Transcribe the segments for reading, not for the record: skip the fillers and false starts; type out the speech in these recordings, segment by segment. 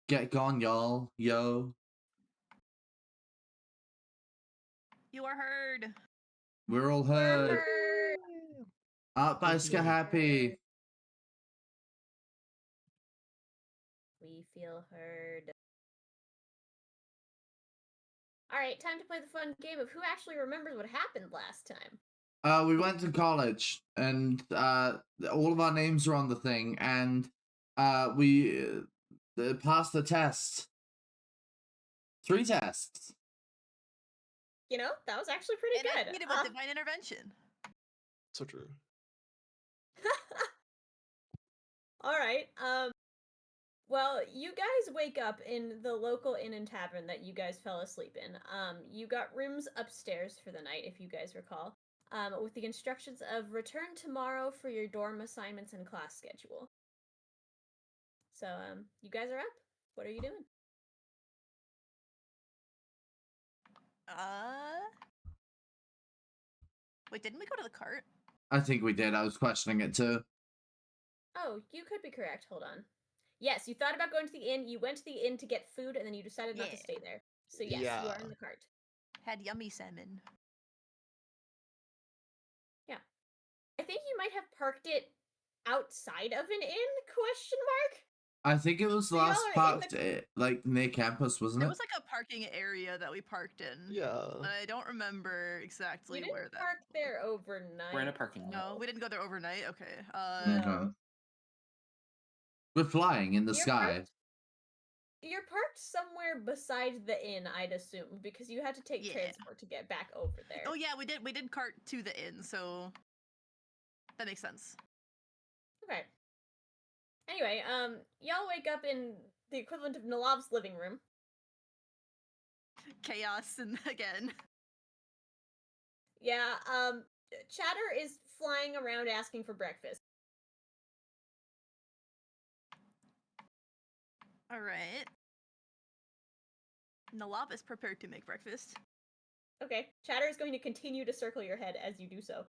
Get gone, y'all. Yo. You are heard. We're all heard. Up, guys, get happy. We feel heard. Alright, time to play the fun game of who actually remembers what happened last time. We went to college, and all of our names are on the thing, and we passed the test. 3 tests. You know, that was actually pretty good. And I with divine intervention. So true. Alright, well, you guys wake up in the local inn and tavern that you guys fell asleep in. You got rooms upstairs for the night, if you guys recall, with the instructions of return tomorrow for your dorm assignments and class schedule. So, you guys are up. What are you doing? Wait, didn't we go to the cart? I think we did. I was questioning it too. Oh, you could be correct. Hold on. Yes, you thought about going to the inn. You went to the inn to get food, and then you decided not to stay there. So yes, you are in the cart. Had yummy salmon. Yeah. I think you might have parked it outside of an inn, question mark? I think it was last parked like near campus, wasn't it? It was like a parking area that we parked in. Yeah. But I don't remember exactly where that. Park there overnight. We're in a parking lot. No, we didn't go there overnight. Okay. Okay. We're flying in the sky. You're parked somewhere beside the inn, I'd assume, because you had to take transport to get back over there. Oh yeah, we did cart to the inn, so that makes sense. Okay. Anyway, y'all wake up in the equivalent of Nellav's living room. Chaos and again. Yeah, Chatter is flying around asking for breakfast. Alright. Nellav is prepared to make breakfast. Okay, Chatter is going to continue to circle your head as you do so.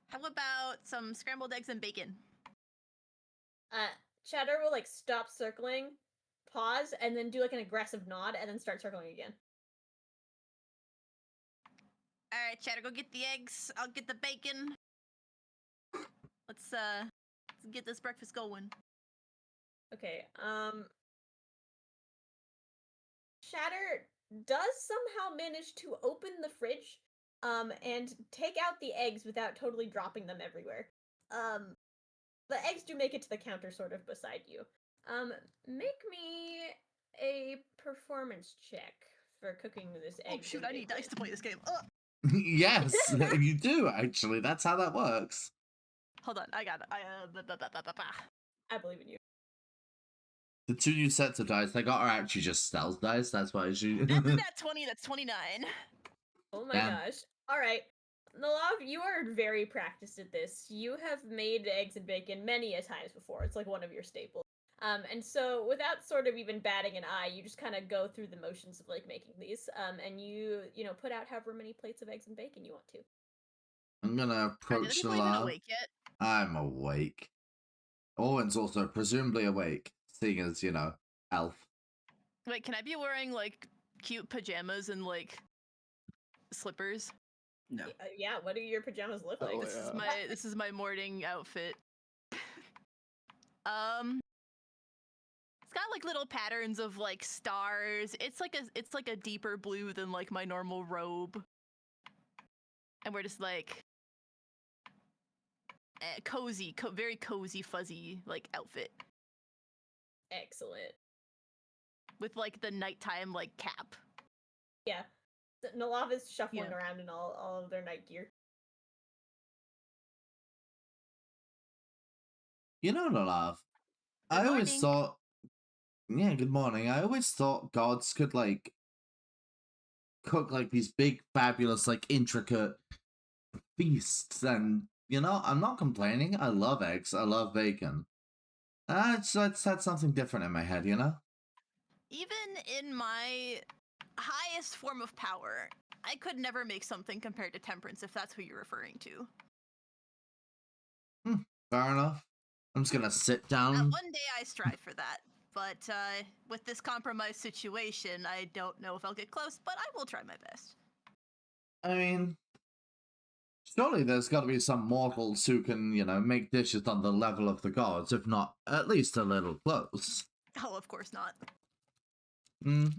How about some scrambled eggs and bacon? Chatter will, like, stop circling, pause, and then do, like, an aggressive nod, and then start circling again. Alright, Chatter, go get the eggs. I'll get the bacon. Let's get this breakfast going. Okay, Chatter does somehow manage to open the fridge, and take out the eggs without totally dropping them everywhere. The eggs do make it to the counter sort of beside you. Make me a performance check for cooking this egg. Oh shoot, I need dice to play this game. Yes, you do, actually. That's how that works. Hold on, I got it. I believe in you. The 2 new sets of dice I got are actually just stealth dice. That's why she. That's that 20. That's 29. Oh my gosh! All right, Nellav, you are very practiced at this. You have made eggs and bacon many a times before. It's like one of your staples. And so without sort of even batting an eye, you just kind of go through the motions of like making these. And you know put out however many plates of eggs and bacon you want to. I'm gonna approach the lab. Awake yet? I'm awake. Owen's also presumably awake, seeing as, you know, elf. Wait, can I be wearing like cute pajamas and like slippers? No. Yeah, what do your pajamas look like? This is my morning outfit. It's got like little patterns of like stars. It's like a deeper blue than like my normal robe. And we're just like cozy, very cozy, fuzzy like outfit. Excellent. With like the nighttime like cap. Yeah. Nellav is shuffling around in all of their night gear. You know, Nellav, I always thought... Yeah, good morning. I always thought gods could, like, cook, like, these big, fabulous, like, intricate feasts, and, you know, I'm not complaining. I love eggs. I love bacon. It's had something different in my head, you know? Even in my highest form of power, I could never make something compared to temperance, if that's who you're referring to. Fair enough. I'm just gonna sit down. One day I strive for that. But with this compromised situation, I don't know if I'll get close, but I will try my best. I mean, surely there's got to be some mortals who can, make dishes on the level of the gods, if not at least a little close. Oh, of course not.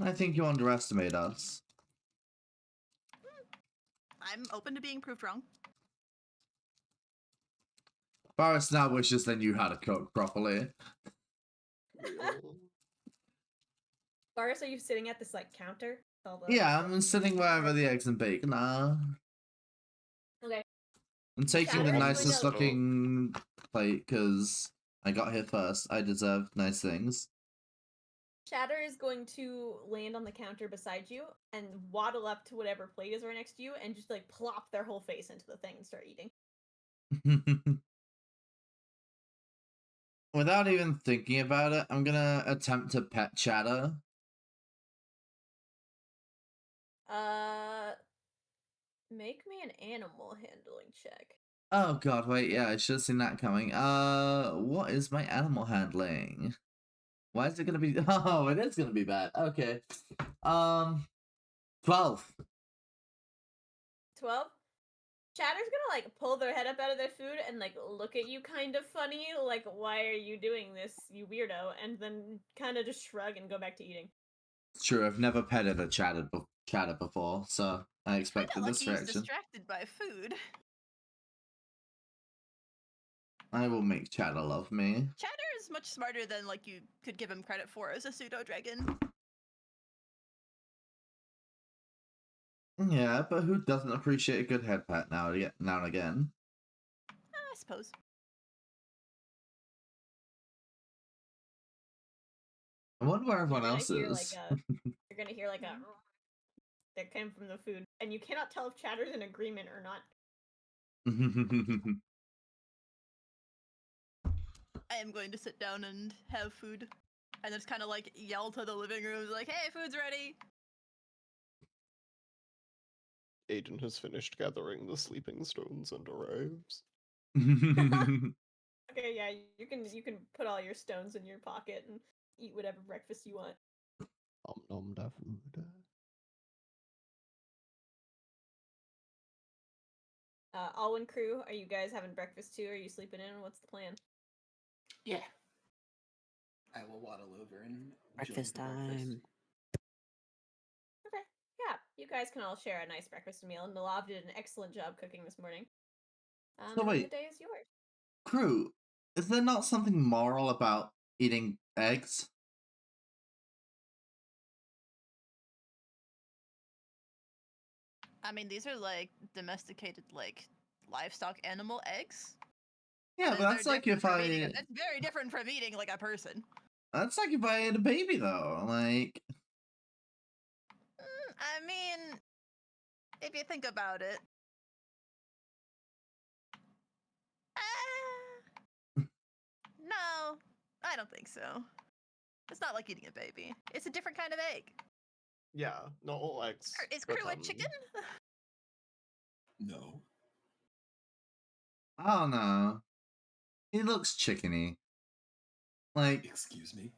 I think you underestimate us. I'm open to being proved wrong. Varas now wishes they knew how to cook properly. Varas, are you sitting at this counter? Yeah, I'm sitting wherever the eggs and bacon are. Okay. I'm taking the Shatter is nicest going to- looking plate because I got here first. I deserve nice things. Shatter is going to land on the counter beside you and waddle up to whatever plate is right next to you and just plop their whole face into the thing and start eating. Without even thinking about it, I'm gonna attempt to pet Chatter. Make me an animal handling check. Oh god, wait, yeah, I should have seen that coming. What is my animal handling? Why is it gonna be oh, it is gonna be bad. Okay. 12. 12? Chatter's gonna pull their head up out of their food and look at you kind of funny, why are you doing this, you weirdo? And then kind of just shrug and go back to eating. It's true, I've never petted a chatter before, so I expected this He's reaction. distracted by food. I will make Chatter love me. Chatter is much smarter than you could give him credit for as a pseudo dragon. Yeah, but who doesn't appreciate a good head pat now and again? I suppose. I wonder where everyone else Hear, is. you're gonna hear a that came from the food, and you cannot tell if Chatter's in agreement or not. I am going to sit down and have food. And just kind of yell to the living room, hey, food's ready! Aiden has finished gathering the sleeping stones and arrives. Okay, yeah, you can put all your stones in your pocket and eat whatever breakfast you want. Om nom da food. Alwyn, Kruu, are you guys having breakfast too? Are you sleeping in? What's the plan? Yeah. I will waddle over and Breakfast join for time. breakfast. Okay, yeah, you guys can all share a nice breakfast meal. Nellav did an excellent job cooking this morning. So and wait. the day is yours. Kruu, is there not something moral about eating eggs? I mean, these are domesticated livestock animal eggs. Yeah, but that's like if I... That's very different from eating a person. That's like if I ate a baby, though. I mean, if you think about it. No, I don't think so. It's not like eating a baby. It's a different kind of egg. Yeah, not all eggs. Is but, Kruu a chicken? No. I don't know. He looks chickeny. Excuse me?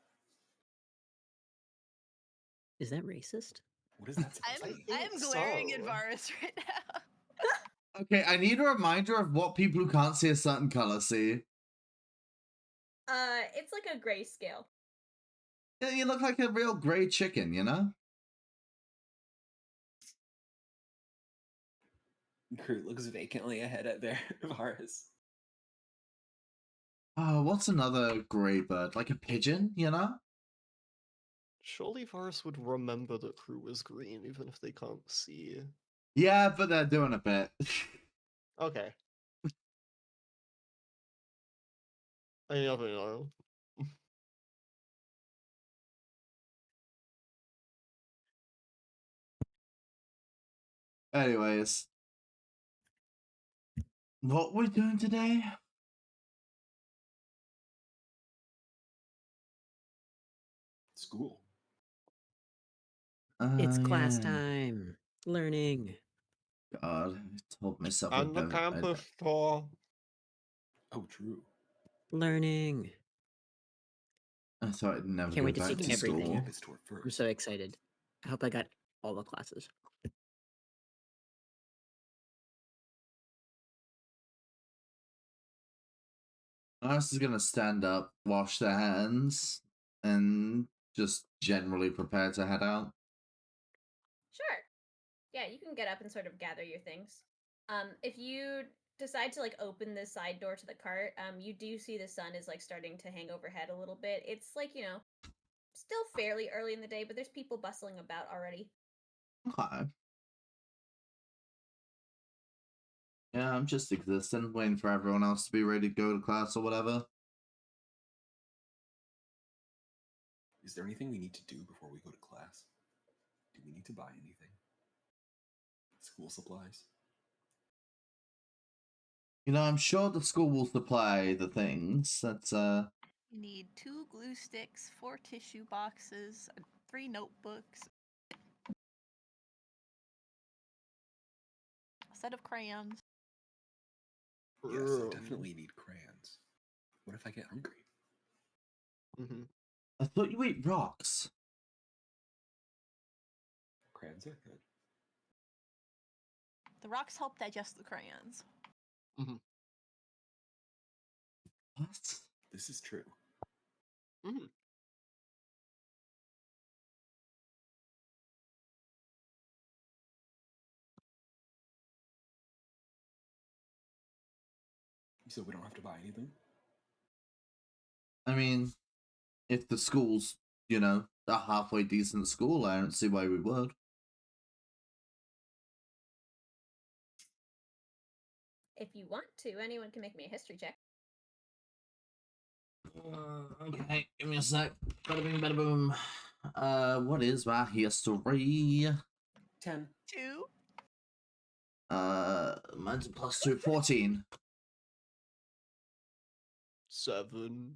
Is that racist? What is that supposed to I'm be? think glaring at so. Varas right now. Okay, I need a reminder of what people who can't see a certain color see. It's like a grayscale. Yeah, you look like a real gray chicken, you know? Kruu looks vacantly ahead at their Varas. Oh, what's another gray bird? Like a pigeon, you know? Surely Varus would remember that Kruu is green even if they can't see. Yeah, but they're doing a bit. Okay. I never know. Anyways. What we doing today? School. It's class Yeah. time. Learning. God, I told myself And the campus tour. Oh, true. Learning. I thought I'd never Can't go wait to back see to everything. school. Campus tour I'm first. so excited. I hope I got all the classes. Iris is gonna stand up, wash their hands, and just generally prepare to head out. Sure. Yeah, you can get up and sort of gather your things. If you decide to like open the side door to the cart, you do see the sun is like starting to hang overhead a little bit. It's like, still fairly early in the day, but there's people bustling about already. Okay. Yeah, I'm just existing, waiting for everyone else to be ready to go to class or whatever. Is there anything we need to do before we go to class? Do we need to buy anything? School supplies? I'm sure the school will supply the things. That's You need 2 glue sticks, 4 tissue boxes, 3 notebooks, a set of crayons. Yes, I definitely need crayons. What if I get hungry? Mm-hmm. I thought you ate rocks. Crayons are good. The rocks help digest the crayons. Mm-hmm. What? This is true. Mm-hmm. So we don't have to buy anything? I mean, if the school's, a halfway decent school, I don't see why we would. If you want to, anyone can make me a history check. Okay, give me a sec. Bada bing, bada boom. What is my history? 10. 2. Mine's a +2, 14. 7.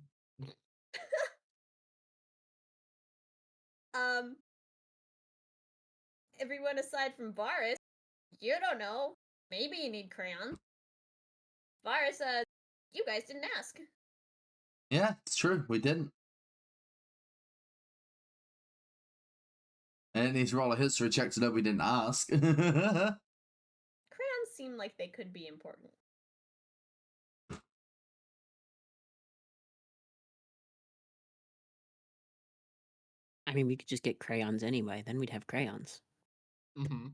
Everyone aside from Varus, you don't know. Maybe you need crayons. Varus, you guys didn't ask. Yeah, it's true. We didn't. And it needs to roll a history check to know we didn't ask. Crayons seem like they could be important. I mean, we could just get crayons anyway. Then we'd have crayons. Mm-hmm.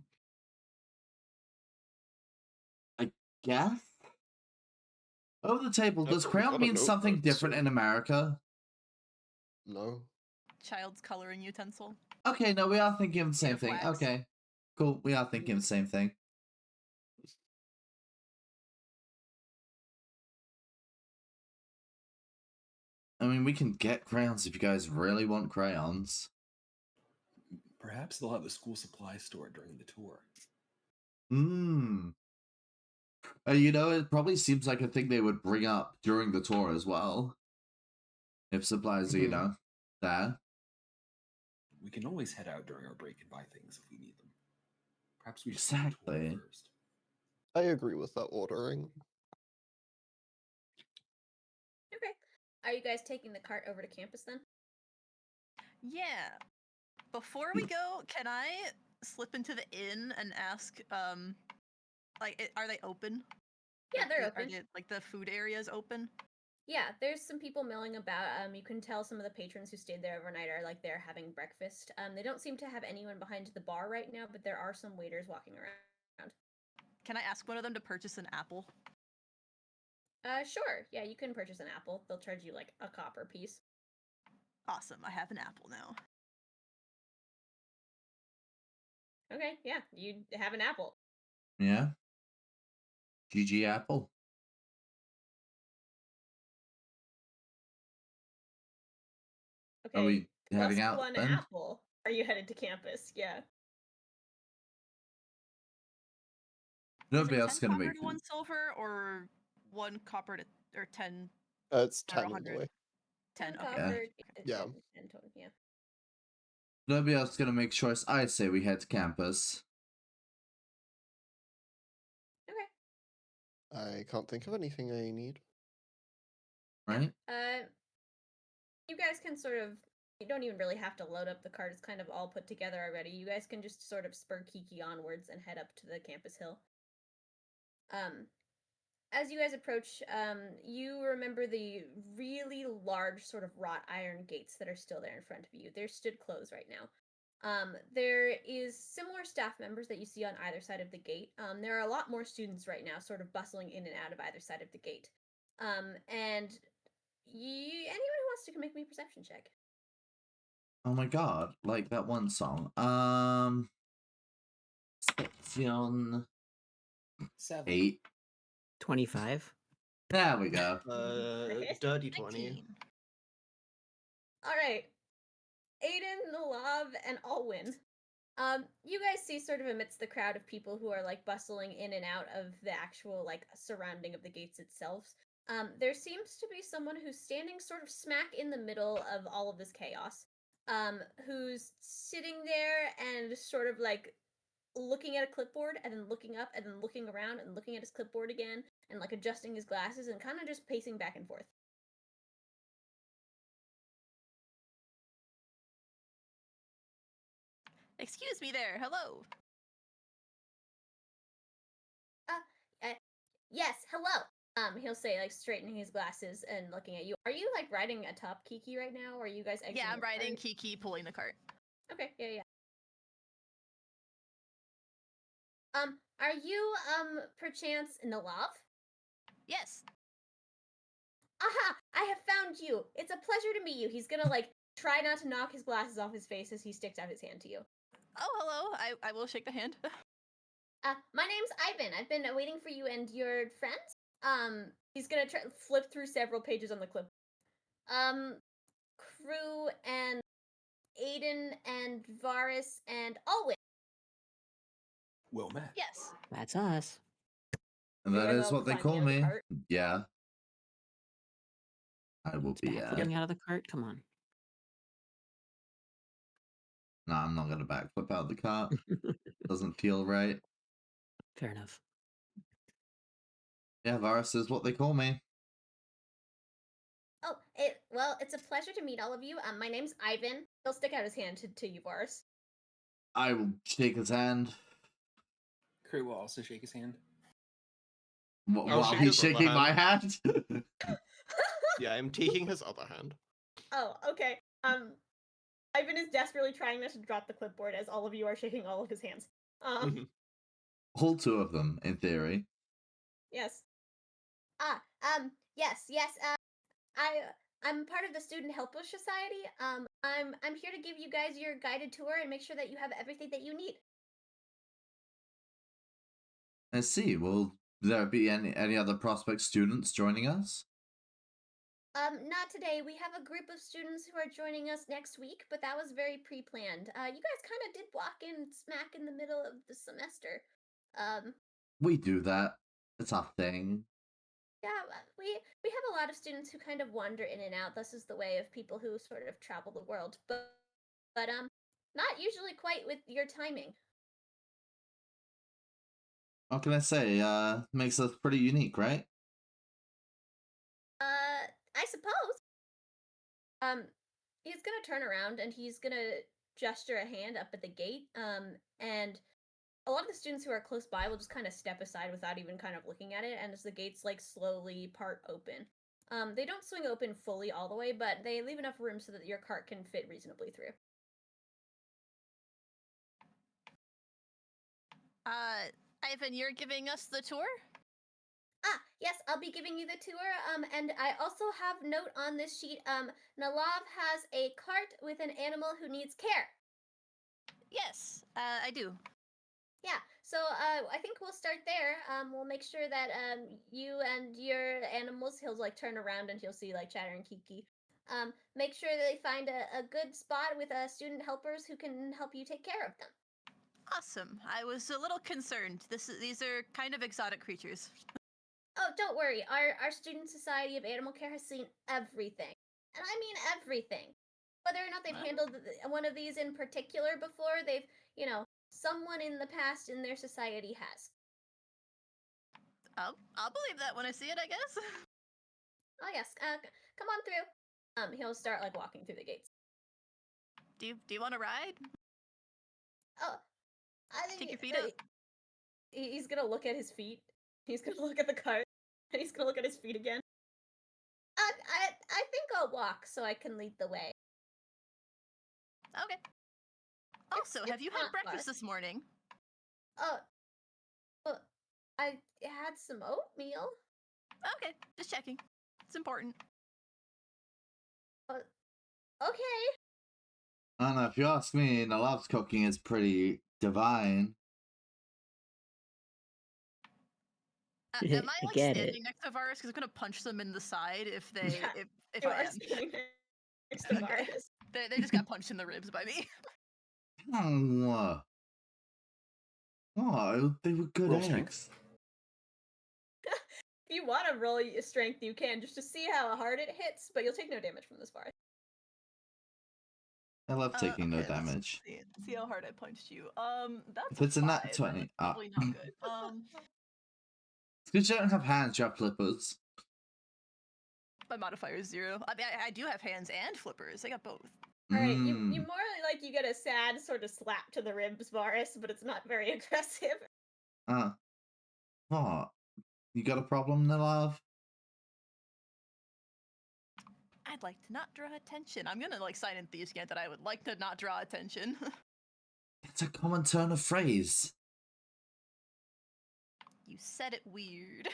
Guess? Over the table, does We crayon got a mean something notebook, different so- in America? No. Child's coloring utensil. Okay, no, we are thinking of the same of thing. wax. Okay. Cool, we are thinking of the same thing. I mean, we can get crayons if you guys really want crayons. Perhaps they'll have a school supply store during the tour. It probably seems like a thing they would bring up during the tour as well. If supplies are, there. We can always head out during our break and buy things if we need them. Perhaps we just Exactly. do the tour first. I agree with that ordering. Okay. Are you guys taking the cart over to campus then? Yeah. Before we go, can I slip into the inn and ask, are they open? Yeah, they're Are open. they, like, the food areas open? Yeah, there's some people milling about. You can tell some of the patrons who stayed there overnight are like they're having breakfast. They don't seem to have anyone behind the bar right now, but there are some waiters walking around. Can I ask one of them to purchase an apple? Sure. Yeah, you can purchase an apple. They'll charge you like a copper piece. Awesome, I have an apple now. Okay, yeah, you have an apple. Yeah. GG Apple. Okay. Are we heading plus out 1 then? apple. Are you headed to campus? Yeah. Nobody Is it else is 10 gonna copper make to 1 silver, or 1 copper to, or 10? It's Or 10 100. anyway. 10, okay. Copper, Yeah. 10 total, yeah. Nobody else is gonna make choice. I say we head to campus. Okay. I can't think of anything I need. Right? you guys can sort of, you don't even really have to load up the cart. It's kind of all put together already. You guys can just sort of spur Kiki onwards and head up to the campus hill. As you guys approach, you remember the really large sort of wrought iron gates that are still there in front of you. They're stood closed right now. There is similar staff members that you see on either side of the gate. There are a lot more students right now, sort of bustling in and out of either side of the gate. And anyone who wants to make me a perception check. Oh my god, like that one song. Section 7. 8. 25. There we go. hit? Dirty 20. 19. All right, Aiden, Nellav, and Alwyn. You guys see sort of amidst the crowd of people who are like bustling in and out of the actual like surrounding of the gates itself. There seems to be someone who's standing sort of smack in the middle of all of this chaos. Who's sitting there and sort of like looking at a clipboard and then looking up and then looking around and looking at his clipboard again and like adjusting his glasses and kind of just pacing back and forth. Excuse me there. Hello. Yes, hello. He'll say, like, straightening his glasses and looking at you. Are you, like, riding atop Kiki right now, or are you guys exiting Yeah, I'm the riding cart? Kiki, pulling the cart. Okay, yeah. Are you, perchance Nellav? Yes. Aha! I have found you! It's a pleasure to meet you. He's gonna, like, try not to knock his glasses off his face as he sticks out his hand to you. Oh, hello. I will shake the hand. My name's Ivan. I've been waiting for you and your friends. He's gonna flip through several pages on the clip. Kruu and Aiden and Varas and Alwyn. Well met. Yes. That's us. And You that guys is all what they climbing call out of the me. cart? Yeah. I will be, Backflipping out of the cart? Come on. No, I'm not gonna backflip out of the cart. Doesn't feel right. Fair enough. Yeah, Varus is what they call me. Oh, it's a pleasure to meet all of you. My name's Ivan. He'll stick out his hand to you, Varas. I will shake his hand Kruu will also shake his hand. while shake he's his other shaking my hand. hand. Yeah, I'm taking his other hand. Oh, okay. Ivan is desperately trying not to drop the clipboard as all of you are shaking all of his hands. Mhm. All 2 of them, in theory. Yes. Yes. I'm part of the Student Helper Society. I'm here to give you guys your guided tour and make sure that you have everything that you need. I see. Will there be any other prospect students joining us? Not today. We have a group of students who are joining us next week, but that was very pre-planned. You guys kind of did walk in smack in the middle of the semester. We do that. It's our thing. Yeah, we have a lot of students who kind of wander in and out. This is the way of people who sort of travel the world, but not usually quite with your timing. What can I say? Makes us pretty unique, right? I suppose. He's gonna turn around and he's gonna gesture a hand up at the gate. And a lot of the students who are close by will just kind of step aside without even kind of looking at it, and as the gates like slowly part open. They don't swing open fully all the way, but they leave enough room so that your cart can fit reasonably through. Ivan, you're giving us the tour? Yes, I'll be giving you the tour. And I also have note on this sheet. Nellav has a cart with an animal who needs care. Yes, I do. Yeah, so I think we'll start there. We'll make sure that you and your animals, he'll like turn around and he'll see like Chatter and Kiki. Make sure that they find a good spot with student helpers who can help you take care of them. Awesome. I was a little concerned. These are kind of exotic creatures. Oh, don't worry. Our Student Society of Animal Care has seen everything. And I mean everything. Whether or not they've handled one of these in particular before, they've, someone in the past in their society has. I'll believe that when I see it, I guess. Oh, yes. Come on through. he'll start like walking through the gates. Do you want to ride? Oh, I think Take your feet up. He's gonna look at his feet. He's gonna look at the cart, and he's gonna look at his feet again. I think I'll walk so I can lead the way. Okay. Also, It's have you not had breakfast far. this morning? Well, I had some oatmeal. Okay, just checking. It's important. Okay. I don't know, if you ask me, Nellav's cooking is pretty divine. Am I like Get standing it. next to Varus? Because I'm gonna punch them in the side if they Yeah, if You I are am. standing next to Okay. Varus. They just got punched in the ribs by me. Oh, they were good Roll eggs. strength. If you want to roll your strength, you can, just to see how hard it hits, but you'll take no damage from this bar. I love taking no Okay, let's damage. see how hard I punched you. That's If it's a nat 5, 20, that's probably not good. It's because you don't have hands, you have flippers. My modifier is 0. I mean, I do have hands and flippers. I got both. Alright, you more like you get a sad sort of slap to the ribs, Varus, but it's not very aggressive. What? You got a problem, Nellav? I'd like to not draw attention. I'm gonna like sign enthusiast that I would like to not draw attention. It's a common turn of phrase. You said it weird.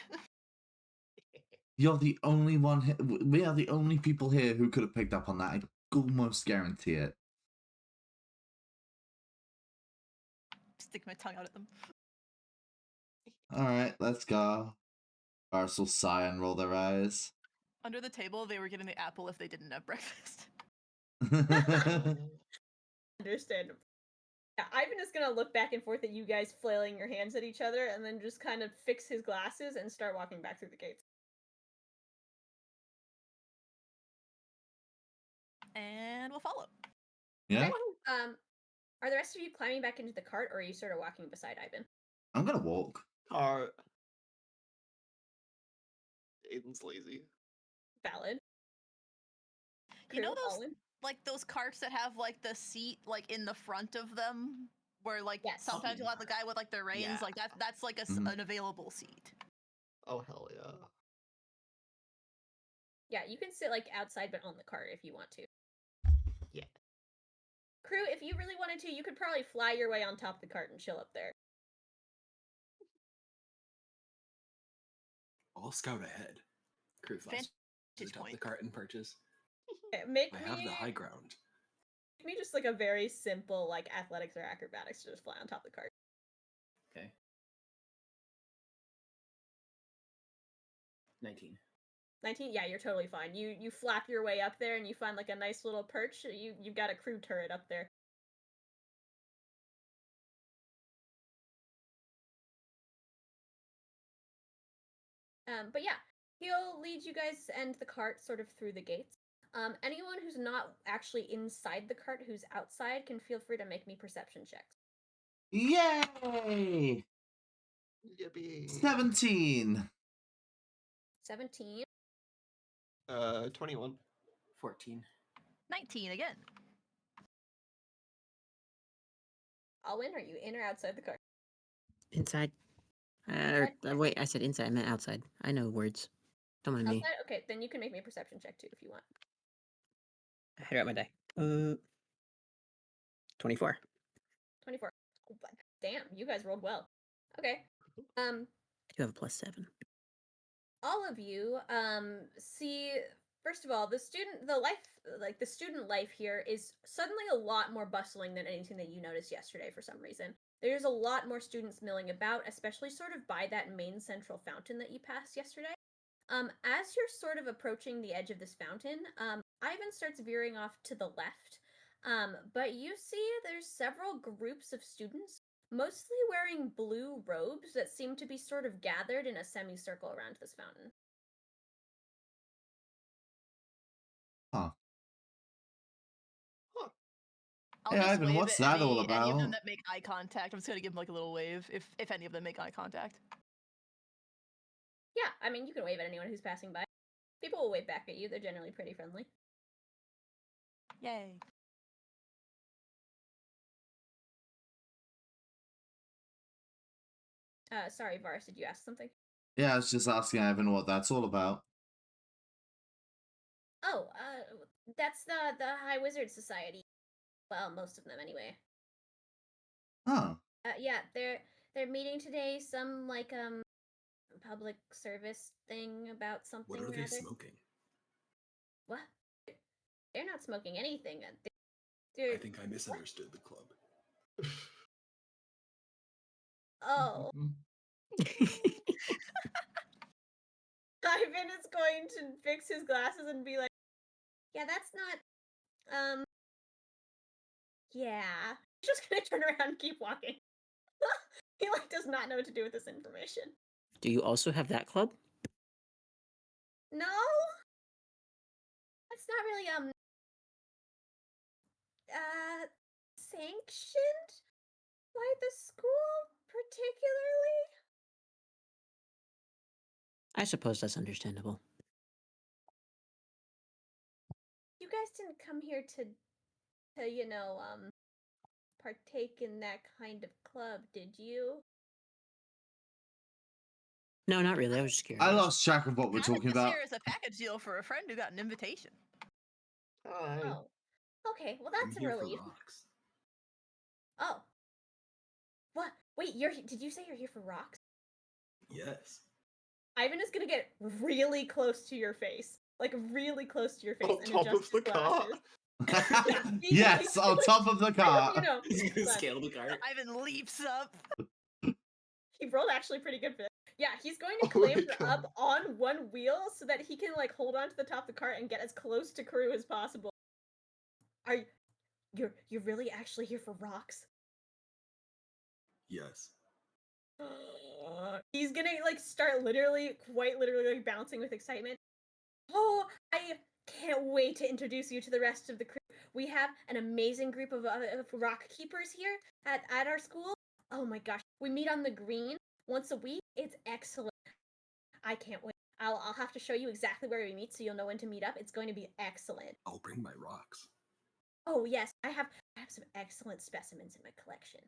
You're the only one here. We are the only people here who could have picked up on that. I almost guarantee it. Stick my tongue out at them. Alright, let's go. Varus will sigh and roll their eyes. Under the table, they were getting the apple if they didn't have breakfast. Understandable. Yeah, Ivan is gonna look back and forth at you guys flailing your hands at each other, and then just kind of fix his glasses and start walking back through the gates. And we'll follow. Yeah? Okay, are the rest of you climbing back into the cart, or are you sort of walking beside Ivan? I'm gonna walk. Cart. Aiden's lazy. Valid. You know Kruu, those Alwyn? like those carts that have like the seat like in the front of them, where like Yes. sometimes you'll have the guy with like the reins, Yeah. like that's like an available seat. Oh hell yeah. Yeah, you can sit like outside but on the cart if you want to. Yeah. Kruu, if you really wanted to, you could probably fly your way on top of the cart and chill up there. I'll scout ahead. Kruu flies to the Vantage top of the point. cart and perches. Okay, make I have the high ground. me just like a very simple like athletics or acrobatics to just fly on top of the cart. Okay. 19. 19? Yeah, you're totally fine. You flap your way up there and you find like a nice little perch. You've got a Kruu turret up there. But yeah, he'll lead you guys and the cart sort of through the gates. Anyone who's not actually inside the cart, who's outside, can feel free to make me perception checks. Yay! Yippee. 17. 17. 21. 14. 19 again. Alwyn, are you in or outside the cart? Inside. Wait, I said inside. I meant outside. I know words. Don't mind me. Outside? Okay, then you can make me a perception check too if you want. I got my die. 24. 24. Oh, damn, you guys rolled well. Okay. I do have a +7. All of you see, first of all, the student life here is suddenly a lot more bustling than anything that you noticed yesterday for some reason. There's a lot more students milling about, especially sort of by that main central fountain that you passed yesterday. As you're sort of approaching the edge of this fountain, Ivan starts veering off to the left. But you see there's several groups of students, mostly wearing blue robes that seem to be sort of gathered in a semicircle around this fountain. Huh. I'll Hey, just Ivan, wave what's at that all any of them about? that make eye contact. I'm just gonna give them like a little wave if any of them make eye contact. Yeah, I mean, you can wave at anyone who's passing by. People will wave back at you. They're generally pretty friendly. Yay. Sorry, Varus, did you ask something? Yeah, I was just asking Ivan what that's all about. Oh, that's the High Wizard Society. Well, most of them anyway. Huh. Yeah, they're meeting today. Some like public service thing about something. What are or they other. smoking? What? They're not smoking anything. I think I misunderstood the club. Oh. Ivan is going to fix his glasses and be like, yeah, that's not, yeah. He's just gonna turn around and keep walking. He, like, does not know what to do with this information. Do you also have that club? No? That's not really, sanctioned by the school, particularly? I suppose that's understandable. You guys didn't come here to partake in that kind of club, did you? No, not really. I was just curious. I lost track of what we're talking about. This here is a package deal for a friend who got an invitation. Hi. Oh. Okay, well I'm that's a here for relief. rocks. Oh. What? Wait, did you say you're here for rocks? Yes. Ivan is gonna get really close to your face. Like really close to your face On and top adjust of the his car? glasses. Yes, on top of the car. You know, He's gonna but scale the cart. Ivan leaps up. he rolled actually pretty good for that. Yeah, he's going to Oh my clamber God. up on one wheel so that he can like hold on to the top of the cart and get as close to Kruu as possible. You're really actually here for rocks? Yes. He's gonna like start quite literally like bouncing with excitement. Oh, I can't wait to introduce you to the rest of the crew. We have an amazing group of rock keepers here at our school. Oh my gosh, we meet on the green once a week. It's excellent. I can't wait. I'll have to show you exactly where we meet so you'll know when to meet up. It's going to be excellent. I'll bring my rocks. Oh yes, I have some excellent specimens in my collection.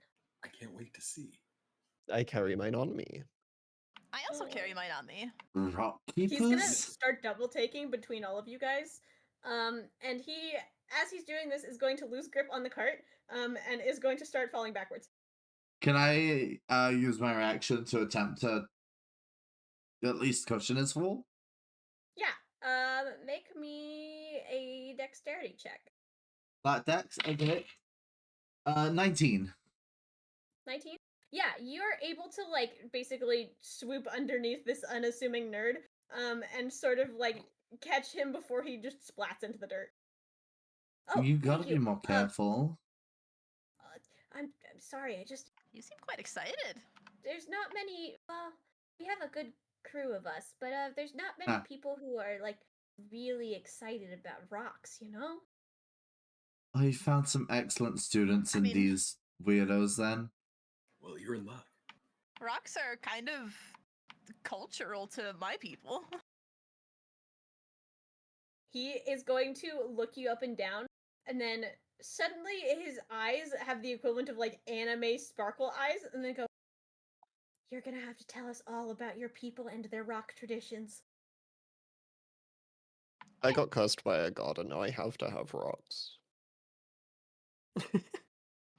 I can't wait to see. I carry mine on me. I also carry mine on me. Rock He's gonna keepers? start double taking between all of you guys. And he, as he's doing this, is going to lose grip on the cart, and is going to start falling backwards. Can I use my reaction to attempt to at least cushion his fall? Yeah. Make me a dexterity check. That dex, okay. 19. 19? Yeah, you're able to like basically swoop underneath this unassuming nerd, and sort of like catch him before he just splats into the dirt. Oh, You gotta thank be more careful. I'm sorry. You seem quite excited. There's not many. Well, we have a good crew of us, but there's not many people who are like really excited about rocks. You know. I found some excellent students in these weirdos then. Well, you're in luck. Rocks are kind of cultural to my people. He is going to look you up and down, and then suddenly his eyes have the equivalent of like anime sparkle eyes, and then go, "You're gonna have to tell us all about your people and their rock traditions." I got cursed by a god and now I have to have rocks.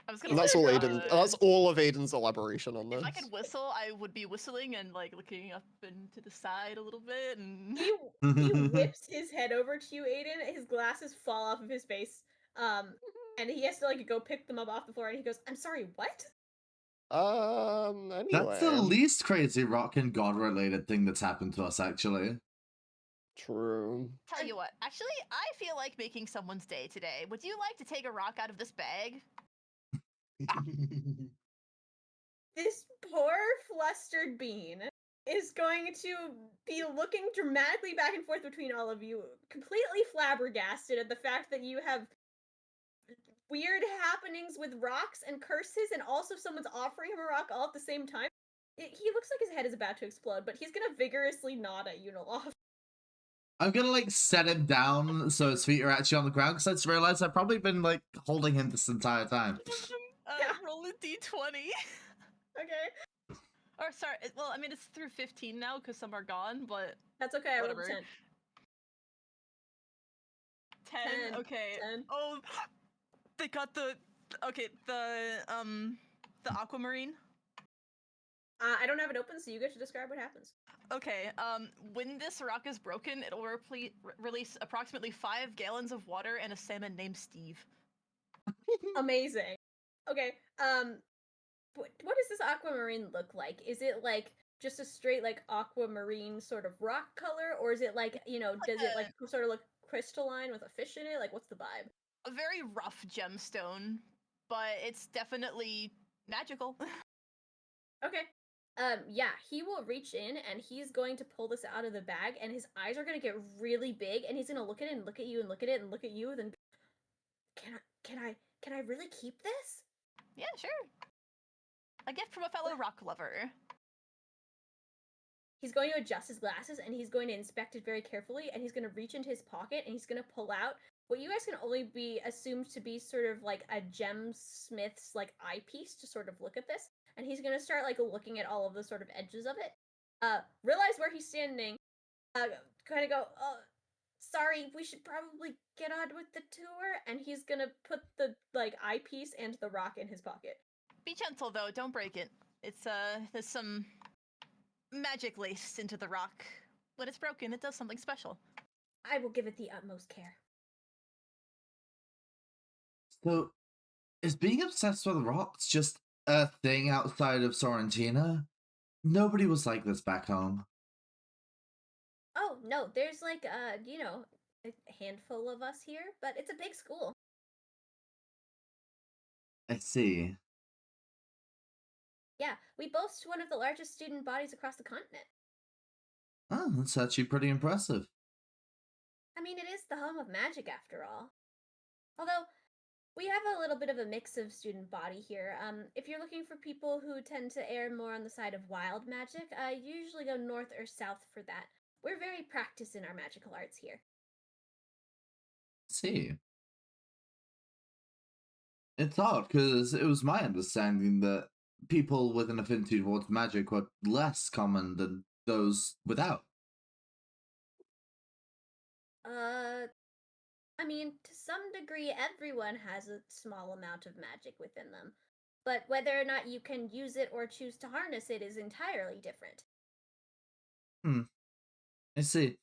I was And gonna that's say, all Aiden. That's all of Aiden's elaboration on this. if I could whistle, I would be whistling and like looking up and to the side a little bit. And He whips his head over to you, Aiden. His glasses fall off of his face, and he has to like go pick them up off the floor. And he goes, "I'm sorry, what?" Anyway. That's the least crazy rock and god related thing that's happened to us, actually. True. Tell you what, actually, I feel like making someone's day today. Would you like to take a rock out of this bag? This poor flustered bean is going to be looking dramatically back and forth between all of you, completely flabbergasted at the fact that you have weird happenings with rocks and curses, and also someone's offering him a rock all at the same time. He looks like his head is about to explode, but he's gonna vigorously nod at you, Nellav. I'm gonna like set him down so his feet are actually on the ground because I just realized I've probably been like holding him this entire time. Yeah. Roll a d20. Okay. Or sorry, well, I mean it's through 15 now because some are gone, but That's okay. I rolled whatever. 10. 10. Okay. 10. Oh, they got the aquamarine. I don't have it open, so you get to describe what happens. Okay, when this rock is broken, it'll release approximately 5 gallons of water and a salmon named Steve. Amazing. Okay, what does this aquamarine look like? Is it like just a straight like aquamarine sort of rock color, or is it like, you know, does it like sort of look crystalline with a fish in it? Like, what's the vibe? A very rough gemstone, but it's definitely magical. Okay. Yeah, he will reach in and he's going to pull this out of the bag, and his eyes are gonna get really big, and he's gonna look at it and look at you and look at it and look at you, then can I really keep this? Yeah, sure. A gift from a fellow rock lover. He's going to adjust his glasses and he's going to inspect it very carefully, and he's going to reach into his pocket and he's going to pull out what you guys can only be assumed to be sort of like a gemsmith's like eyepiece to sort of look at this, and he's going to start like looking at all of the sort of edges of it. Realize where he's standing. Kind of go, sorry, we should probably get on with the tour, and he's going to put the like eyepiece and the rock in his pocket. Be gentle though, don't break it. It's there's some magic laced into the rock. When it's broken, it does something special. I will give it the utmost care. So, is being obsessed with rocks just a thing outside of Sorrentina? Nobody was like this back home. Oh, no, there's like, you know, a handful of us here, but it's a big school. I see. Yeah, we boast one of the largest student bodies across the continent. Oh, that's actually pretty impressive. I mean, it is the home of magic after all. Although, we have a little bit of a mix of student body here. If you're looking for people who tend to err more on the side of wild magic, you usually go north or south for that. We're very practiced in our magical arts here. See. It's odd, because it was my understanding that people with an affinity towards magic were less common than those without. I mean, to some degree, everyone has a small amount of magic within them. But whether or not you can use it or choose to harness it is entirely different. I see.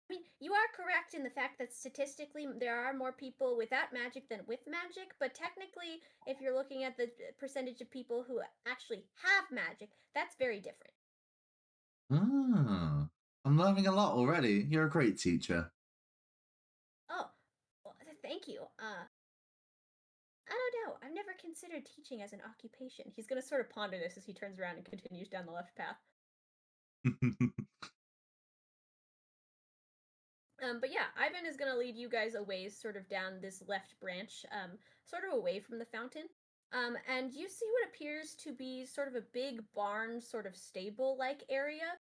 I mean, you are correct in the fact that statistically there are more people without magic than with magic, but technically, if you're looking at the percentage of people who actually have magic, that's very different. Ah, I'm learning a lot already. You're a great teacher. Oh, well, thank you. I don't know. I've never considered teaching as an occupation. He's gonna sort of ponder this as he turns around and continues down the left path. But yeah, Ivan is gonna lead you guys a ways sort of down this left branch, sort of away from the fountain. And you see what appears to be sort of a big barn, sort of stable-like area.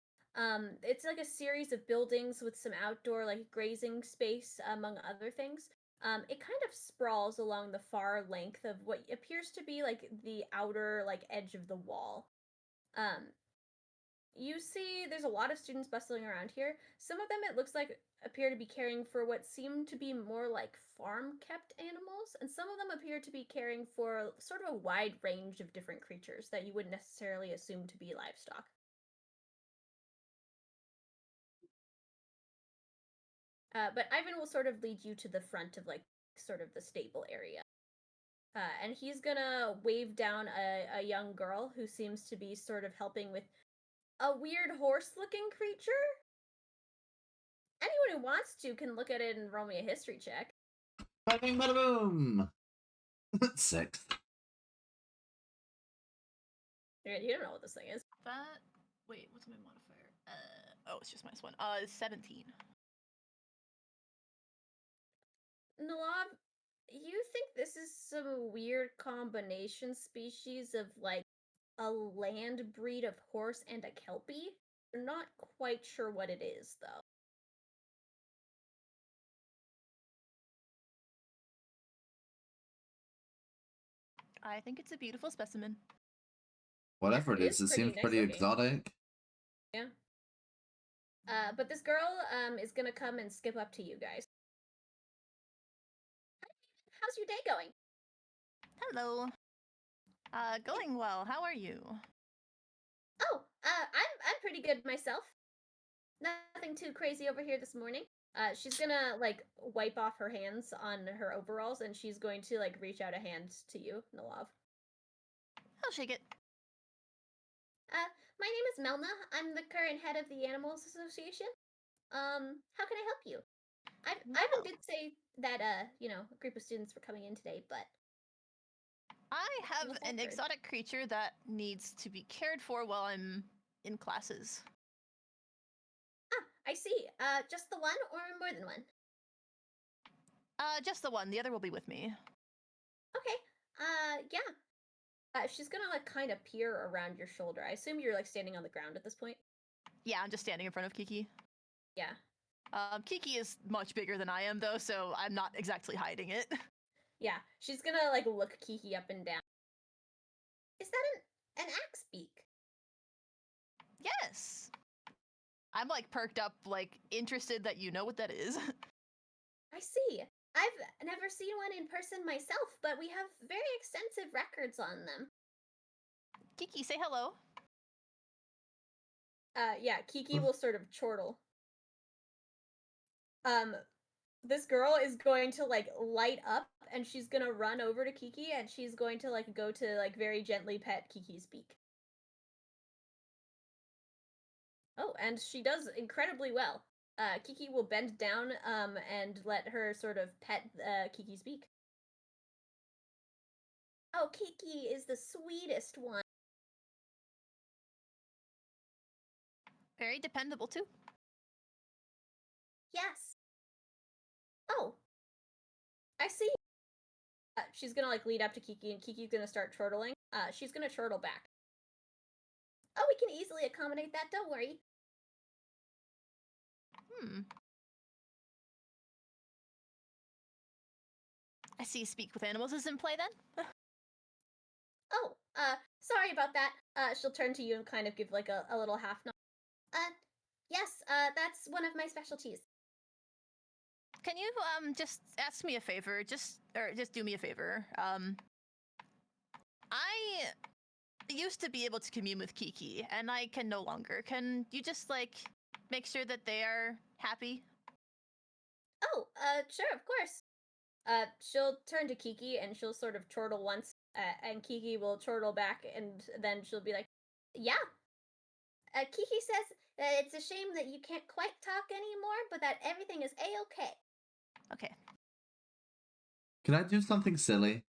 It's like a series of buildings with some outdoor, like, grazing space, among other things. It kind of sprawls along the far length of what appears to be, like, the outer, like, edge of the wall. Um, you see there's a lot of students bustling around here. Some of them, it looks like, appear to be caring for what seem to be more like farm-kept animals, and some of them appear to be caring for sort of a wide range of different creatures that you wouldn't necessarily assume to be livestock. But Ivan will sort of lead you to the front of, like, sort of the stable area. And he's gonna wave down a young girl who seems to be sort of helping with a weird horse-looking creature. Anyone who wants to can look at it and roll me a history check. Bada bing, bada boom! 6. You don't know what this thing is. That. Wait, what's my modifier? Oh, it's just -1. 17. Nellav, you think this is some weird combination species of, like, a land breed of horse and a kelpie? You're not quite sure what it is, though. I think it's a beautiful specimen. Whatever it is, it pretty seems nice pretty looking. exotic. Yeah. But this girl is gonna come and skip up to you guys. How's your day going? Hello. Going well. How are you? Oh, I'm pretty good myself. Nothing too crazy over here this morning. She's gonna like wipe off her hands on her overalls, and she's going to like reach out a hand to you, Nellav. I'll shake it. My name is Melna. I'm the current head of the Animals Association. How can I help you? Ivan did say that a group of students were coming in today, but I have What's an that, exotic creature that needs to be cared for while I'm in classes. I see. Just the one or more than one? Just the one. The other will be with me. Okay. Yeah. She's gonna like kind of peer around your shoulder. I assume you're like standing on the ground at this point. Yeah, I'm just standing in front of Kiki. Yeah. Kiki is much bigger than I am, though, so I'm not exactly hiding it. Yeah. She's gonna like look Kiki up and down. Is that an axe beak? Yes. I'm like perked up, like interested that you know what that is. I see. I've never seen one in person myself, but we have very extensive records on them. Kiki, say hello. Yeah, Kiki will sort of chortle. This girl is going to like light up, and she's gonna run over to Kiki, and she's going to like go to like very gently pet Kiki's beak. Oh, and she does incredibly well. Kiki will bend down and let her sort of pet Kiki's beak. Oh, Kiki is the sweetest one. Very dependable, too. Yes. Oh, I see. She's gonna like lead up to Kiki, and Kiki's gonna start chortling. She's gonna chortle back. Oh, we can easily accommodate that. Don't worry. I see Speak with Animals is in play then? Oh, sorry about that. She'll turn to you and kind of give like a little half nod. Yes, that's one of my specialties. Can you just ask me a favor? Just do me a favor. I used to be able to commune with Kiki, and I can no longer. Can you just like make sure that they are happy? Oh, sure, of course. She'll turn to Kiki and she'll sort of chortle once, and Kiki will chortle back, and then she'll be like, yeah. Kiki says that it's a shame that you can't quite talk anymore, but that everything is a-okay. Okay. Can I do something silly?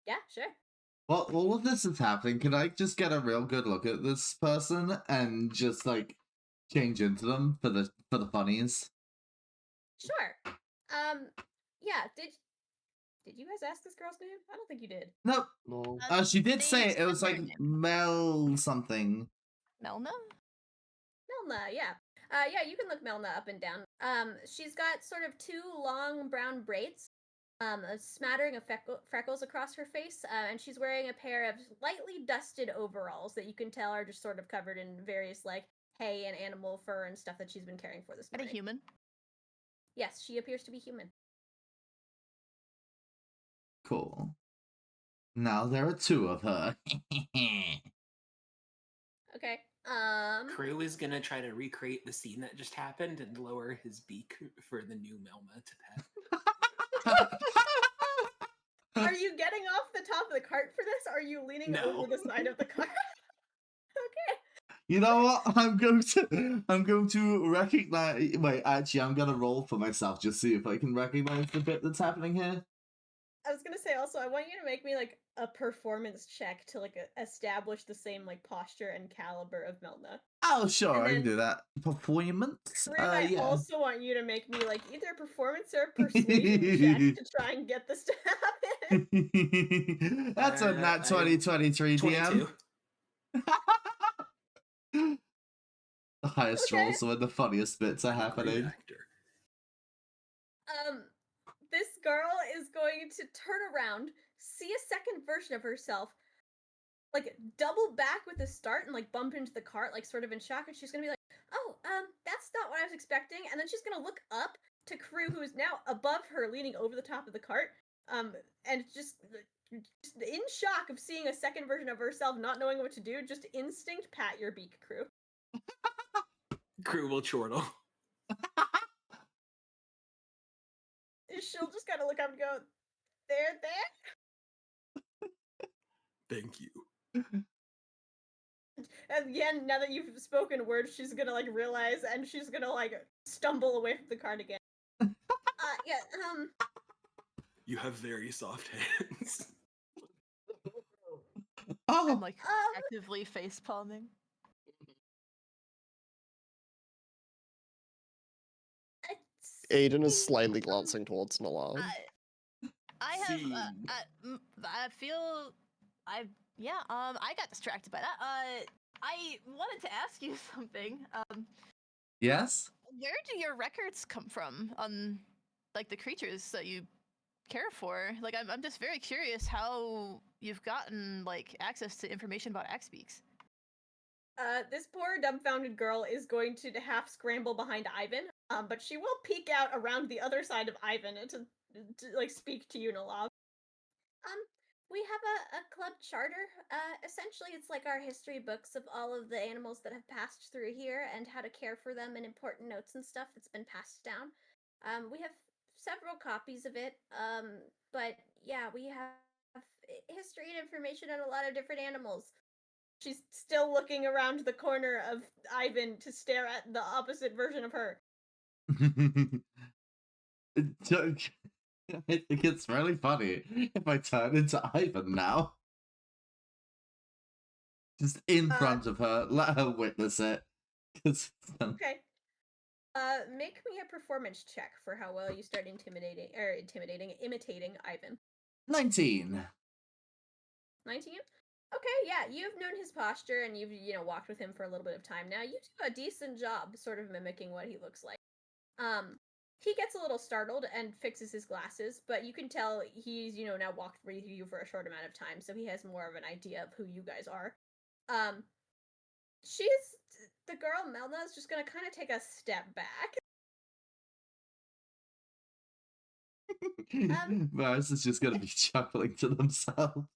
Yeah, sure. Well, all of this is happening. Can I just get a real good look at this person and just like change into them for the funnies? Sure. Yeah, did you guys ask this girl's name? I don't think you did. Nope. No. She did They say it. It was said like their name. Mel something. Melna? Melna, yeah. Yeah, you can look Melna up and down. She's got sort of two long brown braids, a smattering of freckles across her face, and she's wearing a pair of lightly dusted overalls that you can tell are just sort of covered in various like hay and animal fur and stuff that she's been caring for this Are they morning. human? Yes, she appears to be human. Cool. Now there are two of her. Okay. Kruu is gonna try to recreate the scene that just happened and lower his beak for the new Melma to pet. Are you getting off the top of the cart for this? Or are you leaning No. over the side of the cart? Okay. You know what? I'm going to recognize. Wait, actually, I'm gonna roll for myself just see if I can recognize the bit that's happening here. I was gonna say also, I want you to make me like a performance check to like establish the same like posture and caliber of Melna. Oh, sure, And I can then- do that. Performance. Kruu, I Yeah. also want you to make me like either a performance or a persuasion check to try and get this to happen. That's a nat 2023 DM. 22. The highest Okay. rolls when the funniest bits are I'm a great happening. actor. This girl is going to turn around, see a second version of herself, like double back with a start and like bump into the cart, like sort of in shock, and she's gonna be like, "Oh, that's not what I was expecting." And then she's gonna look up to Kruu, who is now above her, leaning over the top of the cart, and just in shock of seeing a second version of herself, not knowing what to do, just instinct pat your beak, Kruu. Kruu will chortle. She'll just kind of look up and go, "There, there." Thank you. And again, now that you've spoken words, she's gonna like realize, and she's gonna like stumble away from the cart again. Yeah. You have very soft hands. Oh, I'm like actively face palming. Aiden is slightly glancing towards Nellav. I have. Scene. I feel. I got distracted by that. I wanted to ask you something. yes? Where do your records come from on, like, the creatures that you care for? Like, I'm just very curious how you've gotten like access to information about Axebeaks. This poor dumbfounded girl is going to half scramble behind Ivan, but she will peek out around the other side of Ivan to like speak to you, Nellav. We have a club charter. Essentially, it's like our history books of all of the animals that have passed through here and how to care for them and important notes and stuff that's been passed down. We have several copies of it. But yeah, we have history and information on a lot of different animals. She's still looking around the corner of Ivan to stare at the opposite version of her. I think it's really funny if I turn into Ivan now. Just in front of her, let her witness it. Okay. Make me a performance check for how well you start imitating Ivan. 19. 19? Okay, yeah, you've known his posture and you've, walked with him for a little bit of time now. You do a decent job sort of mimicking what he looks like. He gets a little startled and fixes his glasses, but you can tell he's, now walked with you for a short amount of time, so he has more of an idea of who you guys are. The girl, Melna, is just gonna kind of take a step back. Varas is just gonna be chuckling to themselves.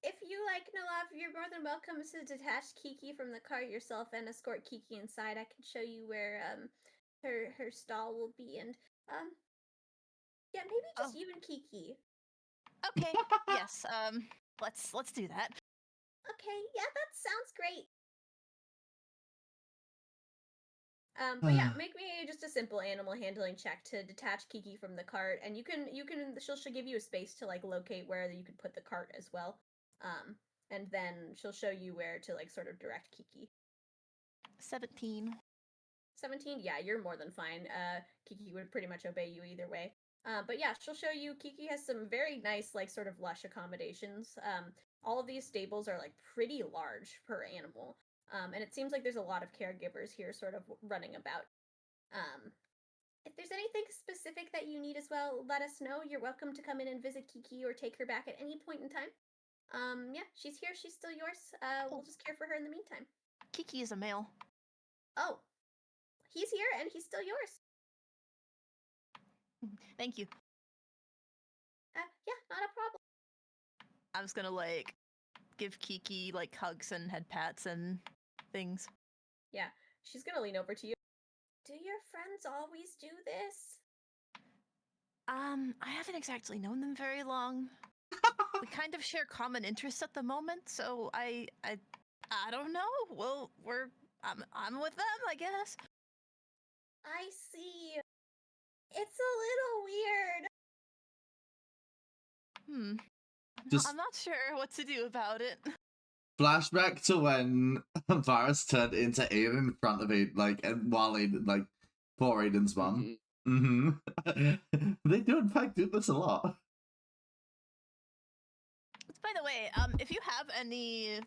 If you like, Nellav, you're more than welcome to detach Kiki from the cart yourself and escort Kiki inside. I can show you where her stall will be, and yeah, maybe just you and Kiki. Okay. Yes. Let's do that. Okay. Yeah, that sounds great. But yeah, make me just a simple animal handling check to detach Kiki from the cart, and she'll give you a space to like locate where you could put the cart as well. And then she'll show you where to like sort of direct Kiki. 17. 17? Yeah, you're more than fine. Kiki would pretty much obey you either way. But yeah, she'll show you. Kiki has some very nice, like, sort of lush accommodations. All of these stables are, like, pretty large per animal. And it seems like there's a lot of caregivers here sort of running about. If there's anything specific that you need as well, let us know. You're welcome to come in and visit Kiki or take her back at any point in time. Yeah, she's here. She's still yours. We'll just care for her in the meantime. Kiki is a male. Oh. He's here and he's still yours. Thank you. Yeah, not a problem. I'm just gonna like give Kiki like hugs and head pats and things. Yeah, she's gonna lean over to you. Do your friends always do this? I haven't exactly known them very long. We kind of share common interests at the moment, so I don't know. Well, I'm with them, I guess. I see. It's a little weird. I'm not sure what to do about it. Flashback to when Varas turned into Aiden in front of Aiden, and while Aiden, for Aiden's mum. They do in fact do this a lot. By the way, if you have any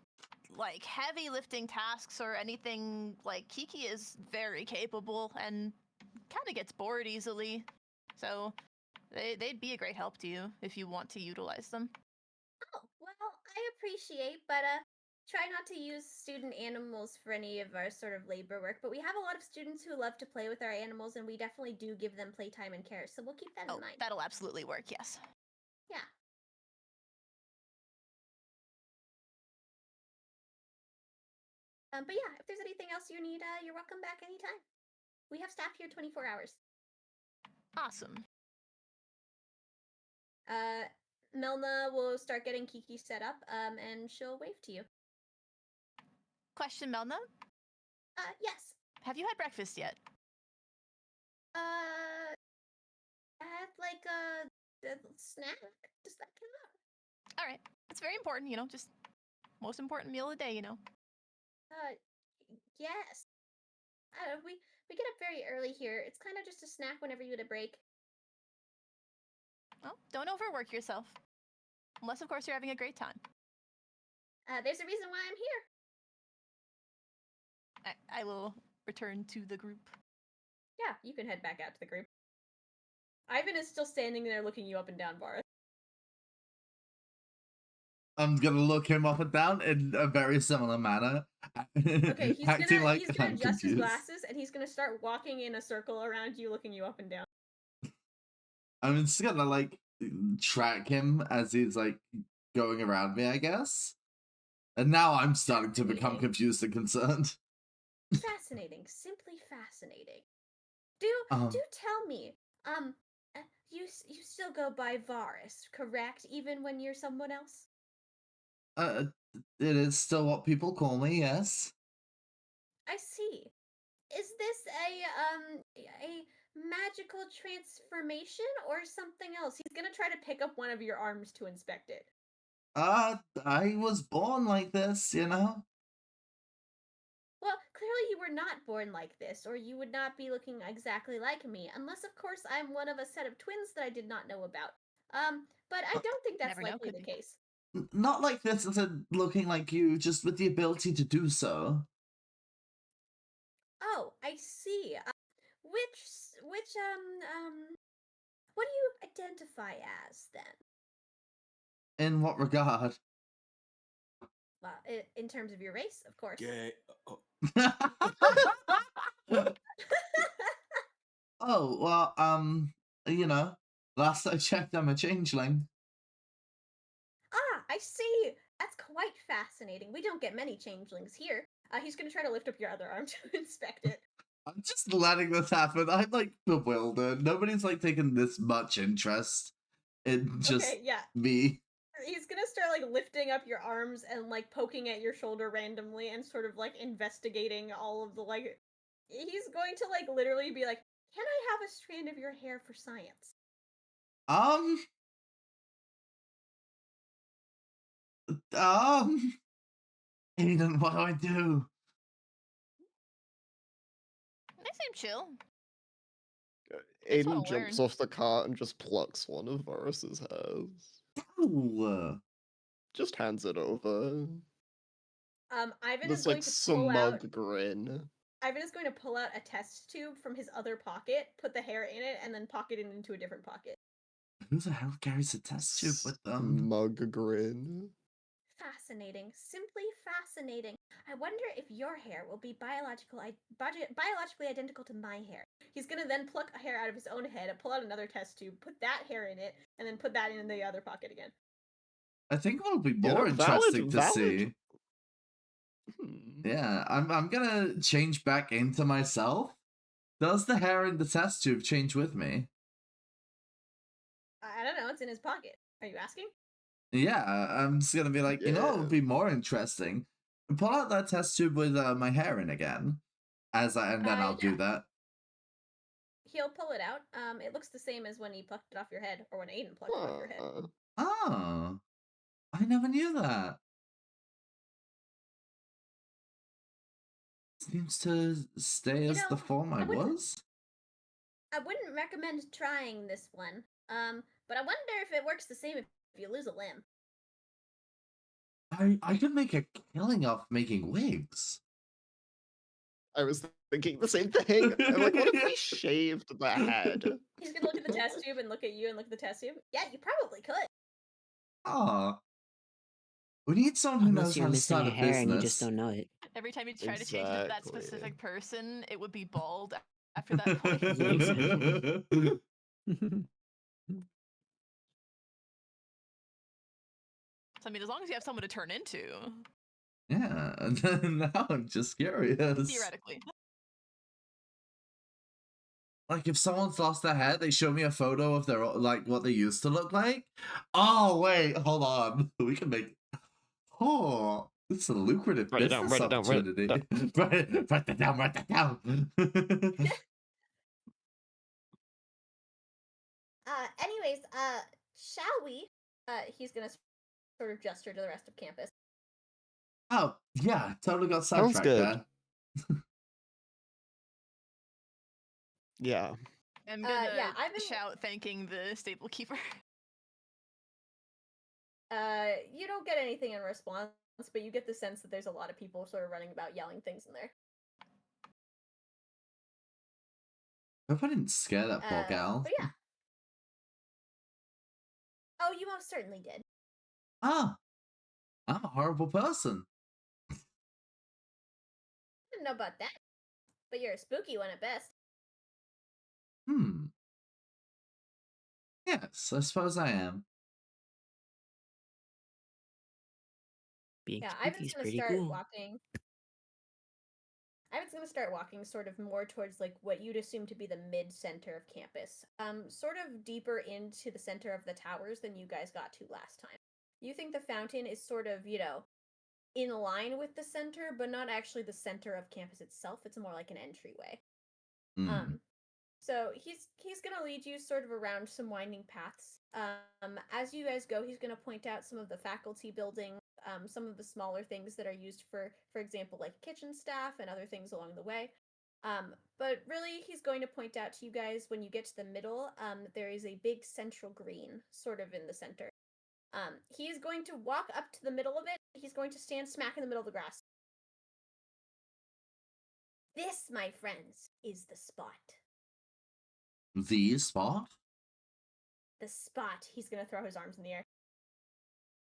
like heavy lifting tasks or anything, like Kiki is very capable and kind of gets bored easily. So they'd be a great help to you if you want to utilize them. Oh, well, I appreciate, but try not to use student animals for any of our sort of labor work. But we have a lot of students who love to play with our animals, and we definitely do give them playtime and care. So we'll keep that in mind. That'll absolutely work. Yes. Yeah. But yeah, if there's anything else you need, you're welcome back anytime. We have staff here 24 hours. Awesome. Melna will start getting Kiki set up, and she'll wave to you. Question, Melna? Yes. Have you had breakfast yet? I had like a snack. Does that count? All right. It's very important, just most important meal of the day, Yes. We get up very early here. It's kind of just a snack whenever you get a break. Well, don't overwork yourself. Unless, of course, you're having a great time. There's a reason why I'm here. I will return to the group. Yeah, you can head back out to the group. Ivan is still standing there looking you up and down, Varas. I'm gonna look him up and down in a very similar manner. Okay, he's acting gonna like adjust I'm his confused. glasses and he's gonna start walking in a circle around you, looking you up and down. I'm just gonna like track him as he's like going around me, I guess. And now I'm starting to become confused and concerned. Fascinating, simply fascinating. Do tell me, you still go by Varas, correct? Even when you're someone else? It is still what people call me, yes. I see. Is this a magical transformation or something else? He's gonna try to pick up one of your arms to inspect it. I was born like this, Well, clearly you were not born like this, or you would not be looking exactly like me, unless of course I'm one of a set of twins that I did not know about. But I don't think that's likely the case. Not like this as in looking like you, just with the ability to do so. Oh, I see. What do you identify as then? In what regard? Well, in terms of your race, of course. Gay. Oh, well, last I checked, I'm a changeling. Ah, I see. That's quite fascinating. We don't get many changelings here. He's gonna try to lift up your other arm to inspect it. I'm just letting this happen. I'm like bewildered. Nobody's like taking this much interest in just me. He's gonna start like lifting up your arms and like poking at your shoulder randomly and sort of like investigating all of the like. He's going to like literally be like, "Can I have a strand of your hair for science?" Aiden, what do I do? They seem chill. Aiden jumps off the cart and just plucks one of Varus's hairs. Ooh. Just hands it over. Ivan This is going like to pull out. smug grin. Ivan is going to pull out a test tube from his other pocket, put the hair in it, and then pocket it into a different pocket. Who the hell carries a test tube with them? Smug grin. Fascinating. Simply fascinating. I wonder if your hair will be biologically identical to my hair. He's gonna then pluck a hair out of his own head, pull out another test tube, put that hair in it, and then put that in the other pocket again. I think it'll be more interesting to see. Yeah, I'm gonna change back into myself. Does the hair in the test tube change with me? I don't know. It's in his pocket. Are you asking? Yeah, I'm just gonna be like, it would be more interesting. Pull out that test tube with my hair in again, and then I'll do that. He'll pull it out. It looks the same as when he plucked it off your head, or when Aiden plucked it off your head. Oh, I never knew that. Seems to stay as the form I was. I wouldn't recommend trying this one. But I wonder if it works the same if you lose a limb. I could make a killing off making wigs. I was thinking the same thing. I'm like, what if we shaved the head? He's gonna look at the test tube and look at you and look at the test tube. Yeah, you probably could. Ah, we need someone who Unless knows you're how to missing start a a hair and you just business. don't know it. Every time you try to change it to that Exactly. specific person, it would be bald after that point. Yeah, exactly. So, I mean, as long as you have someone to turn into, Yeah, now I'm just curious. theoretically. Like, if someone's lost their hair, they show me a photo of their, like, what they used to look like. Oh, wait, hold on. We can make... Oh, this is a lucrative Write it down, business write it down, write it opportunity. down. Write that down, write that down. Anyways, shall we? He's gonna sort of gesture to the rest of campus. Oh, yeah, totally got Sounds sidetracked good. there. Yeah. I'm gonna yeah, I've been- shout thanking the stable keeper. You don't get anything in response, but you get the sense that there's a lot of people sort of running about yelling things in there. I hope I didn't scare that poor gal. But yeah. Oh, you most certainly did. Ah, I'm a horrible person. I didn't know about that. But you're a spooky one at best. Yes, I suppose I am. Being Yeah, spooky Ivan's is gonna pretty start cool. walking. Ivan's gonna start walking sort of more towards like what you'd assume to be the mid-center of campus. Sort of deeper into the center of the towers than you guys got to last time. You think the fountain is sort of, in line with the center, but not actually the center of campus itself. It's more like an entryway. So he's gonna lead you sort of around some winding paths. As you guys go, he's gonna point out some of the faculty buildings, some of the smaller things that are used for example, like kitchen staff and other things along the way. But really, he's going to point out to you guys when you get to the middle, there is a big central green, sort of in the center. He is going to walk up to the middle of it. He's going to stand smack in the middle of the grass. This, my friends, is the spot. The spot? The spot. He's gonna throw his arms in the air.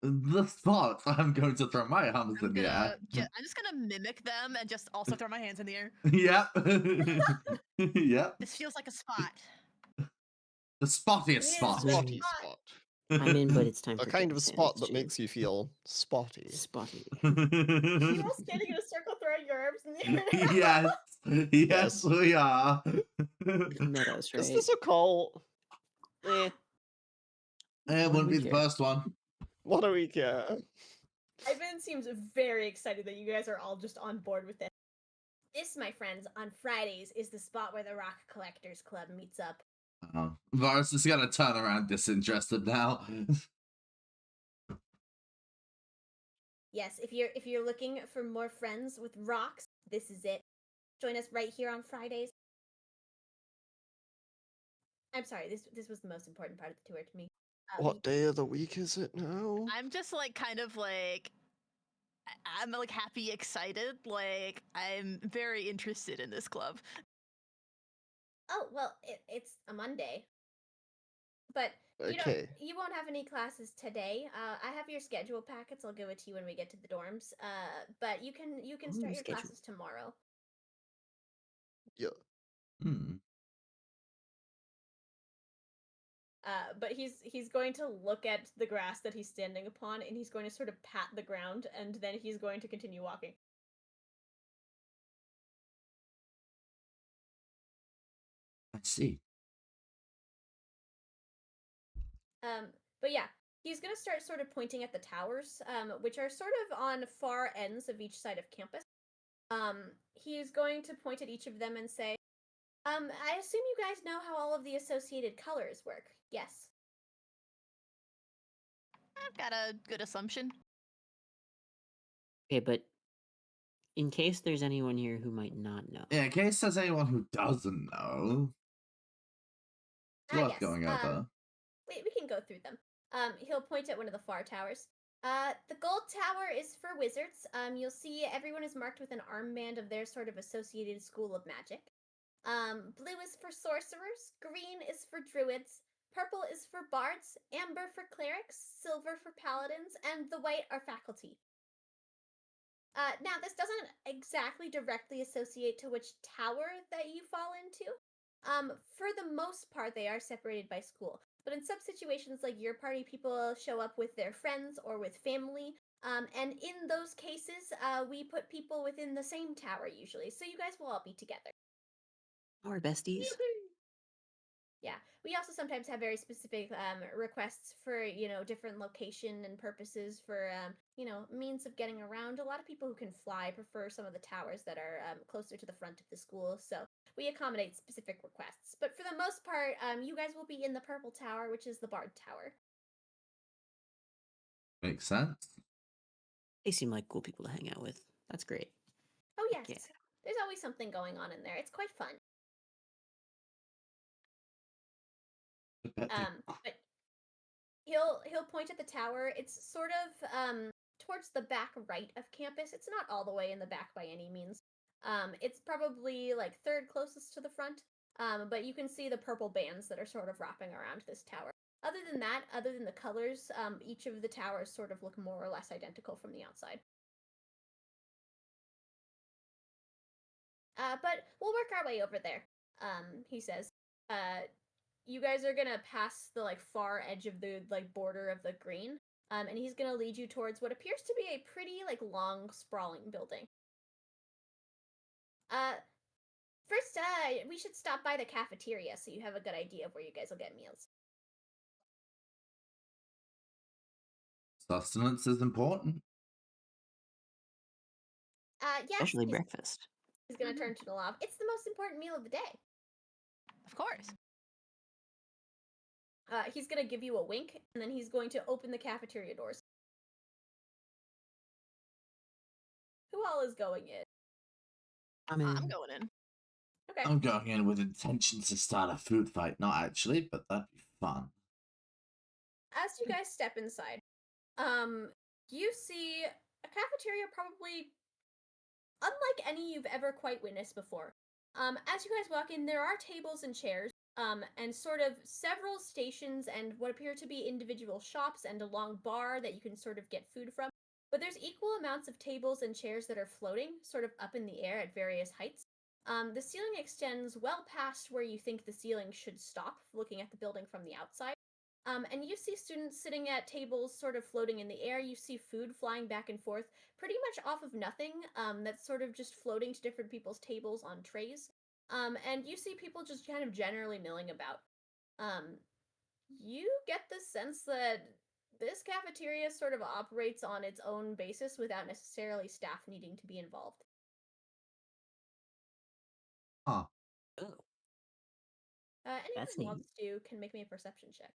The spot. I'm going to throw my arms in the air. I'm just gonna mimic them and just also throw my hands in the air. Yep. Yep. This feels like a spot. The spottiest Yes. spot. Spotty spot. I'm in, but it's time A for kind of a dance spot that too. makes you feel spotty. Spotty. You all standing in a circle throwing your arms in the air. Yes. Yes, Yes. we are. Meadows, right? Is this a call? It What wouldn't do be we the care? first one. What do we care? Ivan seems very excited that you guys are all just on board with this. This, my friends, on Fridays is the spot where the Rock Collectors Club meets up. Varus is gonna turn around disinterested now. Yes, if you're looking for more friends with rocks, this is it. Join us right here on Fridays. I'm sorry, this was the most important part of the tour to me. What day of the week is it now? I'm just like kind of like I'm like happy, excited. Like I'm very interested in this club. Oh, well, it's a Monday. But Okay. you won't have any classes today. I have your schedule packets. I'll give it to you when we get to the dorms. But you can start your schedule. classes tomorrow. Yeah. But he's going to look at the grass that he's standing upon, and he's going to sort of pat the ground, and then he's going to continue walking. I see. But yeah, he's gonna start sort of pointing at the towers, which are sort of on far ends of each side of campus. He's going to point at each of them and say, I assume you guys know how all of the associated colors work. Yes. I've got a good assumption. Okay, but in case there's anyone here who might not know. Yeah, in case there's anyone who doesn't know. It's worth Yes. going over. We can go through them. He'll point at one of the far towers. The gold tower is for wizards. You'll see everyone is marked with an armband of their sort of associated school of magic. Blue is for sorcerers, green is for druids, purple is for bards, amber for clerics, silver for paladins, and the white are faculty. Now, this doesn't exactly directly associate to which tower that you fall into. For the most part, they are separated by school. But in some situations, like your party, people show up with their friends or with family. And in those cases, we put people within the same tower usually. So you guys will all be together. Our besties. Yeah, we also sometimes have very specific requests for different location and purposes for means of getting around. A lot of people who can fly prefer some of the towers that are closer to the front of the school, so we accommodate specific requests. But for the most part, you guys will be in the purple tower, which is the Bard Tower. Makes sense. They seem like cool people to hang out with. That's great. Oh yes, Yeah. there's always something going on in there. It's quite fun. But he'll point at the tower. It's sort of towards the back right of campus. It's not all the way in the back by any means. It's probably like third closest to the front. But you can see the purple bands that are sort of wrapping around this tower. Other than that, other than the colors, each of the towers sort of look more or less identical from the outside. But we'll work our way over there, he says. You guys are gonna pass the far edge of the border of the green, and he's gonna lead you towards what appears to be a pretty long, sprawling building. First, we should stop by the cafeteria so you have a good idea of where you guys will get meals. Sustenance is important. Yes. Especially breakfast. He's gonna turn to Nellav. It's the most important meal of the day. Of course. He's gonna give you a wink, and then he's going to open the cafeteria doors. Who all is going in? I'm going in. Okay. I'm going in with intentions to start a food fight. Not actually, but that'd be fun. As you guys step inside, you see a cafeteria probably unlike any you've ever quite witnessed before. As you guys walk in, there are tables and chairs, and sort of several stations and what appear to be individual shops and a long bar that you can sort of get food from. But there's equal amounts of tables and chairs that are floating, sort of up in the air at various heights. The ceiling extends well past where you think the ceiling should stop, looking at the building from the outside. And you see students sitting at tables sort of floating in the air. You see food flying back and forth, pretty much off of nothing, that's sort of just floating to different people's tables on trays. And you see people just kind of generally milling about. You get the sense that this cafeteria sort of operates on its own basis without necessarily staff needing to be involved. Huh. Oh, Anyone That's who neat. wants to can make me a perception check.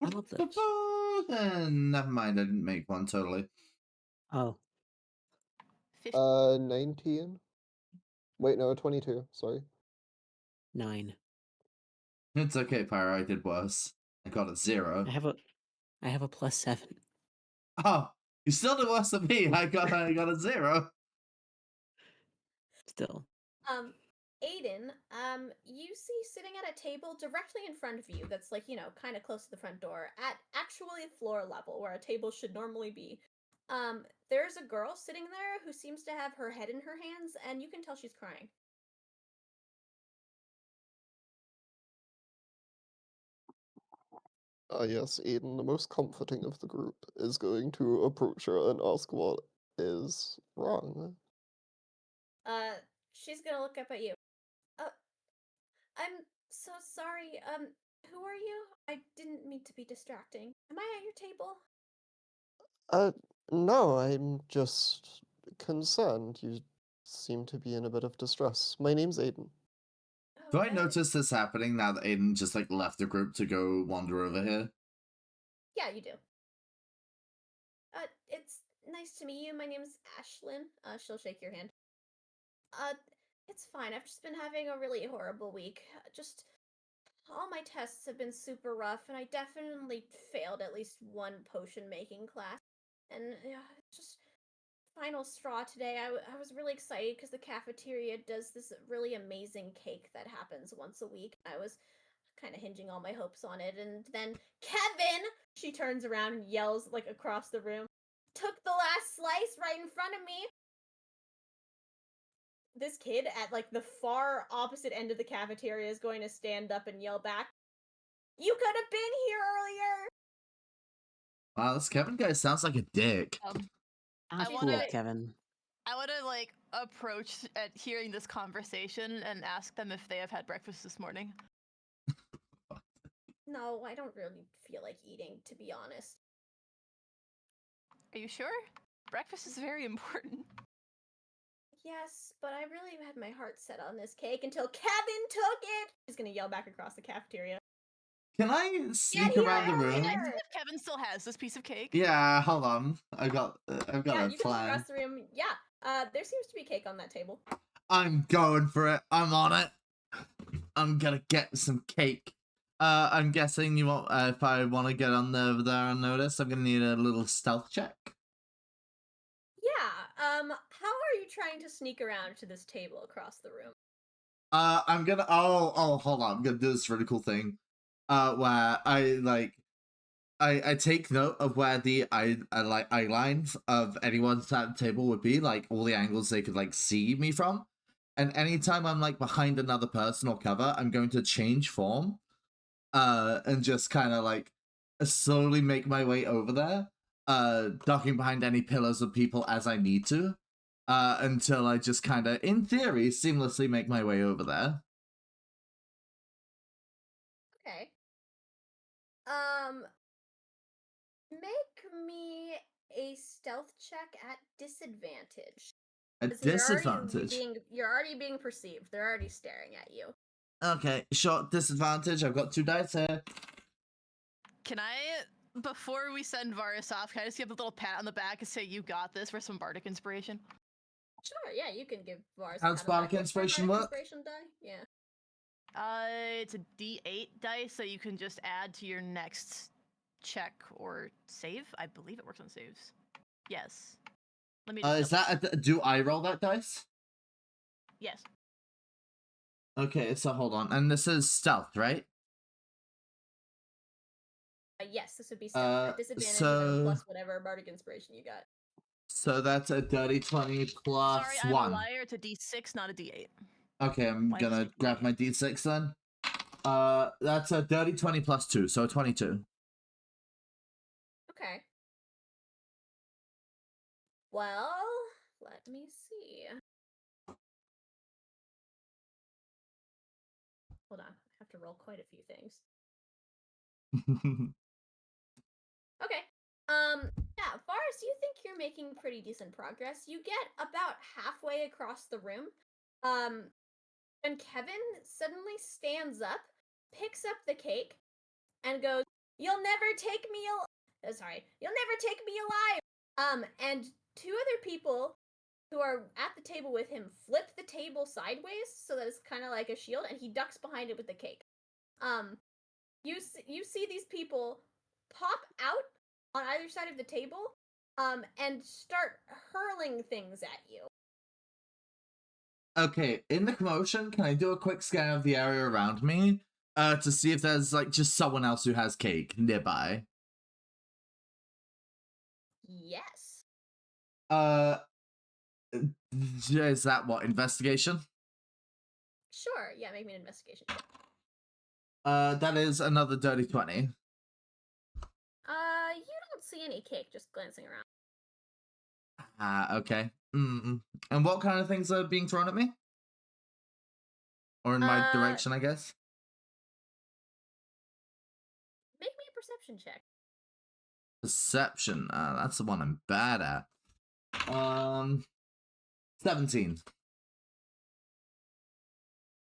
I love those. Never mind, I didn't make one totally. Oh, 19. Wait, no, 22. Sorry. 9. It's okay, Pyro, I did worse. I got a 0. I have a +7. Oh, you still did worse than me. I got a 0. Still. Aiden, you see sitting at a table directly in front of you that's kind of close to the front door at actually floor level where a table should normally be. There's a girl sitting there who seems to have her head in her hands, and you can tell she's crying. Yes, Aiden, the most comforting of the group, is going to approach her and ask what is wrong. She's gonna look up at you. I'm so sorry. Who are you? I didn't mean to be distracting. Am I at your table? No, I'm just concerned. You seem to be in a bit of distress. My name's Aiden. Do I notice this happening now that Aiden just left the group to go wander over here? Yeah, you do. It's nice to meet you. My name's Ashlyn. She'll shake your hand. It's fine. I've just been having a really horrible week. Just all my tests have been super rough, and I definitely failed at least one potion making class. And just final straw today. I was really excited because the cafeteria does this really amazing cake that happens once a week. I was kind of hinging all my hopes on it, and then Kevin, she turns around and yells like across the room, took the last slice right in front of me. This kid at like the far opposite end of the cafeteria is going to stand up and yell back, "You could have been here earlier!" Wow, this Kevin guy sounds like a dick. Sounds I cool, wanna- Kevin. I want to like approach at hearing this conversation and ask them if they have had breakfast this morning. No, I don't really feel like eating, to be honest. Are you sure? Breakfast is very important. Yes, but I really had my heart set on this cake until Kevin took it! He's gonna yell back across the cafeteria. Can I sneak here, around the get room? here! I see if Kevin still has this piece of cake. Yeah, hold on. I've got Yeah, a you can look plan. across the room. Yeah, there seems to be cake on that table. I'm going for it. I'm on it. I'm gonna get some cake. I'm guessing you want if I want to get on over there unnoticed, I'm gonna need a little stealth check. Yeah, how are you trying to sneak around to this table across the room? I'm gonna hold on. I'm gonna do this really cool thing. Where I take note of where the eye lines of anyone's at the table would be, like all the angles they could like see me from. And anytime I'm like behind another person or cover, I'm going to change form. And just kind of like slowly make my way over there. Ducking behind any pillars of people as I need to. Until I just kind of, in theory, seamlessly make my way over there. Okay. Make me a stealth check at disadvantage. A 'Cause disadvantage. You're already being perceived. They're already staring at you. Okay, short disadvantage. I've got 2 dice here. Can I, before we send Varas off, can I just give a little pat on the back and say you got this for some bardic inspiration? Sure, yeah, you can give Vars How's a pat on the back. bardic inspiration Bardic work? Inspiration die? Yeah. It's a D8 dice, so you can just add to your next check or save. I believe it works on saves. Yes. Let me. Is that do I roll that dice? Yes. Okay, so hold on, and this is stealth, right? Yes, this would be stealth. At disadvantage and then plus whatever bardic inspiration you got. So that's a dirty 20 plus Sorry, I'm 1. a liar. It's a D6, not a D8. Okay, I'm Why does gonna it grab D8? my D6 then. That's a dirty 20 plus 2, so 22. Okay. Well, let me see. Hold on, I have to roll quite a few things. Okay. Yeah, Vars, you think you're making pretty decent progress. You get about halfway across the room. And Kevin suddenly stands up, picks up the cake, and goes, "You'll never take me you'll never take me alive." And 2 other people who are at the table with him flip the table sideways so that it's kind of like a shield, and he ducks behind it with the cake. You see these people pop out on either side of the table, and start hurling things at you. Okay, in the commotion, can I do a quick scan of the area around me? To see if there's like just someone else who has cake nearby. Yes. Is that what, investigation? Sure. Yeah, make me an investigation check. That is another dirty 20. You don't see any cake just glancing around. Okay. And what kind of things are being thrown at me? Or in my direction, I guess? Make me a perception check. Perception. That's the one I'm bad at. 17.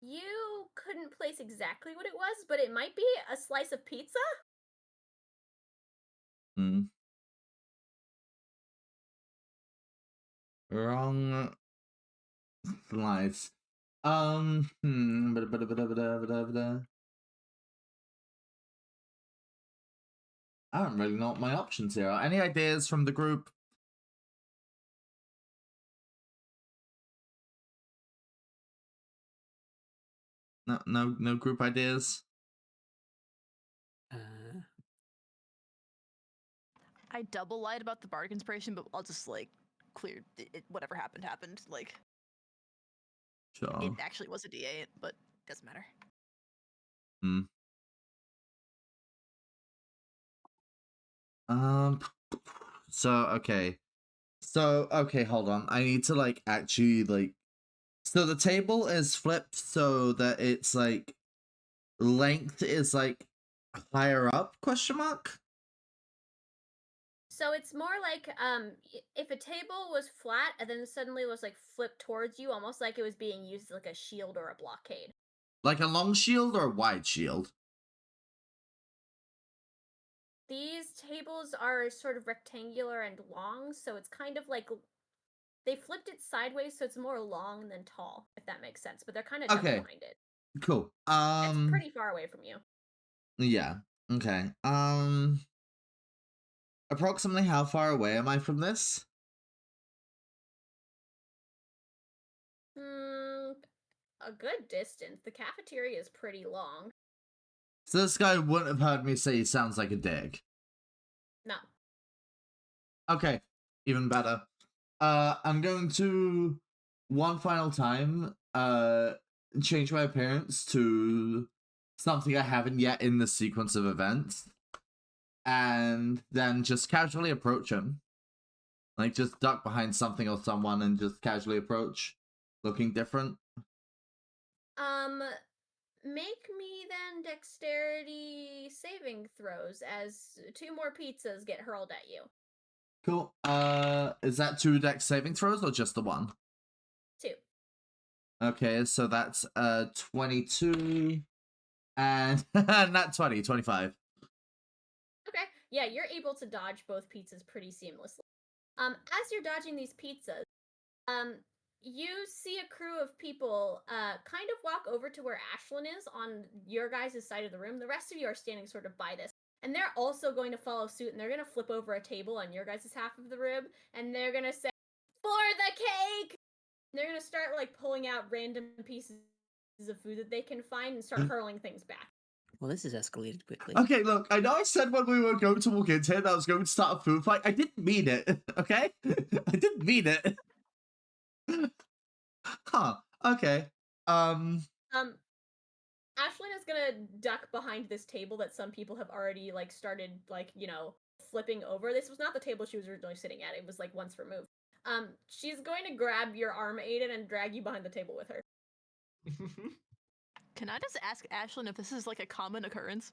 You couldn't place exactly what it was, but it might be a slice of pizza? Wrong slice. I don't really know what my options here are. Any ideas from the group? No group ideas? I double lied about the bar conspiration, but I'll just like clear it, whatever happened happened. Like Sure. it actually was a D8, but doesn't matter. Okay. Okay, hold on. I need to like actually like. So the table is flipped so that it's like length is like higher up? Question mark. So it's more like if a table was flat and then suddenly was like flipped towards you, almost like it was being used as like a shield or a blockade. Like a long shield or a wide shield? These tables are sort of rectangular and long, so it's kind of like they flipped it sideways, so it's more long than tall, if that makes sense. But they're kind of double behind it. Cool. It's pretty far away from you. Yeah. Okay. Approximately how far away am I from this? A good distance. The cafeteria is pretty long. So this guy wouldn't have heard me say he sounds like a dick. No. Okay, even better. I'm going to one final time change my appearance to something I haven't yet in the sequence of events, and then just casually approach him. Like just duck behind something or someone and just casually approach, looking different. Make me then dexterity saving throws as 2 more pizzas get hurled at you. Cool. Is that 2 dex saving throws or just the one? 2. Okay, so that's 22 and not 20, 25. Okay. Yeah, you're able to dodge both pizzas pretty seamlessly. As you're dodging these pizzas, you see a crew of people kind of walk over to where Ashlyn is on your guys' side of the room. The rest of you are standing sort of by this. And they're also going to follow suit, and they're going to flip over a table on your guys' half of the room, and they're going to say, "For the cake!" And they're going to start, like, pulling out random pieces of food that they can find and start hurling things back. Well, this has escalated quickly. Okay, look, I know I said when we were going to walk into it that I was going to start a food fight. I didn't mean it, okay? I didn't mean it. Huh, okay. Ashlyn is gonna duck behind this table that some people have already, like, started, like, you know, flipping over. This was not the table she was originally sitting at. It was, like, once removed. She's going to grab your arm, Aiden, and drag you behind the table with her. Can I just ask Ashlyn if this is like a common occurrence?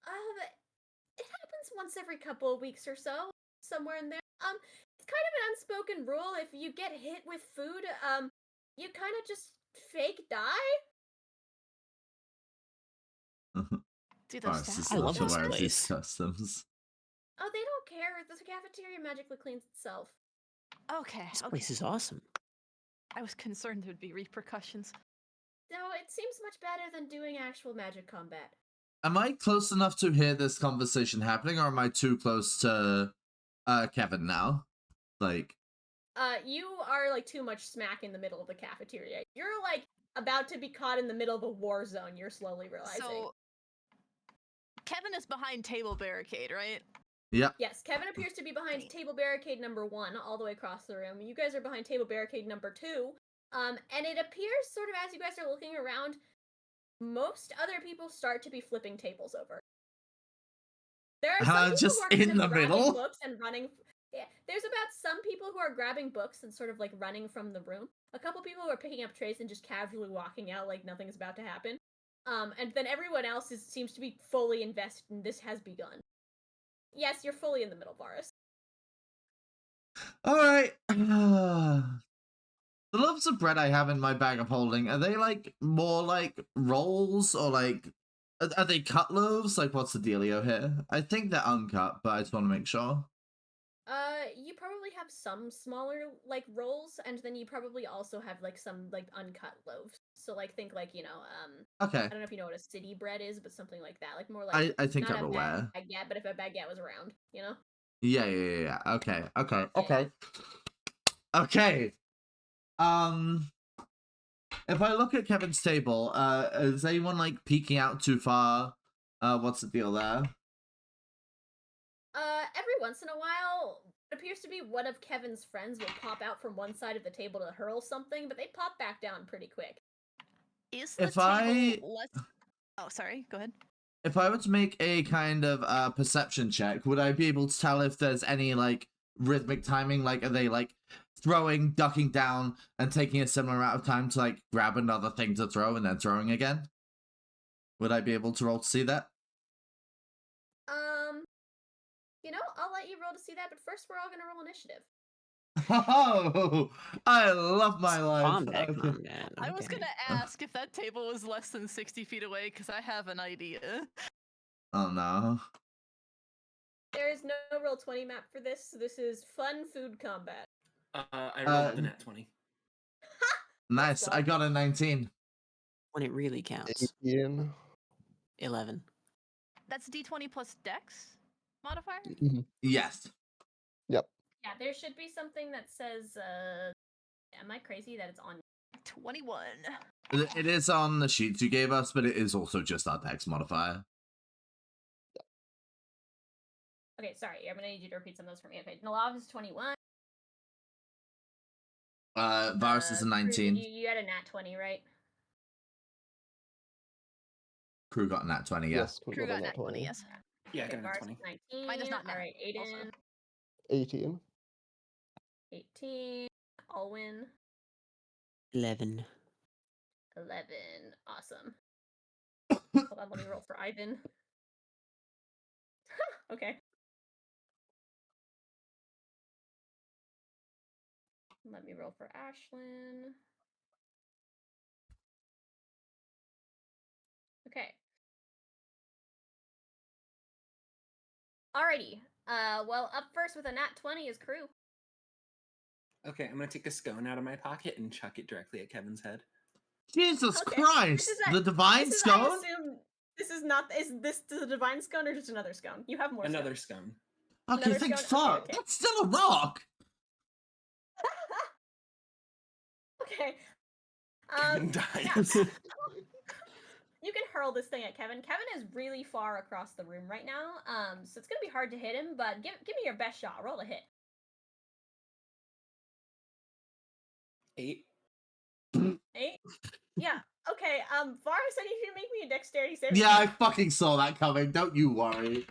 It happens once every couple of weeks or so, somewhere in there. It's kind of an unspoken rule. If you get hit with food, you kind of just fake die. Dude, those I love this place. Customs. Oh, they don't care. The cafeteria magically cleans itself. Okay. This place is awesome. I was concerned there'd be repercussions. No, it seems much better than doing actual magic combat. Am I close enough to hear this conversation happening, or am I too close to Kevin now? Like, you are, like, too much smack in the middle of the cafeteria. You're, like, about to be caught in the middle of a war zone, you're slowly realizing. So, Kevin is behind table barricade, right? Yeah. Yes, Kevin appears to be behind table barricade number 1, all the way across the room. You guys are behind table barricade number 2. And it appears, sort of as you guys are looking around, most other people start to be flipping tables over. There are some people just who are kind in of the grabbing middle? books and running. Yeah, there's about some people who are grabbing books and sort of, like, running from the room. A couple people who are picking up trays and just casually walking out like nothing's about to happen. And then everyone else seems to be fully invested, and this has begun. Yes, you're fully in the middle, Varas. Alright. The loaves of bread I have in my bag of holding, are they, like, more like rolls, or, like, are they cut loaves? Like, what's the dealio here? I think they're uncut, but I just want to make sure. You probably have some smaller, like, rolls, and then you probably also have, like, some, like, uncut loaves. So like think like Okay. I don't know if you know what a city bread is, but something like that, like more like I think not I'm a aware. baguette, but if a baguette was round, you know. Yeah. Okay. Yeah. Okay. If I look at Kevin's table, is anyone like peeking out too far? What's the deal there? Every once in a while, it appears to be one of Kevin's friends will pop out from one side of the table to hurl something, but they pop back down pretty quick. Is the If table less? Oh, sorry. Go ahead. If I were to make a kind of perception check, would I be able to tell if there's any like rhythmic timing? Like, are they like throwing, ducking down, and taking a similar amount of time to like grab another thing to throw and then throwing again? Would I be able to roll to see that? I'll let you roll to see that, but first we're all gonna roll initiative. Oh, I love my life. Combat. I was gonna ask if that table was less than 60 feet away because I have an idea. Oh no. There is no roll 20 map for this, so this is fun food combat. I rolled the nat 20. Nice. I got a 19. When it really counts. 18. 11. That's D20 plus Dex modifier? Yes. Yep. Yeah, there should be something that says, am I crazy that it's on 21. It is on the sheets you gave us, but it is also just our dex modifier. Okay, sorry, I'm gonna need you to repeat some of those for me. Okay, Nellav is 21. Varas is a 19. You had a nat 20, right? Kruu got a nat 20, yeah. Yes, Kruu got nat 20, yes. Yeah, I Okay, got a nat Varas 20. is 19. Mine does not nat, Alright, Aiden. also. 18. 18. Alwyn. 11. 11. Awesome. Hold on, let me roll for Ivan. Okay. Let me roll for Ashlyn. Okay. Alrighty. Well, up first with a nat 20 is Kruu. Okay, I'm gonna take a scone out of my pocket and chuck it directly at Kevin's head. Jesus Okay, Christ! The divine scone? I assume this is not. Is this the divine scone or just another scone? You have more. Another scones. scone. Okay, Another thank scone? fuck. Okay. That's still a rock. Okay. Kevin dies. Yeah. You can hurl this thing at Kevin. Kevin is really far across the room right now, so it's gonna be hard to hit him. But give me your best shot. Roll a hit. 8. 8. Yeah. Okay. Varas, I need you to make me a dexterity saving. Yeah, I fucking saw that coming. Don't you worry.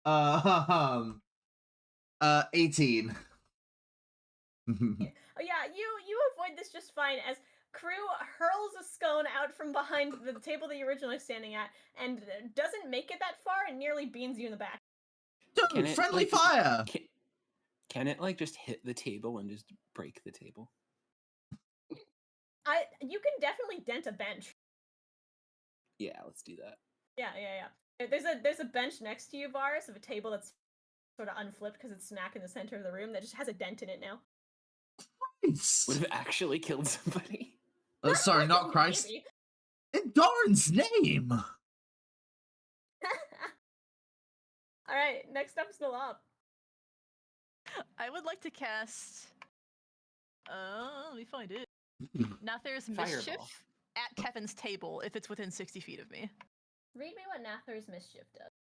18. Oh yeah, you avoid this just fine as Kruu hurls a scone out from behind the table that you're originally standing at and doesn't make it that far and nearly beans you in the back. Dude, friendly fire! Can it like just hit the table and just break the table? You can definitely dent a bench. Yeah, let's do that. Yeah. There's a bench next to you, Varas, of a table that's sort of unflipped because it's smack in the center of the room that just has a dent in it now. Nice. Would have actually killed somebody. Sorry, not Christ. Maybe. In Doran's name! Alright, next up's Nellav. I would like to cast. Let me find it. Nather's Fireball. Mischief at Kevin's table if it's within 60 feet of me. Read me what Nather's Mischief does.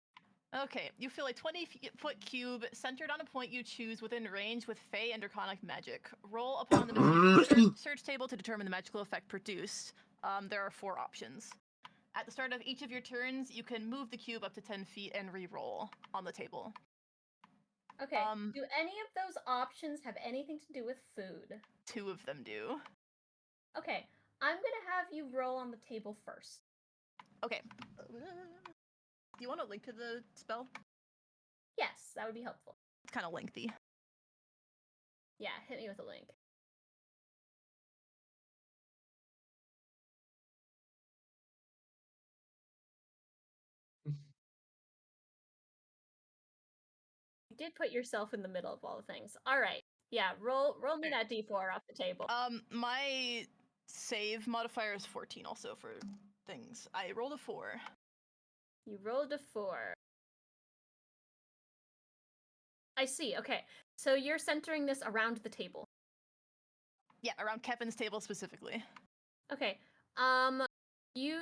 Okay, you feel a 20-foot cube centered on a point you choose within range with Fey and Draconic magic. Roll upon the Mischief search table to determine the magical effect produced. There are 4 options. At the start of each of your turns, you can move the cube up to 10 feet and re-roll on the table. Okay, do any of those options have anything to do with food? 2 of them do. Okay, I'm gonna have you roll on the table first. Okay. Do you want a link to the spell? Yes, that would be helpful. It's kind of lengthy. Yeah, hit me with a link. You did put yourself in the middle of all the things. All right. Yeah, roll me that d4 off the table. My Save modifier is 14 also for things. I rolled a 4. You rolled a 4. I see. Okay. So you're centering this around the table. Yeah, around Kevin's table specifically. Okay. You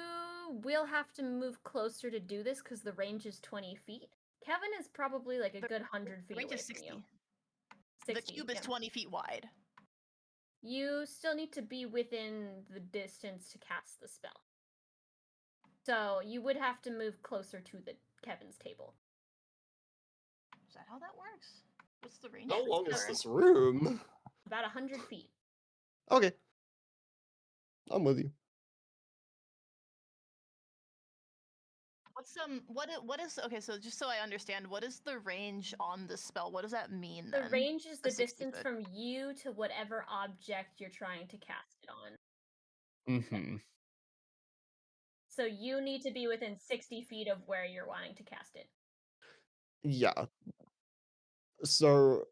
will have to move closer to do this because the range is 20 feet. Kevin is probably like a good 100 The feet range away is from 60. you. The 60, cube is yeah. 20 feet wide. You still need to be within the distance to cast the spell. So you would have to move closer to the Kevin's table. Is that how that works? What's the range? How for long each is other? this room? About 100 feet. Okay. I'm with you. What is okay, so just so I understand, what is the range on this spell? What does that mean then? The range is the 60 distance foot. from you to whatever object you're trying to cast it on. Mm-hmm. So you need to be within 60 feet of where you're wanting to cast it. Yeah. So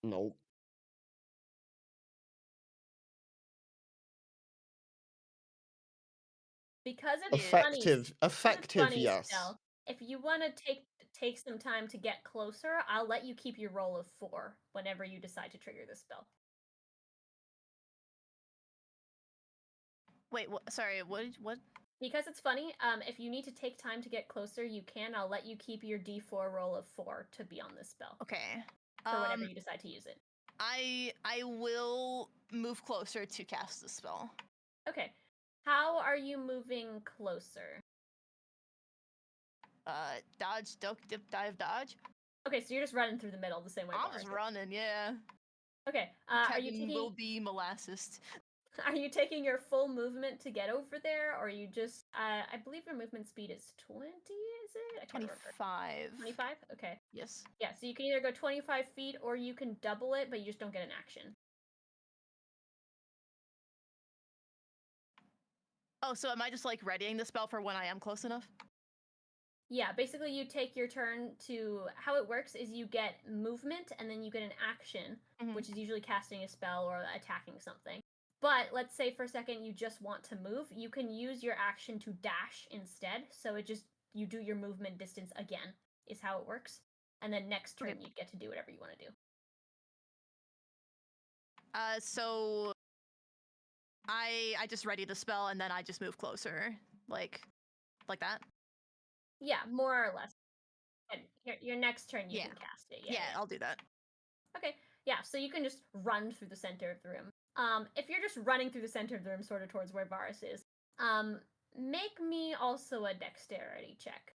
no. Because it's Effective, funny yes. spell, if you want to take some time to get closer, I'll let you keep your roll of 4 whenever you decide to trigger the spell. Wait, sorry, what? Because it's funny, if you need to take time to get closer, you can. I'll let you keep your D4 roll of 4 to be on this spell. Okay. For whenever you decide to use it. I will move closer to cast the spell. Okay. How are you moving closer? Dodge, duck, dip, dive, dodge. Okay, so you're just running through the middle the same way. I'm just running, yeah. Okay. Are you Kevin taking? will be molasses. Are you taking your full movement to get over there, or are you just? I believe your movement speed is 20. Is it? I can't remember. 25. 25. Okay. Yes. Yeah. So you can either go 25 feet, or you can double it, but you just don't get an action. Oh, so am I just like readying the spell for when I am close enough? Yeah, basically you take your turn to, how it works is you get movement and then you get an action, which is usually casting a spell or attacking something. But let's say for a second you just want to move, you can use your action to dash instead. So it just, you do your movement distance again, is how it works. And then next turn you get to do whatever you want to do. So I just ready the spell and then I just move closer, like that. Yeah, more or less. And your next turn you can cast it. Yeah, I'll do that. Okay, yeah, so you can just run through the center of the room. If you're just running through the center of the room, sort of towards where Varas is, make me also a dexterity check.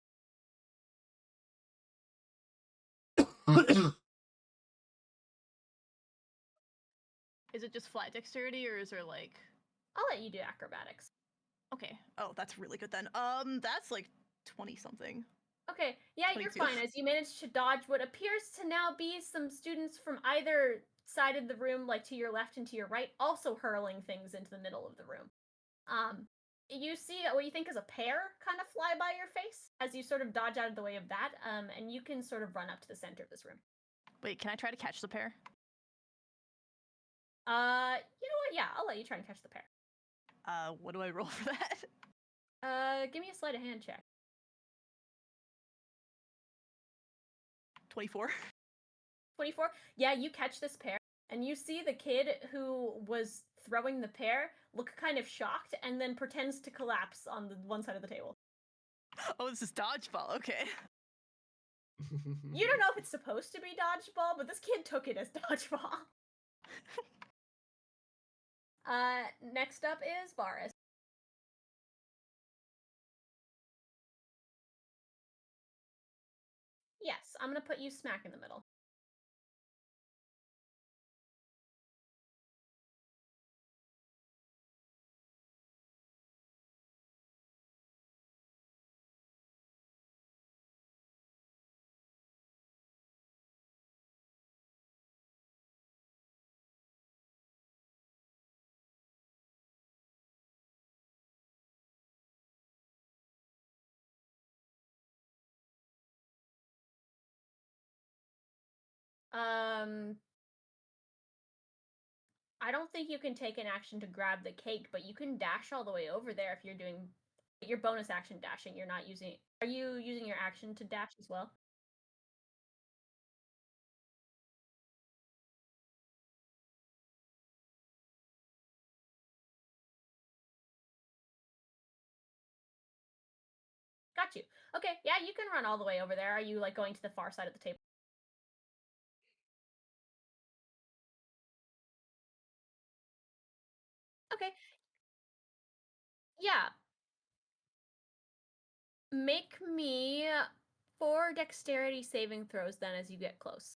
Is it just flat dexterity or is there like? I'll let you do acrobatics. Okay. Oh, that's really good then. That's like 20 something. Okay, yeah, 22. You're fine as you manage to dodge what appears to now be some students from either side of the room, like to your left and to your right, also hurling things into the middle of the room. You see what you think is a pear kind of fly by your face as you sort of dodge out of the way of that, and you can sort of run up to the center of this room. Wait, can I try to catch the pear? You know what? Yeah, I'll let you try and catch the pear. What do I roll for that? Give me a sleight of hand check. 24. 24? Yeah, you catch this pear, and you see the kid who was throwing the pear look kind of shocked, and then pretends to collapse on the one side of the table. Oh, this is dodgeball, okay. You don't know if it's supposed to be dodgeball, but this kid took it as dodgeball. Next up is Varas. Yes, I'm gonna put you smack in the middle. I don't think you can take an action to grab the cake, but you can dash all the way over there if you're doing your bonus action dashing. You're not using. Are you using your action to dash as well? Got you. Okay, yeah, you can run all the way over there. Are you like going to the far side of the table? Okay. Yeah. Make me 4 dexterity saving throws then as you get close.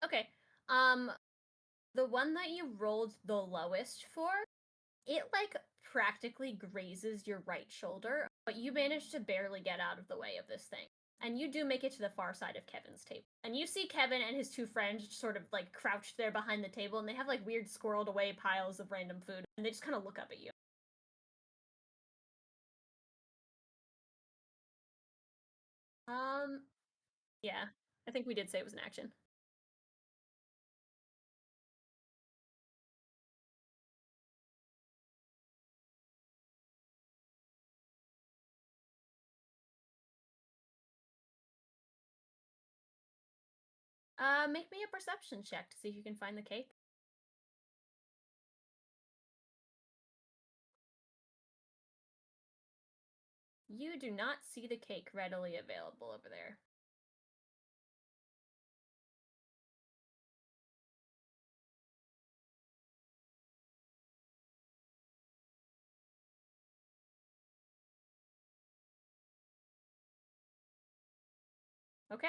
Okay. The one that you rolled the lowest for, it like practically grazes your right shoulder, but you manage to barely get out of the way of this thing. And you do make it to the far side of Kevin's table. And you see Kevin and his 2 friends sort of like crouched there behind the table, and they have like weird squirreled away piles of random food, and they just kind of look up at you. Yeah, I think we did say it was an action. Make me a perception check to see if you can find the cake. You do not see the cake readily available over there. Okay.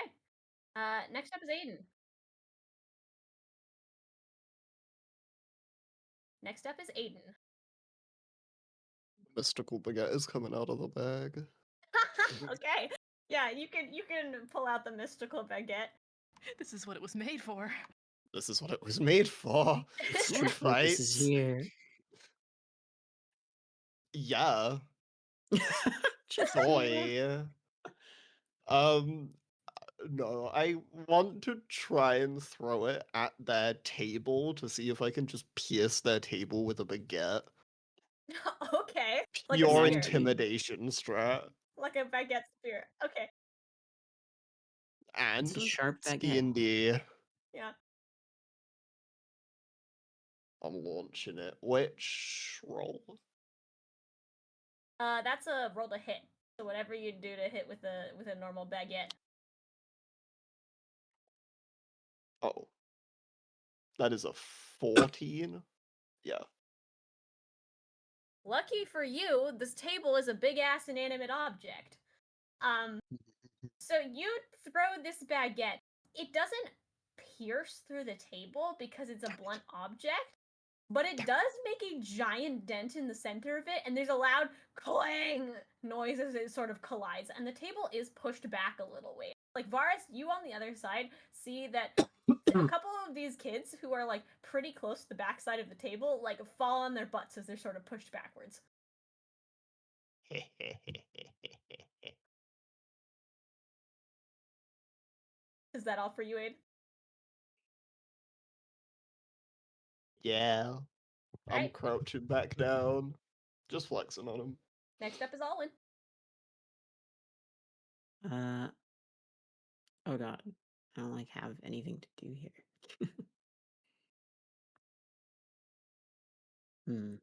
Next up is Aiden. Next up is Aiden. Mystical baguette is coming out of the bag. Okay. Yeah, you can pull out the mystical baguette. This is what it was made for. This is what it was made for. Its To true purpose is fight. here. Yeah. Just Boy. No, I want to try and throw it at their table to see if I can just pierce their table with a baguette. Okay. Like a Pure spear. intimidation strat. Like a baguette spear. Okay. And It's a sharp it's baguette. D&D. Yeah. I'm launching it. Which roll? That's a roll to hit. So whatever you do to hit with a normal baguette. Oh. That is a 14. Yeah. Lucky for you, this table is a big ass inanimate object. So you throw this baguette. It doesn't pierce through the table because it's a blunt object, but it does make a giant dent in the center of it, and there's a loud clang noise as it sort of collides, and the table is pushed back a little way. Like Varas, you on the other side see that a couple of these kids who are like pretty close to the backside of the table like fall on their butts as they're sort of pushed backwards. Is that all for you, Aid? Yeah. I'm Right. crouching back down. Just flexing on him. Next up is Alwyn. Oh god. I don't like have anything to do here. Hmm.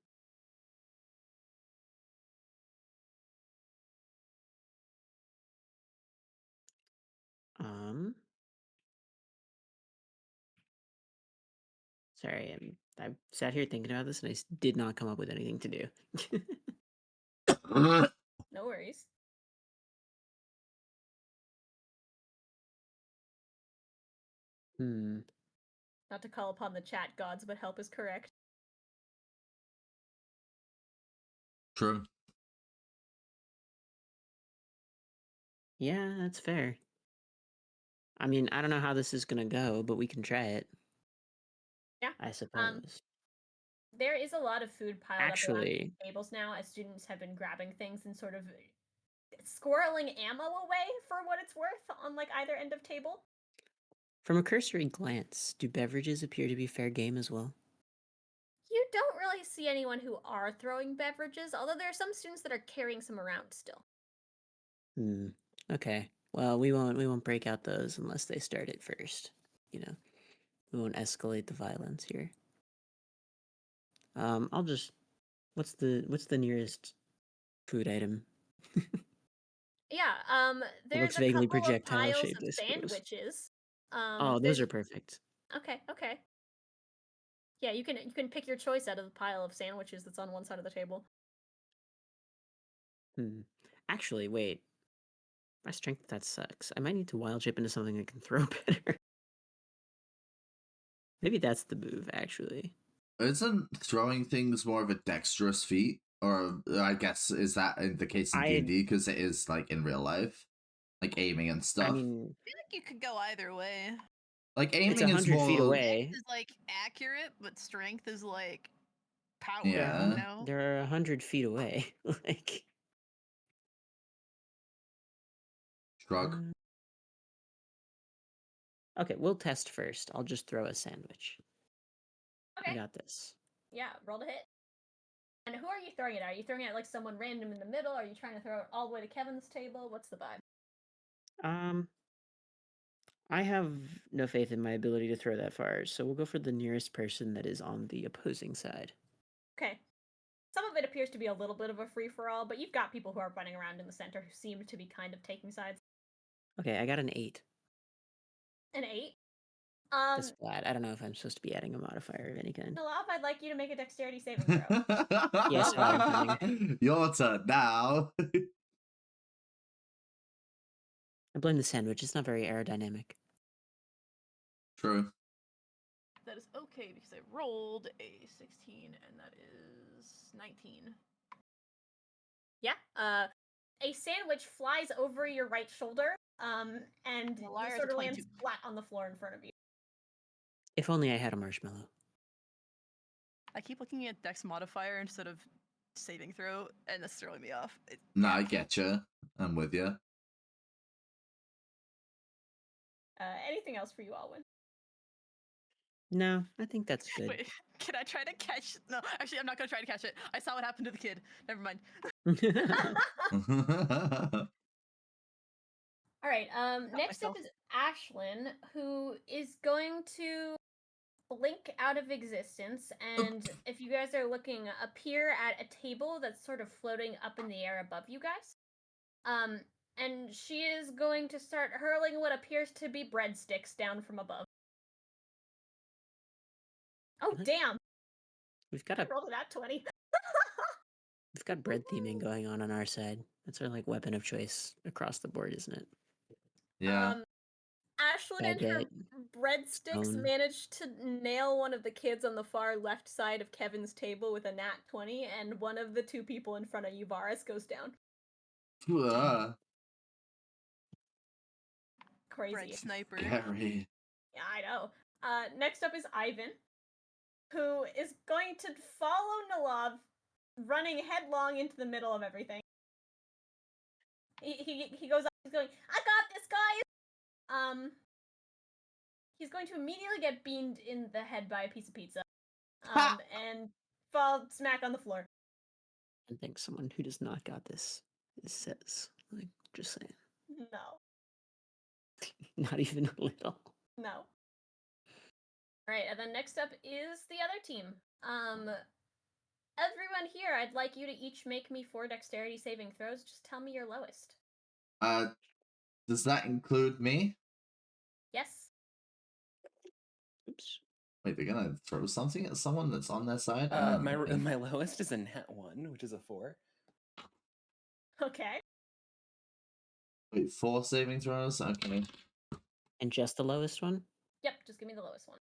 Sorry, I sat here thinking about this and I did not come up with anything to do. No worries. Hmm. Not to call upon the chat gods, but help is correct. True. Yeah, that's fair. I mean, I don't know how this is gonna go, but we can try it. Yeah. I suppose. There is a lot of food piled up around Actually, tables now, as students have been grabbing things and sort of squirreling ammo away for what it's worth on like either end of table. from a cursory glance, do beverages appear to be fair game as well? You don't really see anyone who are throwing beverages, although there are some students that are carrying some around still. Hmm. Okay. Well, we won't break out those unless they start it first. You know, we won't escalate the violence here. I'll just. What's the nearest food item? Yeah, It there's looks a vaguely couple of projectile piles shaped, of I suppose. sandwiches. Oh, those are perfect. Okay. Yeah, you can pick your choice out of the pile of sandwiches that's on one side of the table. Hmm. Actually, wait. My strength that sucks. I might need to wild shape into something that can throw better. Maybe that's the move, actually. Isn't throwing things more of a dexterous feat? Or I guess is that in the case in I D&D because it is like in real life, like aiming and stuff. I mean, I feel like you could go either way. like it's aiming is 100 feet more. away. Dex is like accurate, but strength is like power. Yeah. You know? They're 100 feet away. Like, Shrug. okay, we'll test first. I'll just throw a sandwich. I Okay. got this. Yeah, roll to hit. And who are you throwing it at? Are you throwing it at like someone random in the middle? Are you trying to throw it all the way to Kevin's table? What's the vibe? I have no faith in my ability to throw that far, so we'll go for the nearest person that is on the opposing side. Okay. Some of it appears to be a little bit of a free-for-all, but you've got people who are running around in the center who seem to be kind of taking sides. Okay, I got an 8. An 8. That's flat. I don't know if I'm supposed to be adding a modifier of any kind. Nellav, I'd like you to make a dexterity saving throw. Yeah, saw it coming. Your turn now. I blame the sandwich. It's not very aerodynamic. True. That is okay because I rolled a 16 and that is 19. Yeah. A sandwich flies over your right shoulder, and The liar it is sort a of lands 22. flat on the floor in front of you. If only I had a marshmallow. I keep looking at Dex modifier instead of saving throw, and that's throwing me off. No, I get you. I'm with you. Anything else for you, Alwyn? No, I think that's good. Wait, can I try to catch? No, actually, I'm not gonna try to catch it. I saw what happened to the kid. Never mind. All right. Next myself. up is Ashlyn, who is going to blink out of existence, and if you guys are looking, appear at a table that's sort of floating up in the air above you guys. And she is going to start hurling what appears to be breadsticks down from above. Oh, What? damn! We've got I rolled a nat 20. we've got bread theming going on our side. That's our like weapon of choice across the board, isn't it? Yeah. Ashlyn and her Baguette, breadsticks stone. managed to nail one of the kids on the far left side of Kevin's table with a nat 20, and one of the two people in front of you, Varas, goes down. Crazy. Bread sniper. Scary. Yeah, I know. Next up is Ivan, who is going to follow Nellav, running headlong into the middle of everything. He goes up, he's going, I got this, guys! He's going to immediately get beamed in the head by a piece of pizza. And fall smack on the floor. I think someone who does not got this says, like, just saying. No. Not even a little. No. Alright, and then next up is the other team. Everyone here, I'd like you to each make me 4 dexterity saving throws. Just tell me your lowest. Does that include me? Yes. Oops. Wait, they're gonna throw something at someone that's on their side? My lowest is a nat 1, which is a 4. Okay. Wait, 4 saving throws? Okay. And just the lowest one? Yep, just give me the lowest one.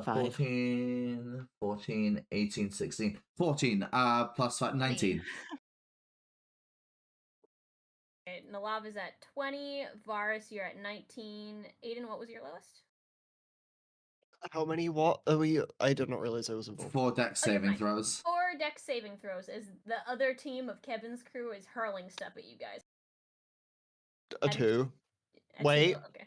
14, 14, 18, 16. 14, plus 5, 19. Okay, Nellav is at 20. Varas, you're at 19. Aiden, what was your lowest? How many what are we? I did not realize I was involved. 4 dex Oh, you're saving fine. throws. 4 dex saving throws as the other team of Kevin's crew is hurling stuff at you guys. A 2. A Wait. 2, okay.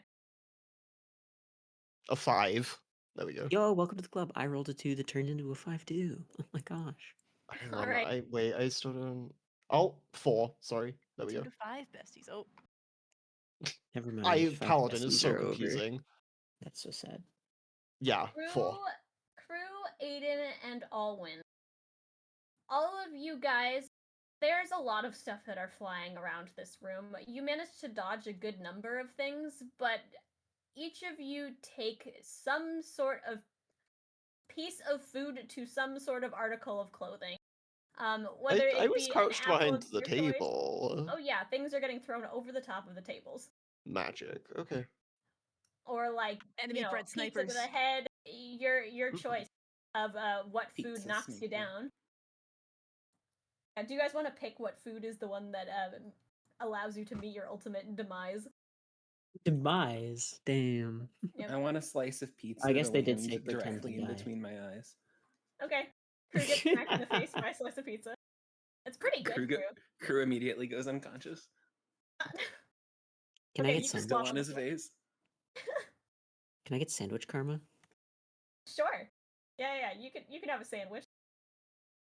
A 5. There we go. Yo, welcome to the club. I rolled a 2 that turned into a 5-2. Oh my gosh. Hang All on, right. I still don't. Oh, 4. Sorry. There we 2 go. to 5 besties. Oh, Never mind. Five Paladin is besties so are over. confusing. That's so sad. Yeah, 4. Kruu, Aiden, and Alwyn. All of you guys, there's a lot of stuff that are flying around this room. You managed to dodge a good number of things, but each of you take some sort of piece of food to some sort of article of clothing. Whether I it was be an crouched apple behind of the your choice. table. Oh yeah, things are getting thrown over the top of the tables. Magic. Okay. Or like, enemy bred pizza with snipers. a head. Your choice of what food Pizza knocks you sneaker. down. Do you guys want to pick what food is the one that allows you to meet your ultimate demise? Demise. Damn. Yep. I want a slice of pizza. I guess to they did land say pretend to directly in die. between my eyes. Okay. Kruu gets smacked in the face by a slice of pizza. It's pretty good, Kruu immediately goes unconscious. Can Okay, I you get just sandwich? Still walk on on the his floor. face. Can I get sandwich karma? Sure. Yeah. You can have a sandwich.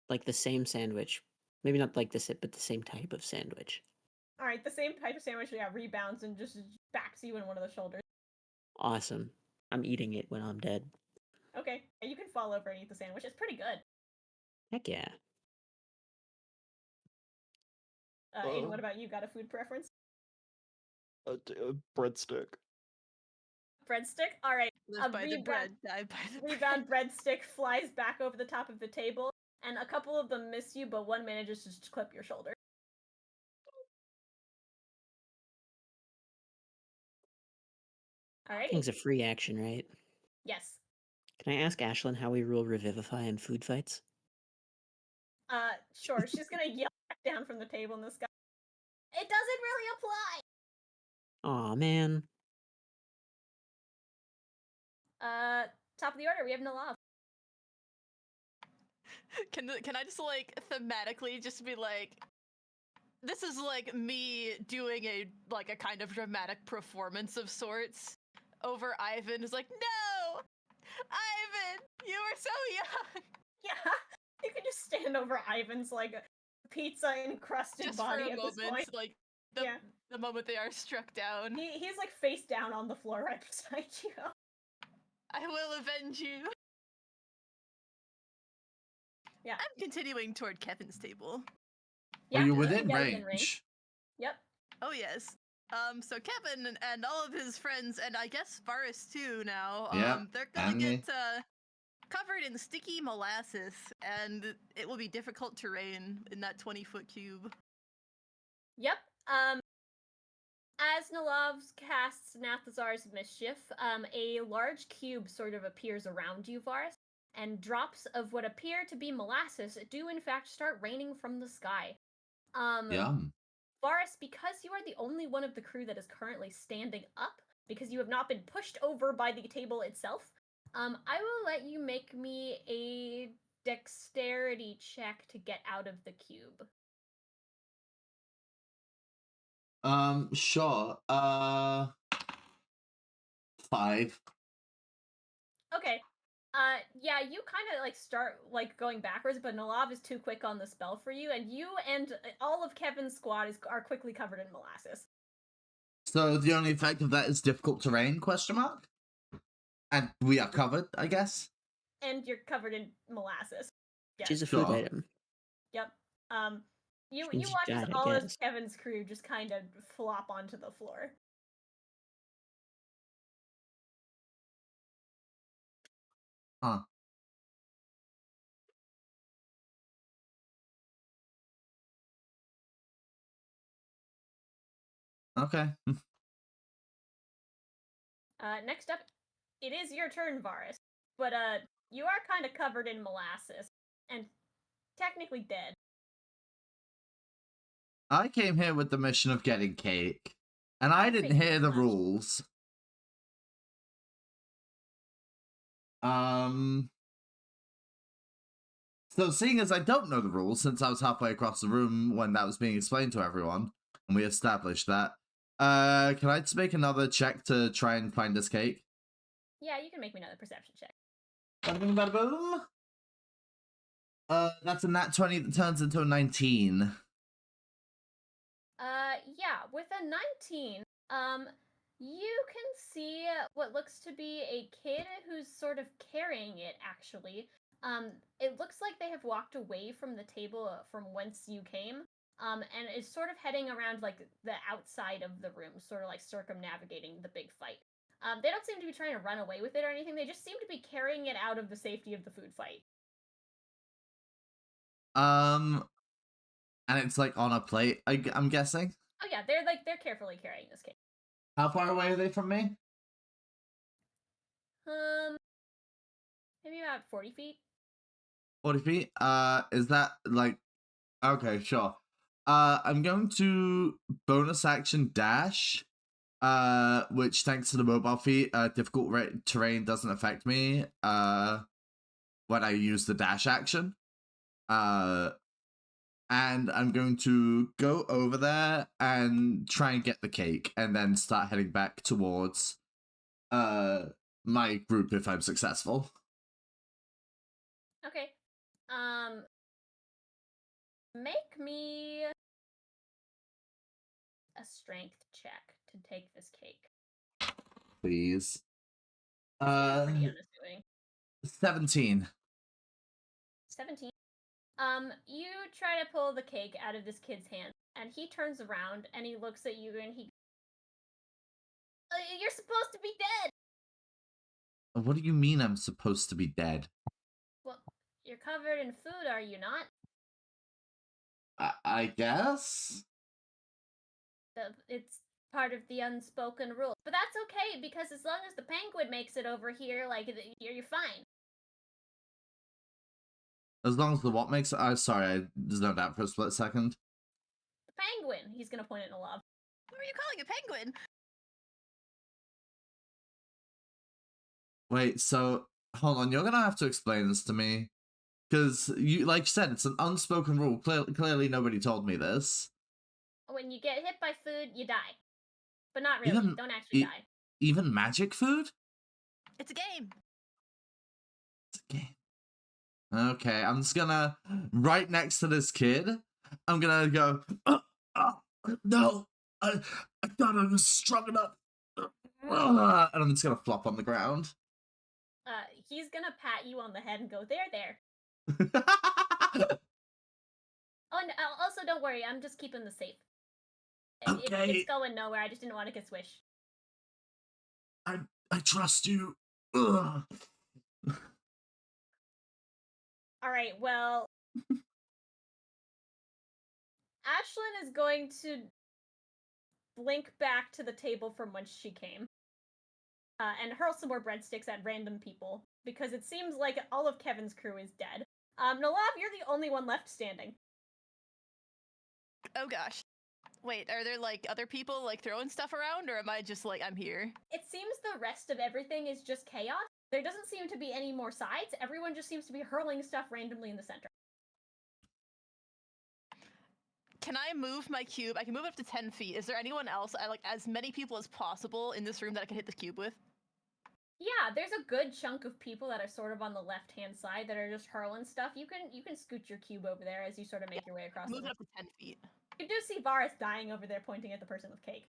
Like the same sandwich. Maybe not like this, but the same type of sandwich. All right, the same type of sandwich. Yeah, rebounds and just backs you in one of the shoulders. Awesome. I'm eating it when I'm dead. Okay, you can fall over and eat the sandwich. It's pretty good. Heck yeah. Aiden, what about you? Got a food preference? A breadstick. Breadstick? All right. Live by the bread, die by the Rebound bread. breadstick flies back over the top of the table, and a couple of them miss you, but one manages to just clip your shoulder. Alrighty. Thing's a free action, right? Yes. Can I ask Ashlyn how we rule Revivify in food fights? Sure. She's gonna yell back down from the table in the sky. It doesn't really apply! Aw, man. Top of the order, we have Nellav. Can I just like thematically just be like, this is like me doing a kind of dramatic performance of sorts over Ivan is like, no, Ivan, you were so young. Yeah, you can just stand over Ivan's pizza encrusted Just body for a at this moment, point. like Yeah. the moment they are struck down. He's like face down on the floor right beside you. I will avenge you. Yeah. I'm continuing toward Kevin's table. Yeah, Are you you within get within range? Yep. Oh yes. So Kevin and all of his friends, and I guess Varas too now, Yep, they're gonna and me. get covered in sticky molasses, and it will be difficult terrain in that 20-foot cube. Yep. As Nellav casts Nathazar's Mischief, a large cube sort of appears around you, Varas, and drops of what appear to be molasses do in fact start raining from the sky. Yum. Varas, because you are the only one of the crew that is currently standing up, because you have not been pushed over by the table itself, I will let you make me a dexterity check to get out of the cube. Sure. 5. Okay. Yeah, you kind of start going backwards, but Nellav is too quick on the spell for you, and you and all of Kevin's squad are quickly covered in molasses. So the only effect of that is difficult terrain? Question mark. And we are covered, I guess. And you're covered in molasses. Yes. She's a food Sure. item. Yep. You means you watch as died, I all of guess. Kevin's crew just kind of flop onto the floor. Huh. Okay. Next up it is your turn, Varus. But you are kind of covered in molasses and technically dead. I came here with the mission of getting cake, and I didn't figured hear as the much. rules. So seeing as I don't know the rules, since I was halfway across the room when that was being explained to everyone, and we established that, can I just make another check to try and find this cake? Yeah, you can make me another perception check. Bada boom, bada boom. That's a nat 20 that turns into a 19. Yeah, with a 19, you can see what looks to be a kid who's sort of carrying it, actually. It looks like they have walked away from the table from whence you came, and is sort of heading around, like, the outside of the room, sort of like circumnavigating the big fight. They don't seem to be trying to run away with it or anything, they just seem to be carrying it out of the safety of the food fight. And it's like on a plate, I'm guessing? Oh yeah, they're carefully carrying this cake. How far away are they from me? Maybe about 40 feet. 40 feet? Is that, like... Okay, sure. I'm going to bonus action dash, which, thanks to the mobile feat, difficult terrain doesn't affect me, when I use the dash action. And I'm going to go over there and try and get the cake, and then start heading back towards my group if I'm successful. Okay. Make me a strength check to take this cake. Please. Pretty unassuming. 17. 17. You try to pull the cake out of this kid's hand, and he turns around and he looks at you and he. You're supposed to be dead! What do you mean I'm supposed to be dead? Well, you're covered in food, are you not? I guess? It's part of the unspoken rule. But that's okay, because as long as the penguin makes it over here, like, you're fine. As long as the what makes it? Oh, sorry, I zoned out for a split second. The penguin! He's gonna point at Nellav. What are you calling a penguin? Wait, so, hold on, you're gonna have to explain this to me. Because, like you said, it's an unspoken rule. Clearly nobody told me this. When you get hit by food, you die. But not really, you don't actually die. Even magic food? It's a game. It's a game. Okay, I'm just gonna, right next to this kid, I'm gonna go, no, I thought I was strong enough. And I'm just gonna flop on the ground. He's gonna pat you on the head and go, there. Oh, and also don't worry, I'm just keeping the safe. Okay. It's going nowhere, I just didn't want to get swished. I trust you. Ugh. Alright, well... Ashlyn is going to blink back to the table from whence she came. And hurl some more breadsticks at random people, because it seems like all of Kevin's crew is dead. Nellav, you're the only one left standing. Oh gosh. Wait, are there, like, other people, like, throwing stuff around, or am I just, like, I'm here? It seems the rest of everything is just chaos. There doesn't seem to be any more sides. Everyone just seems to be hurling stuff randomly in the center. Can I move my cube? I can move it up to 10 feet. Is there anyone else, like, as many people as possible in this room that I can hit the cube with? Yeah, there's a good chunk of people that are sort of on the left-hand side that are just hurling stuff. You can scoot your cube over there as you sort of make your way across. Move it up to 10 feet. You do see Varus dying over there, pointing at the person with cake.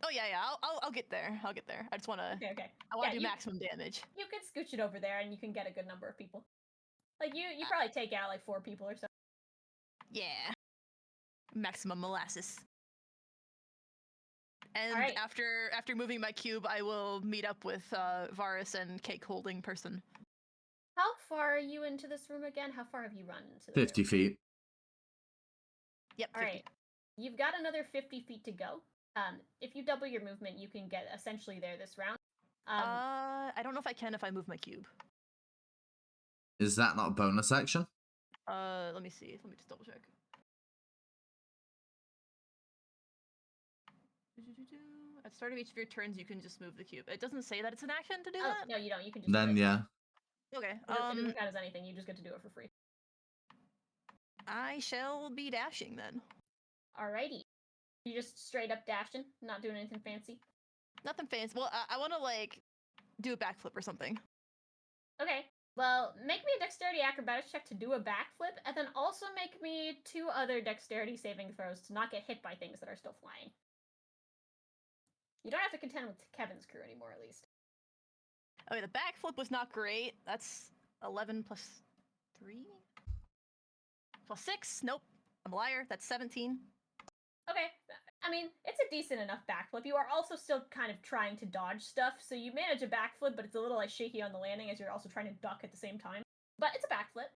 Oh yeah, I'll get there. I'll get there. I just want to. Okay. I want to do maximum damage. You can scooch it over there, and you can get a good number of people. Like you probably take out like 4 people or so. Yeah. Maximum molasses. And right. after moving my cube, I will meet up with Varus and cake holding person. How far are you into this room again? How far have you run into the 50 room? feet. Yep. 50. All right. You've got another 50 feet to go. If you double your movement, you can get essentially there this round. I don't know if I can if I move my cube. Is that not a bonus action? Let me see. Let me just double check. At the start of each of your turns, you can just move the cube. It doesn't say that it's an action to do that. No, you don't. You can just. Then do it. yeah. Okay. It doesn't count as anything. You just get to do it for free. I shall be dashing then. Alrighty. You just straight up dashing, not doing anything fancy. Nothing fancy. Well, I want to like do a backflip or something. Okay. Well, make me a dexterity acrobatics check to do a backflip, and then also make me 2 other dexterity saving throws to not get hit by things that are still flying. You don't have to contend with Kevin's crew anymore, at least. Okay, the backflip was not great. That's 11 plus 3? Plus 6? Nope. I'm a liar. That's 17. Okay. I mean, it's a decent enough backflip. You are also still kind of trying to dodge stuff, so you manage a backflip, but it's a little like shaky on the landing as you're also trying to duck at the same time. But it's a backflip.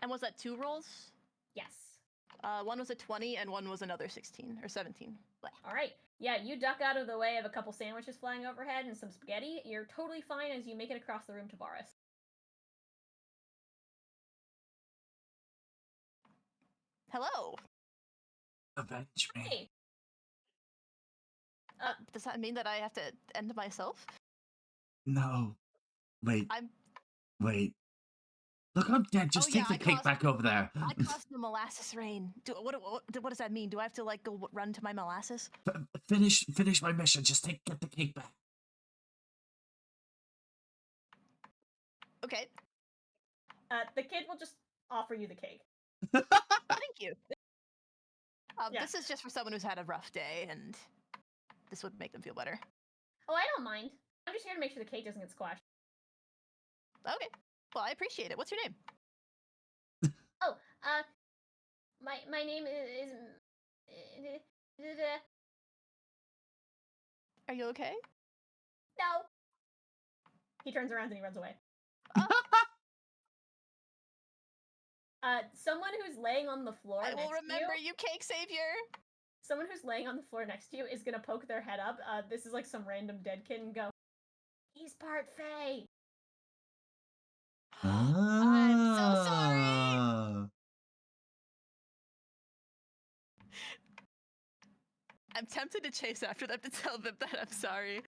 And was that 2 rolls? Yes. One was a 20 and one was another 16 or 17. All right. Yeah, you duck out of the way of a couple sandwiches flying overhead and some spaghetti. You're totally fine as you make it across the room to Varas. Hello. Avenge me. Hey. Does that mean that I have to end myself? No. Wait. I'm. Wait. Look, I'm dead. Just take the cake back over there. I caused the molasses rain. What does that mean? Do I have to like go run to my molasses? Finish my mission. Just get the cake back. Okay. The kid will just offer you the cake. Thank you. Yeah. This is just for someone who's had a rough day, and this would make them feel better. Oh, I don't mind. I'm just here to make sure the cake doesn't get squashed. Okay. Well, I appreciate it. What's your name? Oh, my name is Are you okay? No. He turns around and he runs away. Someone who's laying on the floor I next will remember to you, you, cake savior. someone who's laying on the floor next to you is gonna poke their head up. This is like some random dead kid and go, he's part Fae. I'm so sorry. I'm tempted to chase after them to tell them that I'm sorry.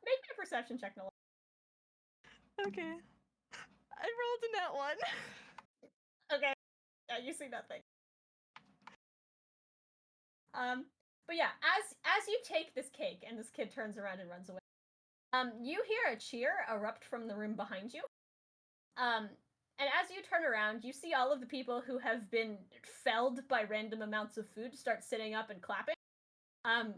Make me a perception check, Nellav. Okay. I rolled a nat 1. Okay. Yeah, you see nothing. But yeah, as you take this cake and this kid turns around and runs away, you hear a cheer erupt from the room behind you. And as you turn around, you see all of the people who have been felled by random amounts of food start sitting up and clapping. And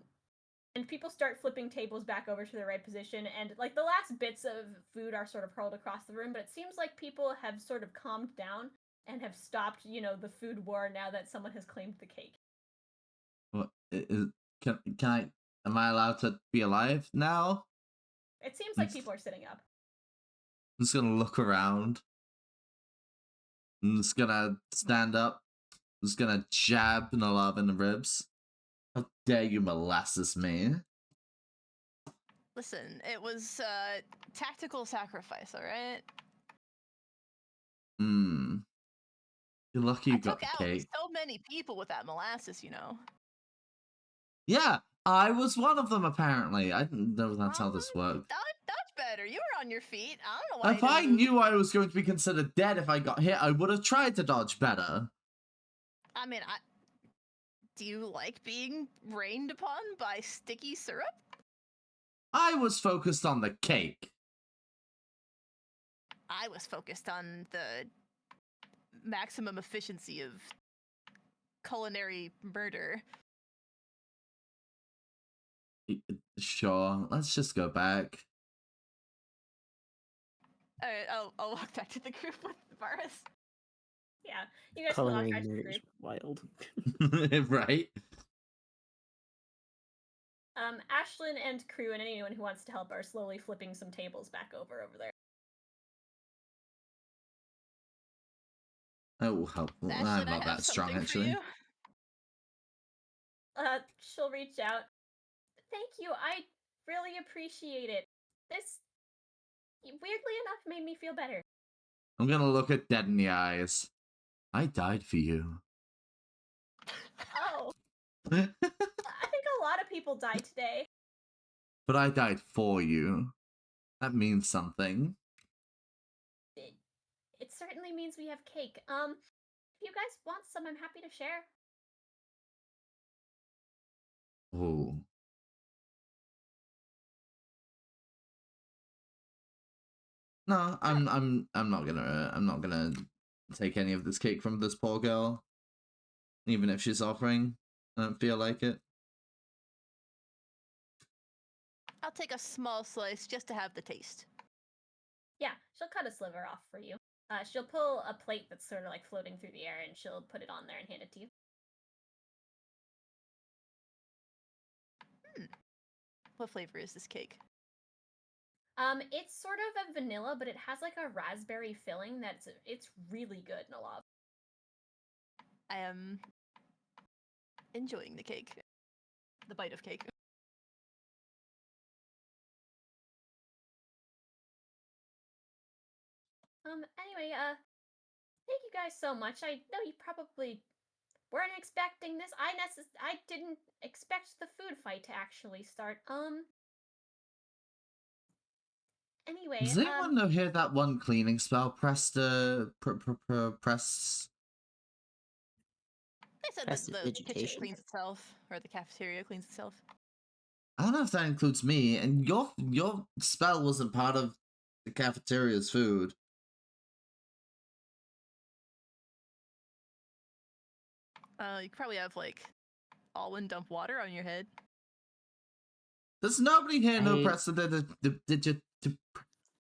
people start flipping tables back over to their right position, and like the last bits of food are sort of hurled across the room, but it seems like people have sort of calmed down and have stopped, the food war now that someone has claimed the cake. What can I? Am I allowed to be alive now? It seems like people are sitting up. I'm just gonna look around. I'm just gonna stand up. I'm just gonna jab Nellav in the ribs. How dare you molasses me? Listen, it was tactical sacrifice, all right? You're lucky you got took the out cake. so many people with that molasses, Yeah, I was one of them apparently. I didn't know that's how this worked. That's better. You were on your feet. I don't know why. If I knew I was going to be considered dead if I got hit, I would have tried to dodge better. I mean, do you like being rained upon by sticky syrup? I was focused on the cake. I was focused on the maximum efficiency of culinary murder. Sure, let's just go back. All right, I'll walk back to the group with Varas. Yeah, you guys Culinary can walk back to the murder group. is wild. Right? Ashlyn and Kruu and anyone who wants to help are slowly flipping some tables back over there. I will help. Ashlyn, I'm I not have that strong, something for actually. you. She'll reach out. Thank you. I really appreciate it. This, weirdly enough, made me feel better. I'm gonna look it dead in the eyes. I died for you. Oh. I think a lot of people died today. But I died for you. That means something. It certainly means we have cake. If you guys want some, I'm happy to share. Oh. No, I'm not gonna take any of this cake from this poor girl. Even if she's offering. I don't feel like it. I'll take a small slice just to have the taste. Yeah, she'll cut a sliver off for you. She'll pull a plate that's sort of like floating through the air and she'll put it on there and hand it to you. What flavor is this cake? It's sort of a vanilla, but it has like a raspberry filling it's really good, Nellav. I am enjoying the cake. The bite of cake. Anyway, thank you guys so much. I know you probably weren't expecting this. I didn't expect the food fight to actually start. Anyway, Does anyone know here that one cleaning spell? Press. They said that the kitchen Prestidigitation? cleans itself, or the cafeteria cleans itself. I don't know if that includes me, and your spell wasn't part of the cafeteria's food. You could probably have, like, Alwyn dump water on your head. Does nobody here know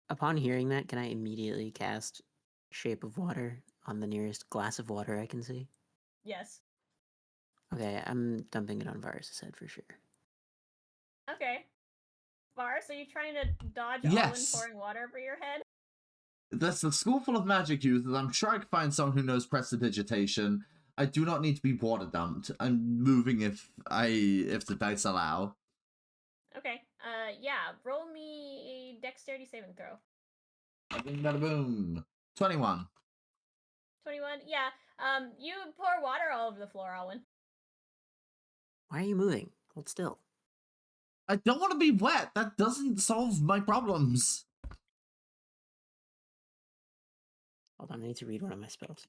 Upon hearing that, can I immediately cast Shape of Water on the nearest glass of water I can see? yes. Okay, I'm dumping it on Varus' head for sure. Okay. Varus, are you trying to dodge Yes. Alwyn pouring water over your head? That's the school full of magic users. I'm sure I can find someone who knows prestidigitation. I do not need to be water dumped. I'm moving if the dice allow. Okay. Yeah. Roll me a dexterity saving throw. Bada boom. 21. 21. Yeah. You pour water all over the floor, Alwyn. Why are you moving? Hold still. I don't want to be wet. That doesn't solve my problems. Hold on, I need to read one of my spells.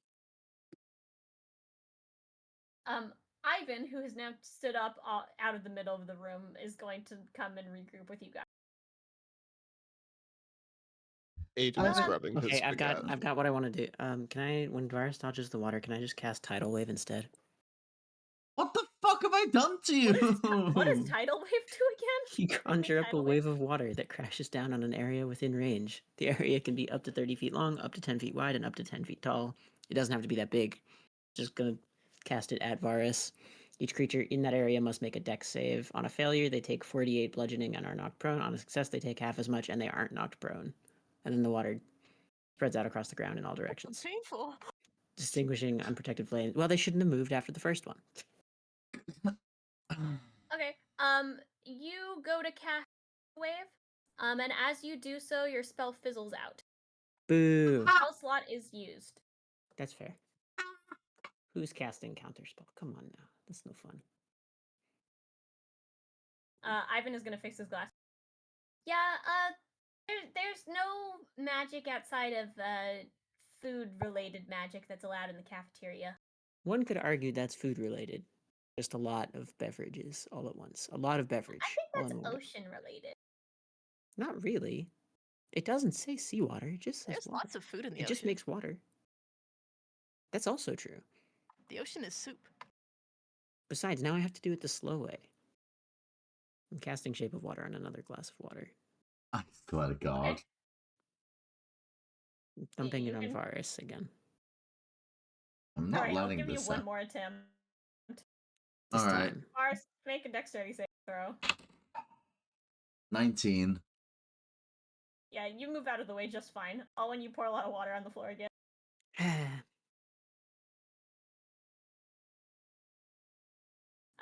Ivan, who has now stood up out of the middle of the room, is going to come and regroup with you guys. Aiden's grabbing his Okay, I've spaghetti. got what I want to do. Can I, when Varus dodges the water, can I just cast Tidal Wave instead? What the fuck have I done to you? What does Tidal Wave do again? You conjure up a wave of water that crashes down on an area within range. The area can be up to 30 feet long, up to 10 feet wide, and up to 10 feet tall. It doesn't have to be that big. Just gonna cast it at Varus. Each creature in that area must make a dex save. On a failure, they take 48 bludgeoning and are knocked prone. On a success, they take half as much and they aren't knocked prone. And then the water spreads out across the ground in all directions. Painful. Distinguishing unprotected flames. Well, they shouldn't have moved after the first one. Okay. You go to cast Wave. And as you do so, your spell fizzles out. Boo! Spell slot is used. That's fair. Who's casting counterspell? Come on now. That's no fun. Ivan is gonna fix his glass. Yeah, there's no magic outside of food-related magic that's allowed in the cafeteria. One could argue that's food related. Just a lot of beverages all at once. A lot of beverage. I think all that's in one go. ocean-related. Not really. It doesn't say seawater. It just says There's water. lots of food in the It ocean. just makes water. That's also true. The ocean is soup. Besides, now I have to do it the slow way. I'm casting Shape of Water on another glass of water. I swear to God. Okay. Dumping You it on can- Varus again. I'm not Alright, I'll letting give you this one up. more attempt. This Alright. time. Mars, make a dexterity save throw. 19. Yeah, you move out of the way just fine. All when you pour a lot of water on the floor again.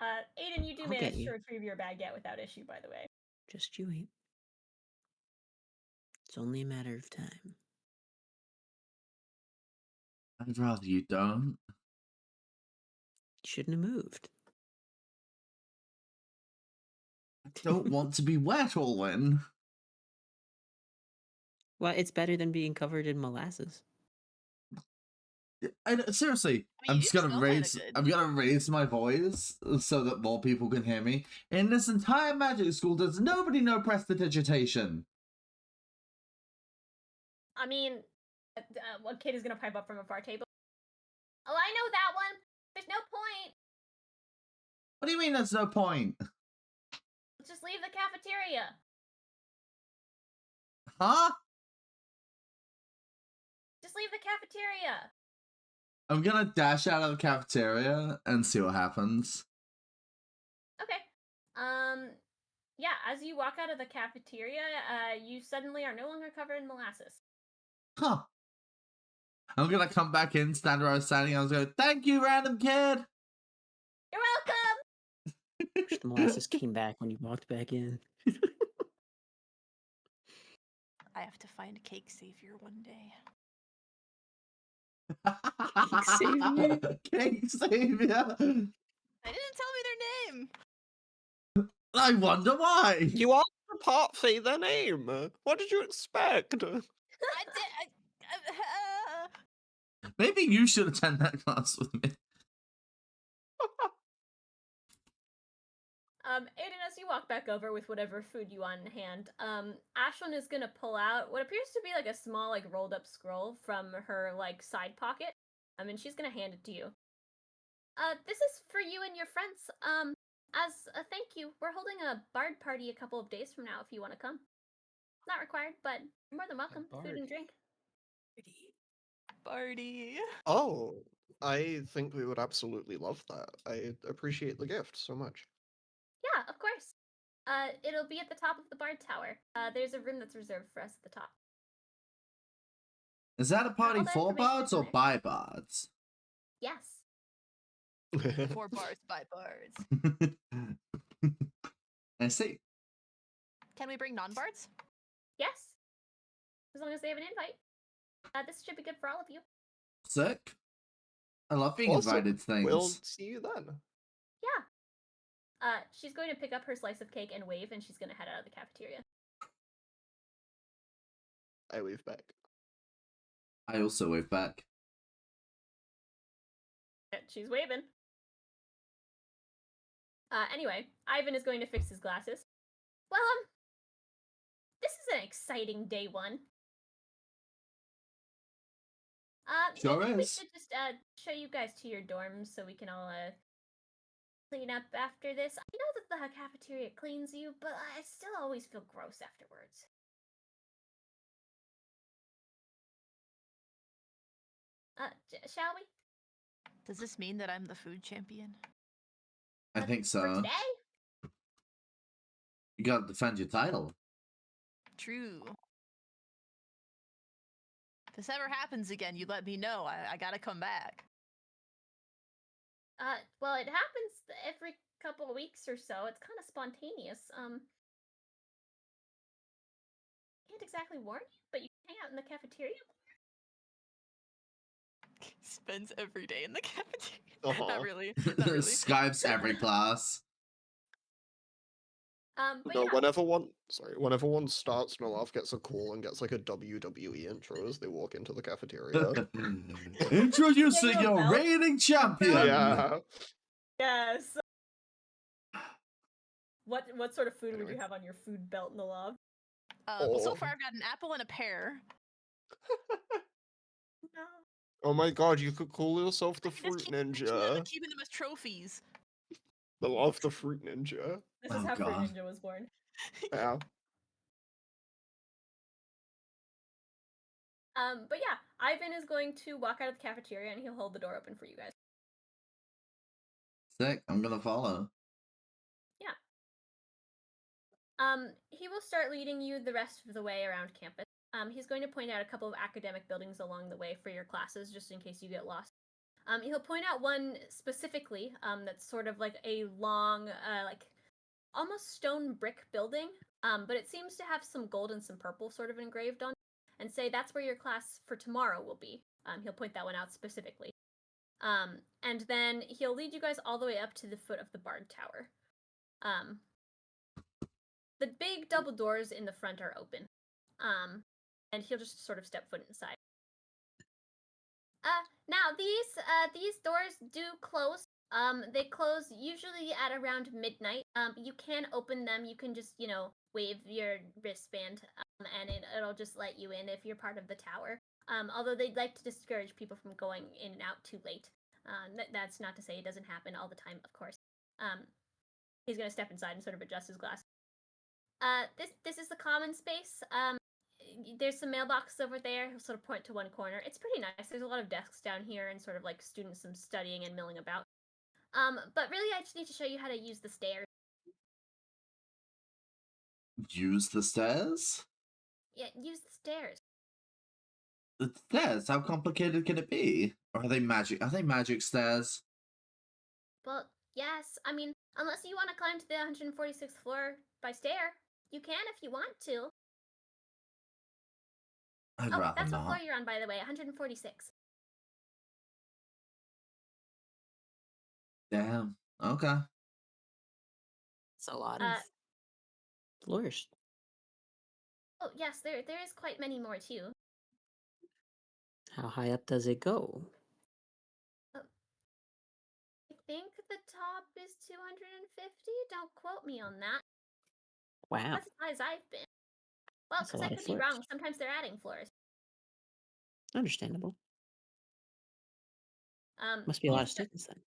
Aiden, you do I'll manage get to you. retrieve your baguette without issue, by the way. Just you wait. It's only a matter of time. I'd rather you don't. You shouldn't have moved. Don't want to be wet, Alwyn. Well, it's better than being covered in molasses. Seriously, I mean, I'm you just gonna smell kinda raise. good. I'm gonna raise my voice so that more people can hear me. In this entire magic school, does nobody know prestidigitation? I mean, one kid is gonna pipe up from a far table. Oh, I know that one. There's no point. What do you mean? There's no point, Let's just leave the cafeteria. huh? Just leave the cafeteria. I'm gonna dash out of the cafeteria and see what happens. Okay. Yeah, as you walk out of the cafeteria, you suddenly are no longer covered in molasses. Huh. I'm gonna come back in, stand where I was standing. I was going, "Thank you, random kid." You're welcome. Wish the molasses came back when you walked back in. I have to find a cake savior one day. Cake savior. Cake savior. They didn't tell me their name. I wonder why. You asked the part say their name. What did you expect? I did. Maybe you should attend that class with me. Aiden, as you walk back over with whatever food you want in hand, Ashlyn is gonna pull out what appears to be like a small, like rolled up scroll from her like side pocket. And she's gonna hand it to you. This is for you and your friends. As a thank you, we're holding a bard party a couple of days from now if you want to come. Not required, but you're more than welcome. Food and drink. Party. Oh, I think we would absolutely love that. I appreciate the gift so much. Yeah, of course. It'll be at the top of the bard tower. There's a room that's reserved for us at the top. Is that a party all that for information bards is in or there. by bards? Yes. 4 bars by bars. I see. Can we bring non-bards? Yes. As long as they have an invite. This should be good for all of you. Sick. I love being Awesome. invited to things. We'll see you then. Yeah. She's going to pick up her slice of cake and wave, and she's going to head out of the cafeteria. I wave back. I also wave back. She's waving. Anyway, Ivan is going to fix his glasses. Well, this is an exciting day one. Sure maybe we is. should just show you guys to your dorms so we can all clean up after this. I know that the cafeteria cleans you, but I still always feel gross afterwards. Shall we? Does this mean that I'm the food champion? I think For so. today? You gotta defend your title. True. If this ever happens again, you let me know. I gotta come back. Well, it happens every couple of weeks or so. It's kind of spontaneous. Can't exactly warn you, but you can hang out in the cafeteria. Spends every day in the cafeteria. Uh-huh. Not really. Not really. Skypes every class. But No, yeah. whenever one starts, Nellav gets a call and gets like a WWE intro as they walk into the cafeteria. Introducing Yeah, your belt. reigning champion. Yeah. Yes. What sort of food would Anyway. you have on your food belt, Nellav? Well, so Oh. far I've got an apple and a pear. No. Oh my god, you could call yourself the Just fruit keeping them ninja. keeping them as trophies. The love the fruit ninja. This is Oh, how Fruit God. Ninja was born. Yeah. But yeah, Ivan is going to walk out of the cafeteria and he'll hold the door open for you guys. Sick. I'm gonna follow. He will start leading you the rest of the way around campus. He's going to point out a couple of academic buildings along the way for your classes, just in case you get lost. He'll point out one specifically that's sort of like a long, like almost stone brick building, but it seems to have some gold and some purple sort of engraved on it, and say that's where your class for tomorrow will be. He'll point that one out specifically. And then he'll lead you guys all the way up to the foot of the Bard Tower. The big double doors in the front are open. And he'll just sort of step foot inside. Now these doors do close. They close usually at around midnight. You can open them. You can just, wave your wristband, and it'll just let you in if you're part of the tower. Although they'd like to discourage people from going in and out too late. That's not to say it doesn't happen all the time, of course. He's gonna step inside and sort of adjust his glass. This is the common space. There's some mailboxes over there. He'll sort of point to one corner. It's pretty nice. There's a lot of desks down here and sort of like students some studying and milling about. But really, I just need to show you how to use the stairs. Use the stairs? Yeah, use the stairs. The stairs? How complicated can it be? Or are they magic? Are they magic stairs? Well, yes. I mean, unless you want to climb to the 146th floor by stair, you can if you want to. I'd rather that's not. what floor you're on, by the way. 146. Damn. Okay. It's a lot of floors. Oh, yes, there is quite many more, too. How high up does it go? I think the top is 250. Don't quote me on that. Wow. That's as high as I've been. Well, That's a because I lot of could be floors. wrong. Sometimes they're adding floors. Understandable. Must be a lot of students then.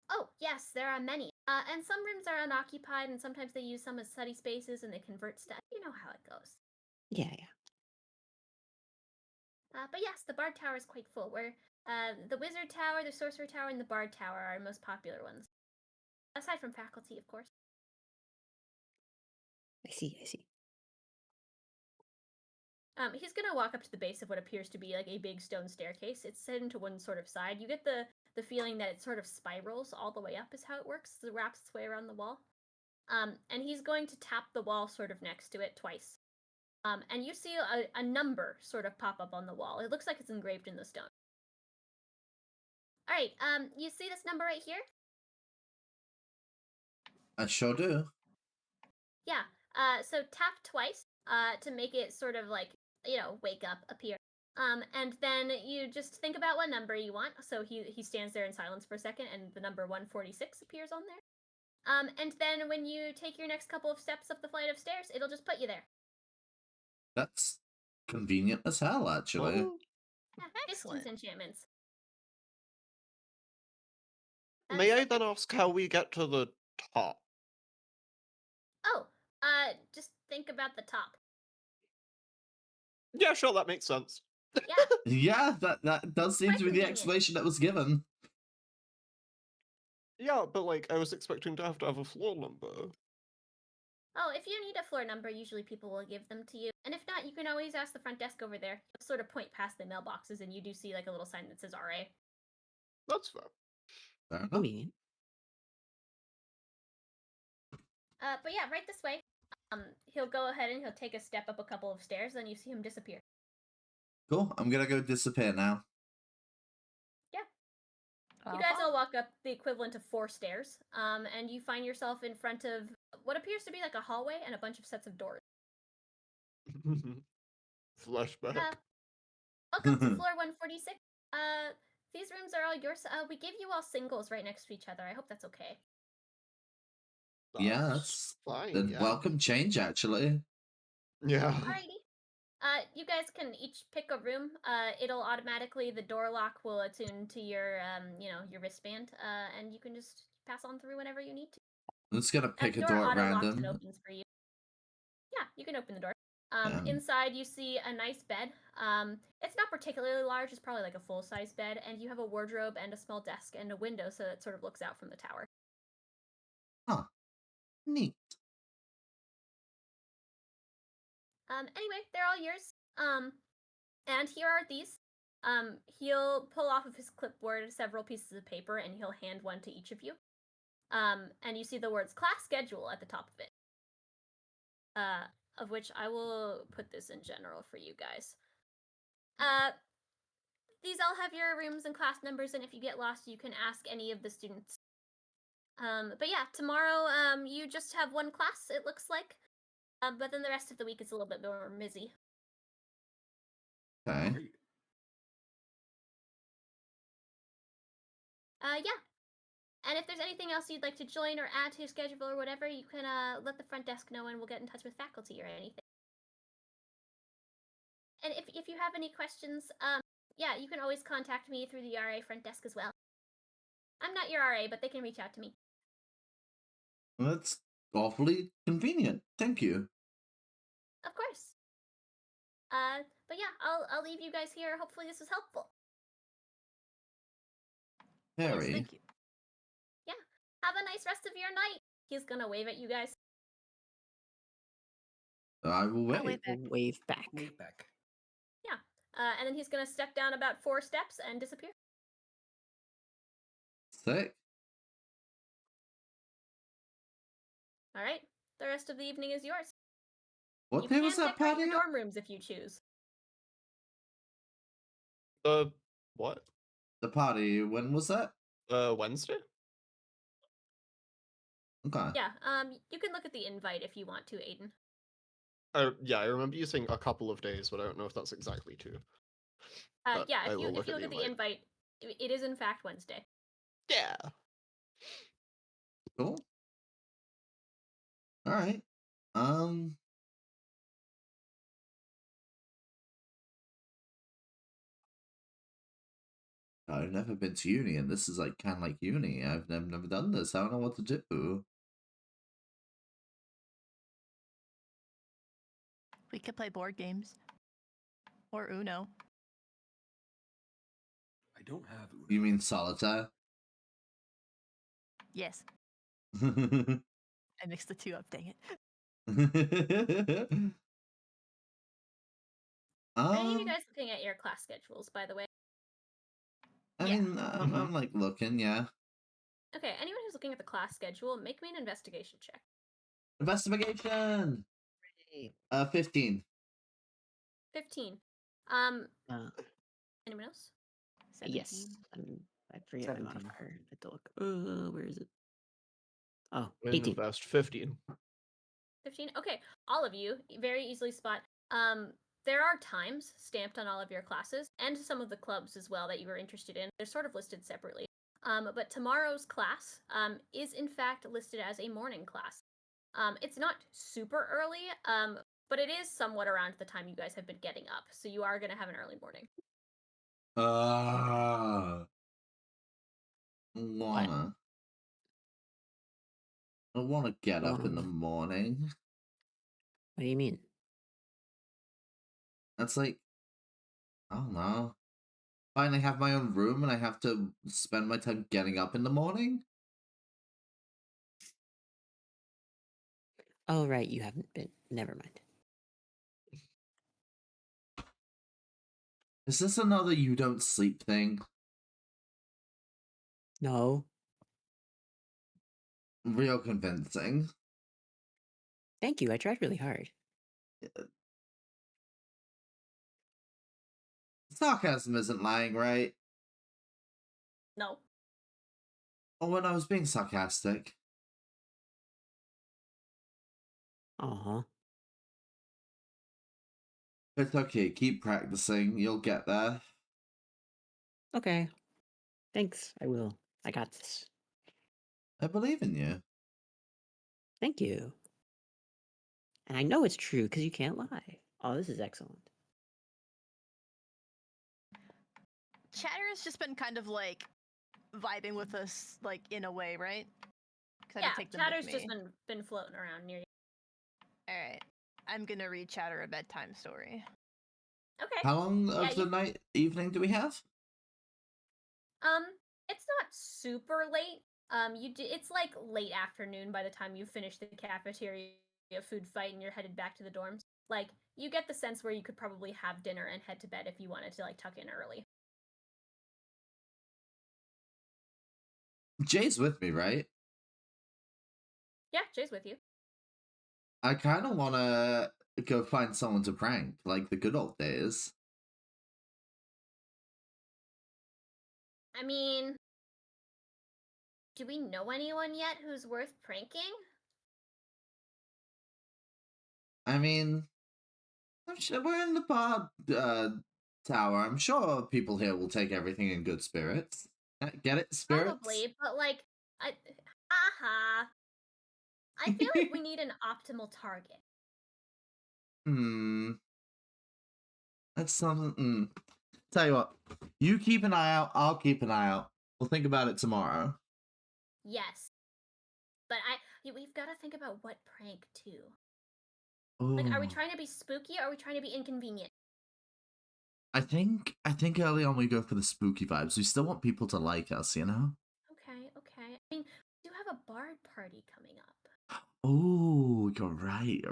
Oh, yes, there are many. And some rooms are unoccupied, and sometimes they use some as study spaces, and they convert stuff. You know how it goes. Yeah. But yes, the Bard Tower is quite full, where the Wizard Tower, the Sorcerer Tower, and the Bard Tower are our most popular ones. Aside from faculty, of course. I see. He's gonna walk up to the base of what appears to be like a big stone staircase. It's set into one sort of side. You get the feeling that it sort of spirals all the way up is how it works. It wraps its way around the wall. And he's going to tap the wall sort of next to it twice. And you see a number sort of pop up on the wall. It looks like it's engraved in the stone. All right, you see this number right here? I sure do. Yeah, so tap twice to make it sort of like, wake up, appear. And then you just think about what number you want. So he stands there in silence for a second, and the number 146 appears on there. And then when you take your next couple of steps up the flight of stairs, it'll just put you there. That's convenient as hell, actually. Oh, Distance enchantments. may I then ask how we get to the top? Oh, just think about the top. Yeah, sure, that makes sense. Yeah. Yeah, that does seem Quite to be the convenient. explanation that was given. Yeah, but like, I was expecting to have a floor number. Oh, if you need a floor number, usually people will give them to you. And if not, you can always ask the front desk over there. You'll sort of point past the mailboxes, and you do see like a little sign that says RA. That's fair. Fair enough. Convenient. But yeah, right this way. He'll go ahead and he'll take a step up a couple of stairs, then you see him disappear. Cool. I'm gonna go disappear now. You guys all walk up the equivalent of 4 stairs, and you find yourself in front of what appears to be like a hallway and a bunch of sets of doors. Flashback. Welcome to floor 146. These rooms are all yours. We gave you all singles right next to each other. I hope that's okay. Yeah, that's fine. a Yeah. welcome change, actually. Yeah. Alrighty. You guys can each pick a room. It'll automatically, the door lock will attune to your, your wristband, and you can just pass on through whenever you need to. I'm just gonna pick The a door door at auto-locks random. and opens for you. Yeah, you can open the door. Yeah. Inside you see a nice bed. It's not particularly large. It's probably like a full-size bed, and you have a wardrobe and a small desk and a window, so it sort of looks out from the tower. Huh. Neat. Anyway, they're all yours. And here are these. He'll pull off of his clipboard several pieces of paper and he'll hand one to each of you. And you see the words class schedule at the top of it. Of which I will put this in general for you guys. These all have your rooms and class numbers, and if you get lost, you can ask any of the students. But yeah, tomorrow, you just have one class, it looks like. But then the rest of the week is a little bit more busy. Okay. Great. Yeah. And if there's anything else you'd like to join or add to your schedule or whatever, you can let the front desk know and we'll get in touch with faculty or anything. And if you have any questions, yeah, you can always contact me through the RA front desk as well. I'm not your RA, but they can reach out to me. That's awfully convenient. Thank you. Of course. But yeah, I'll leave you guys here. Hopefully this was helpful. Yes, Very. thank you. Yeah. Have a nice rest of your night. He's gonna wave at you guys. I will I'll wait. wave back. Wave back. Wait back. Yeah. And then he's gonna step down about 4 steps and disappear. Sick. All right. The rest of the evening is yours. What You day can was that decorate your party at? dorm rooms if you choose. What? The party, when was that? Wednesday? Okay. Yeah. You can look at the invite if you want to, Aiden. Yeah, I remember you saying a couple of days, but I don't know if that's exactly 2. But Yeah. I If you will look at the invite, it is in fact Wednesday. Yeah. Cool. All right. I've never been to uni, and this is like kind of like uni. I've never done this. I don't know what to do. We could play board games. Or Uno. I don't have Uno. You mean solitaire? Yes. I I mixed the two up, dang it. Are any of you guys looking at your class schedules, by the way? I Yeah. mean, I'm like looking, yeah. Okay, anyone who's looking at the class schedule, make me an investigation check. Investigation. 15. 15. Anyone else? Yes. 17. I forget my 17. modifier. I have to look. Where is it? Oh, In the 18. best 15. 15. Okay, all of you very easily spot. There are times stamped on all of your classes and some of the clubs as well that you were interested in. They're sort of listed separately. But tomorrow's class is in fact listed as a morning class. It's not super early, but it is somewhat around the time you guys have been getting up, so you are going to have an early morning. I wanna get up in the morning. What do you mean? That's like, I don't know. Finally have my own room and I have to spend my time getting up in the morning? Oh, right. You haven't been. Never mind. Is this another you don't sleep thing? No. Real convincing. Thank you. I tried really hard. Sarcasm isn't lying, right? No. Or when I was being sarcastic. Aw. It's okay, keep practicing, you'll get there. Okay. Thanks. I will. I got this. I believe in you. Thank you. And I know it's true because you can't lie. Oh, this is excellent. Chatter's just been kind of like vibing with us, like in a way, right? 'Cause I Yeah, had to take them with Chatter's just me. been floating around near you. All right, I'm gonna read Chatter a bedtime story. Okay. How long Yeah, of the evening do we have? It's not super late. It's like late afternoon by the time you finish the cafeteria food fight and you're headed back to the dorms. Like, you get the sense where you could probably have dinner and head to bed if you wanted to like tuck in early. Jay's with me, right? Yeah, Jay's with you. I kind of want to go find someone to prank, like the good old days. I mean, do we know anyone yet who's worth pranking? I mean, I'm sure we're in the bar tower. I'm sure people here will take everything in good spirits. Get it? Spirits? Probably, but like, aha. I feel like we need an optimal target. That's something. Tell you what, you keep an eye out, I'll keep an eye out. We'll think about it tomorrow. Yes. But we've got to think about what prank too. Ooh. Like, are we trying to be spooky or are we trying to be inconvenient? I think early on we go for the spooky vibes. We still want people to like us, you know? Okay. I mean, we do have a bard party coming up. Oh, you're right.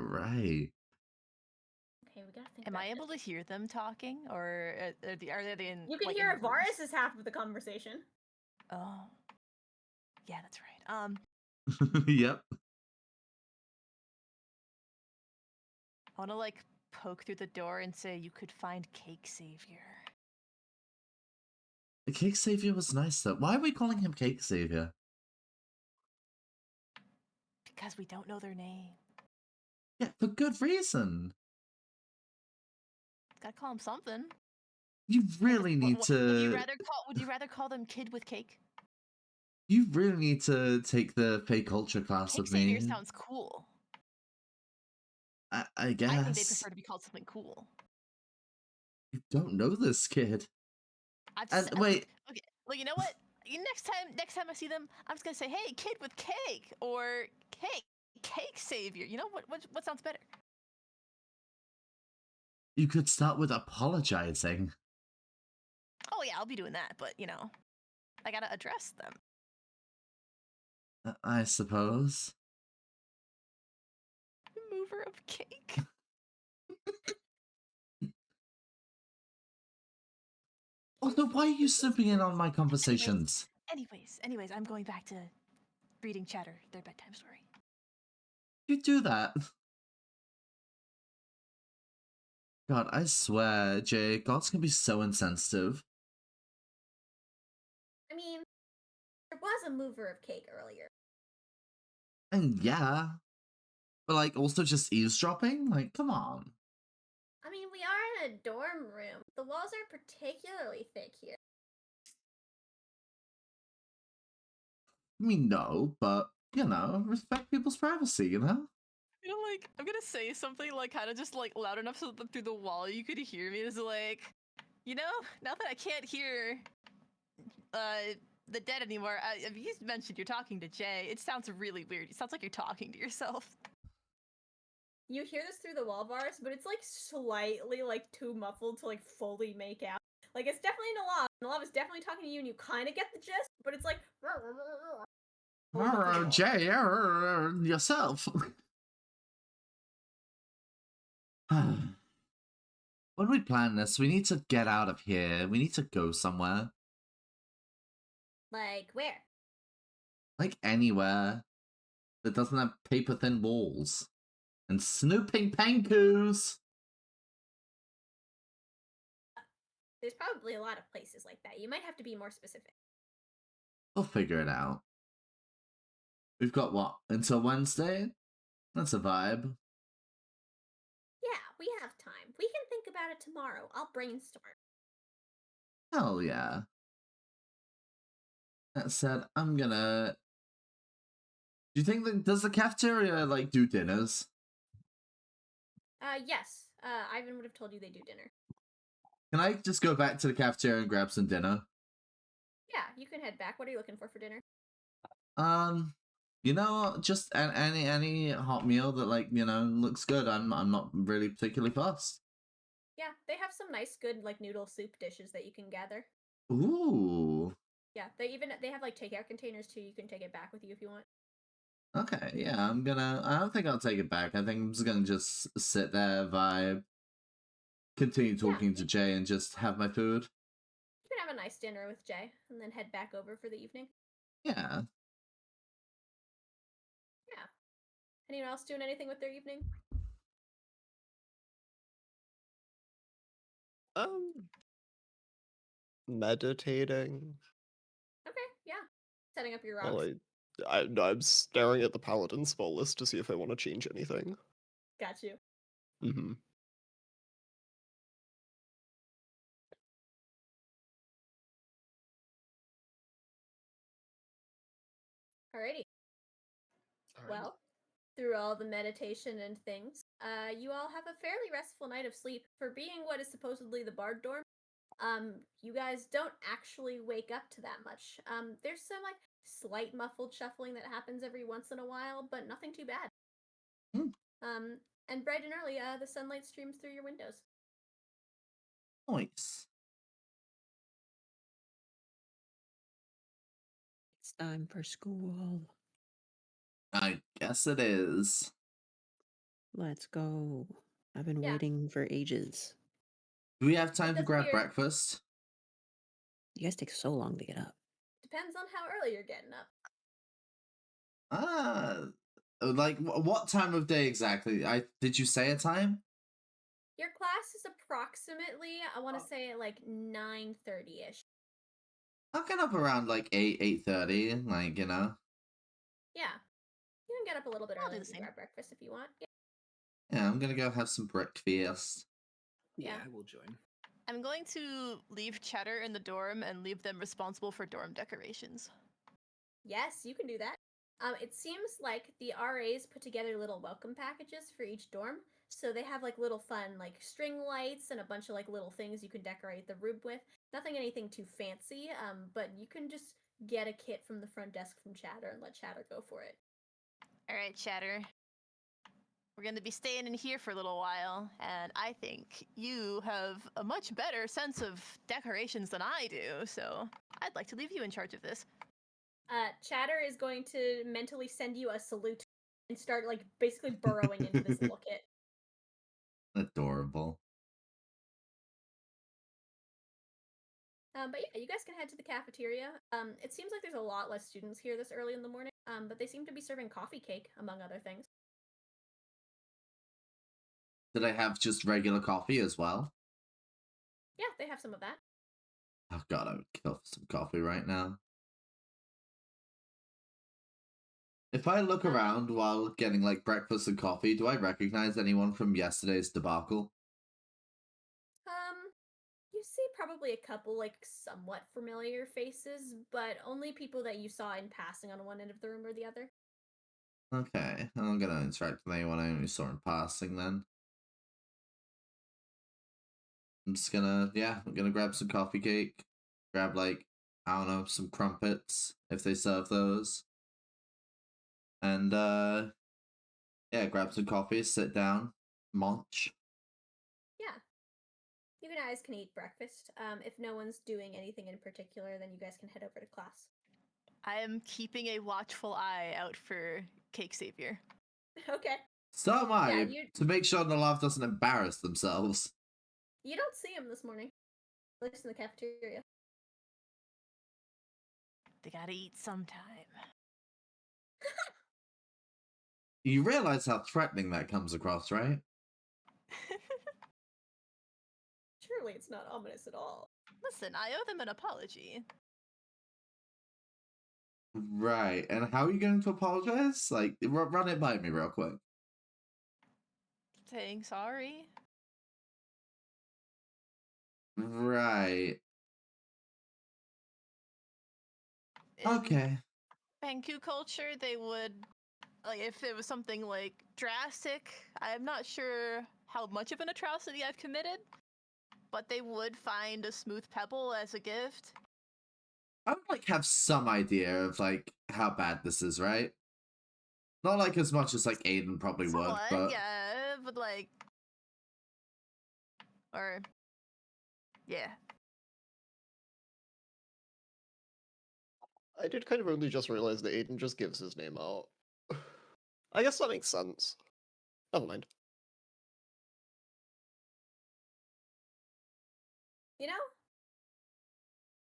Okay, we gotta think. Am I able to hear them talking, or are they in? You can like, hear in the rooms? Varas is half of the conversation. Oh, yeah, that's right. Yep. I want to like poke through the door and say, "You could find Cake Savior." The Cake Savior was nice though. Why are we calling him Cake Savior? Because we don't know their name. Yeah, for good reason. Gotta call him something. You really need to. Would you rather call them Kid with Cake? You really need to take the fake culture class Cake with me. Savior sounds cool. I guess. I think they prefer to be called something cool. You don't know this kid. Wait. Okay. Well, you know what? Next time I see them, I'm just gonna say, "Hey, Kid with Cake," or Cake Savior. You know what sounds better? You could start with apologizing. Oh yeah, I'll be doing that, but you know, I gotta address them. I suppose. Mover of cake. Also, why are you snooping in on my conversations? Anyways, I'm going back to reading Chatter, their bedtime story. You do that. God, I swear, Jay, gods can be so insensitive. I mean, there was a mover of cake earlier. And yeah. But like, also just eavesdropping? Like, come on. I mean, we are in a dorm room. The walls aren't particularly thick here. I mean, no, but, you know, respect people's privacy, you know? You know, like, I'm gonna say something, like, kind of just, like, loud enough so that through the wall you could hear me. It's like, you know, now that I can't hear, the dead anymore, you mentioned you're talking to Jay. It sounds really weird. It sounds like you're talking to yourself. You hear this through the wall bars, but it's, like, slightly, like, too muffled to, like, fully make out. Like, it's definitely Nellav. Nellav is definitely talking to you, and you kind of get the gist, but it's like... Jay, yourself. When we plan this, we need to get out of here. We need to go somewhere. Like, where? Like anywhere that doesn't have paper-thin walls. And snooping pengkus! There's probably a lot of places like that. You might have to be more specific. We'll figure it out. We've got what? Until Wednesday? That's a vibe. Yeah, we have time. We can think about it tomorrow. I'll brainstorm. Hell yeah. That said, I'm gonna... Do you think that... Does the cafeteria, like, do dinners? Yes. Ivan would have told you they do dinner. Can I just go back to the cafeteria and grab some dinner? Yeah, you can head back. What are you looking for dinner? You know, just any hot meal that, like, you know, looks good. I'm not really particularly fussed. Yeah, they have some nice, good, like, noodle soup dishes that you can gather. Ooh. Yeah, they have, like, takeout containers, too. You can take it back with you if you want. Okay, yeah, I don't think I'll take it back. I think I'm just gonna sit there, vibe, continue talking to Jay, and just have my food. You can have a nice dinner with Jay, and then head back over for the evening. Yeah. Yeah. Anyone else doing anything with their evening? Meditating. Okay, yeah. Setting up your Well, rocks. I'm staring at the paladin spell list to see if I want to change anything. Got you. Mm-hmm. Alrighty. Alrighty. Well, through all the meditation and things, you all have a fairly restful night of sleep. For being what is supposedly the bard dorm, you guys don't actually wake up to that much. There's some like slight muffled shuffling that happens every once in a while, but nothing too bad. Hmm. And bright and early, the sunlight streams through your windows. Nice. It's time for school. I guess it is. Let's go. I've been Yeah. waiting for ages. Do we have time to does grab appear- breakfast? You guys take so long to get up. Depends on how early you're getting up. Like what time of day exactly? Did you say a time? Your class is approximately, I want to say, like 9:30ish. I'll get up around like 8:30, like, you know. Yeah. You can get up a little bit I'll do early the and same. grab breakfast if you want. Yeah. Yeah, I'm gonna go have some breakfast. Yeah, Yeah. I will join. I'm going to leave Cheddar in the dorm and leave them responsible for dorm decorations. Yes, you can do that. It seems like the RAs put together little welcome packages for each dorm. So they have like little fun like string lights and a bunch of like little things you can decorate the room with. Nothing anything too fancy, but you can just get a kit from the front desk from Chatter and let Chatter go for it. All right, Chatter. We're going to be staying in here for a little while, and I think you have a much better sense of decorations than I do, so I'd like to leave you in charge of this. Chatter is going to mentally send you a salute and start like basically burrowing into this little kit. Adorable. But yeah, you guys can head to the cafeteria. It seems like there's a lot less students here this early in the morning, but they seem to be serving coffee cake, among other things. Did I have just regular coffee as well? Yeah, they have some of that. Oh god, I would kill for some coffee right now. If I look around while getting like breakfast and coffee, do I recognize anyone from yesterday's debacle? You see probably a couple like somewhat familiar faces, but only people that you saw in passing on one end of the room or the other. Okay, I'm gonna interact with anyone I only saw in passing then. I'm just gonna, yeah, I'm gonna grab some coffee cake, grab like, I don't know, some crumpets, if they serve those. And, yeah, grab some coffee, sit down, munch. Yeah. You guys can eat breakfast. If no one's doing anything in particular, then you guys can head over to class. I am keeping a watchful eye out for Cake Savior. Okay. So am I, Yeah, to make sure Nellav doesn't embarrass themselves. You don't see him this morning. At least in the cafeteria. They gotta eat sometime. You realize how threatening that comes across, right? Surely it's not ominous at all. Listen, I owe them an apology. Right, and how are you going to apologize? Like, run it by me real quick. Saying sorry. Right. In Okay. pengku culture, they would, like, if it was something like drastic, I'm not sure how much of an atrocity I've committed, but they would find a smooth pebble as a gift. I would like have some idea of like how bad this is, right? Not like as much as like Aiden probably would, Somewhat, but yeah, but like, or, yeah. I did kind of only just realize that Aiden just gives his name out. I guess that makes sense. Never mind. You know,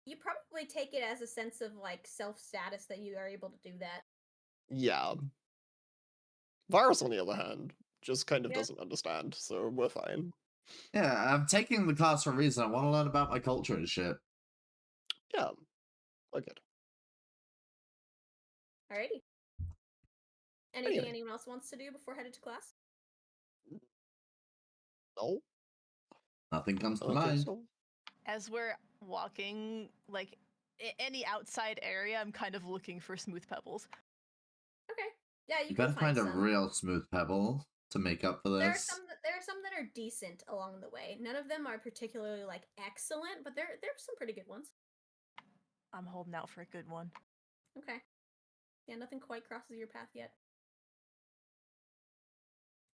you probably take it as a sense of like self-status that you are able to do that. Yeah. Varus, on the other hand, just kind of Yeah. doesn't understand, so we're fine. Yeah, I'm taking the class for a reason. I want to learn about my culture and shit. Yeah. Okay. Alrighty. Anything Anyway. anyone else wants to do before headed to class? No? Nothing comes to Okay, mind. so As we're walking, like any outside area, I'm kind of looking for smooth pebbles. Okay. Yeah, you You can better find a some. real smooth pebble to make up for There are this. some that are decent along the way. None of them are particularly like excellent, but there are some pretty good ones. I'm holding out for a good one. Okay. Yeah, nothing quite crosses your path yet.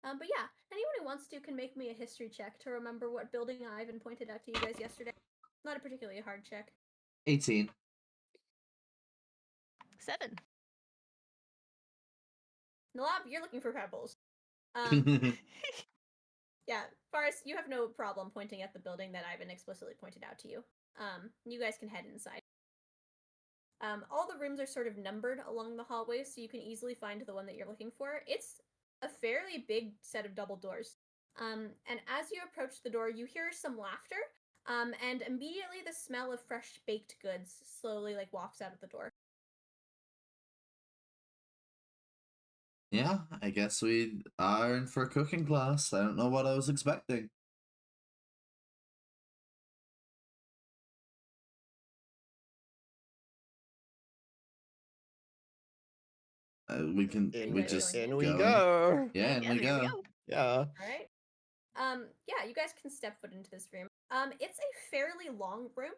But yeah, anyone who wants to can make me a history check to remember what building Ivan pointed out to you guys yesterday. Not a particularly hard check. 18. 7. Nellav, you're looking for pebbles. Yeah, Faris, you have no problem pointing at the building that Ivan explicitly pointed out to you. You guys can head inside. All the rooms are sort of numbered along the hallway, so you can easily find the one that you're looking for. It's a fairly big set of double doors. And as you approach the door, you hear some laughter, and immediately the smell of fresh baked goods slowly like wafts out of the door. Yeah, I guess we are in for a cooking class. I don't know what I was expecting. We just in go. we go. Yeah, and we go. Yeah. All right. Yeah, you guys can step foot into this room. It's a fairly long room.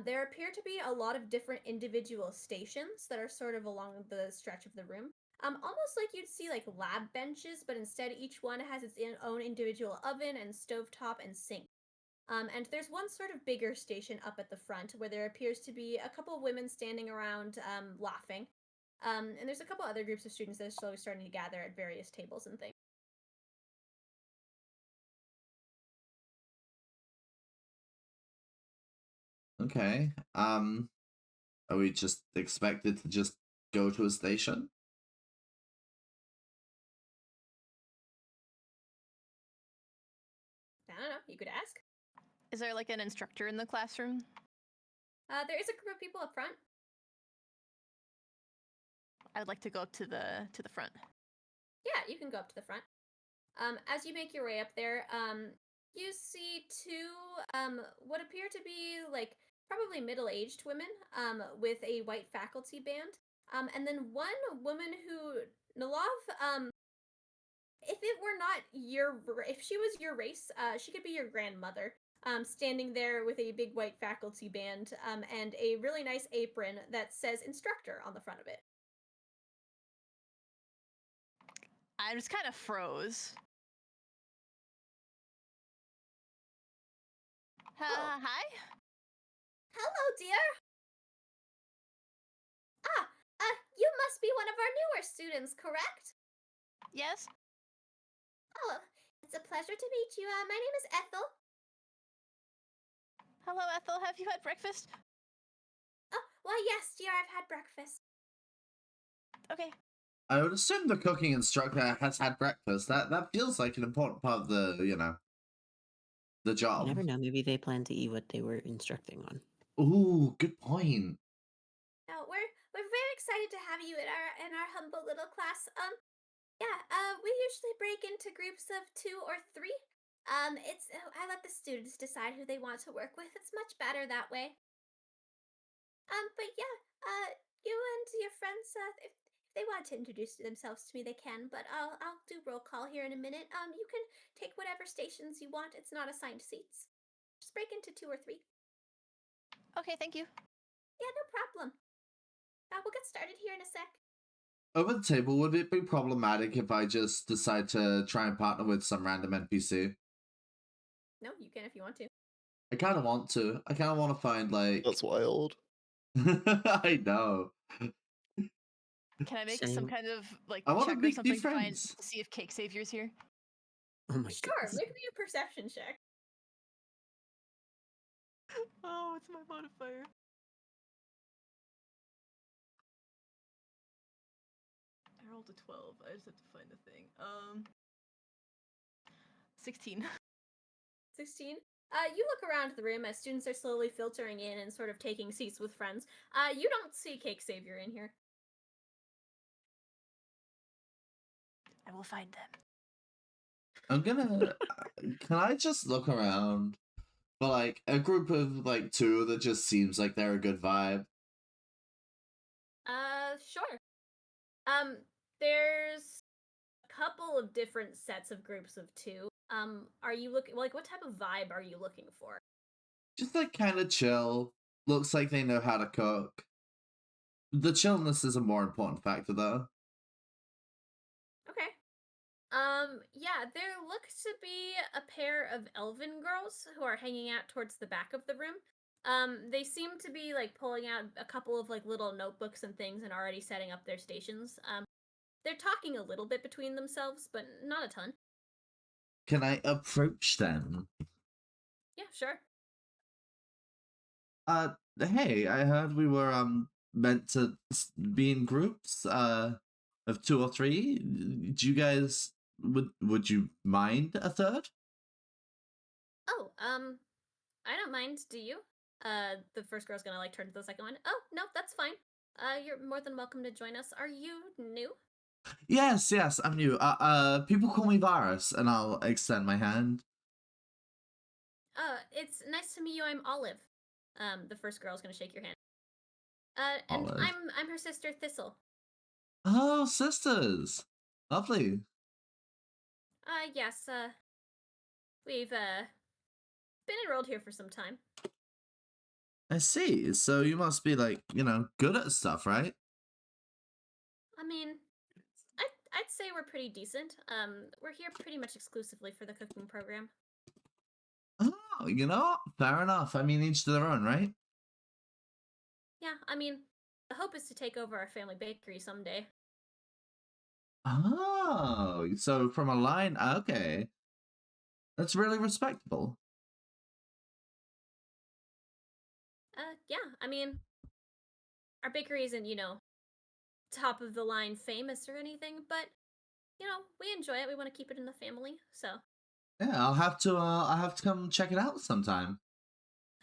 There appear to be a lot of different individual stations that are sort of along the stretch of the room. Almost like you'd see like lab benches, but instead each one has its own individual oven and stovetop and sink. And there's one sort of bigger station up at the front where there appears to be a couple of women standing around laughing. And there's a couple other groups of students that are slowly starting to gather at various tables and things. Okay. Are we just expected to just go to a station? I don't know. You could ask. Is there like an instructor in the classroom? There is a group of people up front. I would like to go up to the front. Yeah, you can go up to the front. As you make your way up there, you see two what appear to be like probably middle-aged women with a white faculty band. And then one woman who Nellav, if she was your race, she could be your grandmother. Standing there with a big white faculty band and a really nice apron that says instructor on the front of it. I just kind of froze. Hi? Hello, dear. You must be one of our newer students, correct? Yes? Oh, it's a pleasure to meet you. My name is Ethel. Hello, Ethel. Have you had breakfast? Oh, well, yes, dear, I've had breakfast. Okay. I would assume the cooking instructor has had breakfast. That feels like an important part of the, the job. You never know. Maybe they plan to eat what they were instructing on. Ooh, good point. No, we're very excited to have you in our humble little class. We usually break into groups of 2 or 3. I let the students decide who they want to work with. It's much better that way. But yeah, you and your friends, if they want to introduce themselves to me, they can. But I'll do roll call here in a minute. You can take whatever stations you want. It's not assigned seats. Just break into 2 or 3. Okay, thank you. Yeah, no problem. We'll get started here in a sec. Over the table, would it be problematic if I just decide to try and partner with some random NPC? No, you can if you want to. I kind of want to. I kind of want to find, like... That's wild. I know. Can I make Same. some kind of like I want to check or make something new friends. to see if Cake Savior's here? Oh my Sure, goodness. make me a perception check. Oh, it's my modifier. rolled a 12. I just have to find the thing. 16. 16. You look around the room as students are slowly filtering in and sort of taking seats with friends. You don't see Cake Savior in here. I will find them. I'm gonna. Can I just look around for like a group of like two that just seems like they're a good vibe? Sure. There's a couple of different sets of groups of two. Are you looking like what type of vibe are you looking for? Just like kind of chill. Looks like they know how to cook. The chillness is a more important factor, though. Okay. Yeah, there looks to be a pair of elven girls who are hanging out towards the back of the room. They seem to be like pulling out a couple of like little notebooks and things and already setting up their stations. They're talking a little bit between themselves, but not a ton. Can I approach them? Yeah, sure. Hey, I heard we were meant to be in groups of 2 or 3. Do you guys would you mind a third? Oh, I don't mind, do you? The first girl's gonna like turn to the second one. Oh, no, that's fine. You're more than welcome to join us. Are you new? Yes, I'm new. People call me Varas, and I'll extend my hand. It's nice to meet you. I'm Olive. The first girl's gonna shake your hand. And Olive. I'm her sister Thistle. Oh, sisters. Lovely. Yes, we've been enrolled here for some time. I see. So you must be like, good at stuff, right? I mean, I'd say we're pretty decent. We're here pretty much exclusively for the cooking program. Oh, fair enough. I mean, each to their own, right? Yeah, I mean, the hope is to take over our family bakery someday. Oh, so from a line, okay. That's really respectable. Yeah, I mean, our bakery isn't, top of the line famous or anything, but, we enjoy it. We want to keep it in the family, so. Yeah, I'll have to come check it out sometime.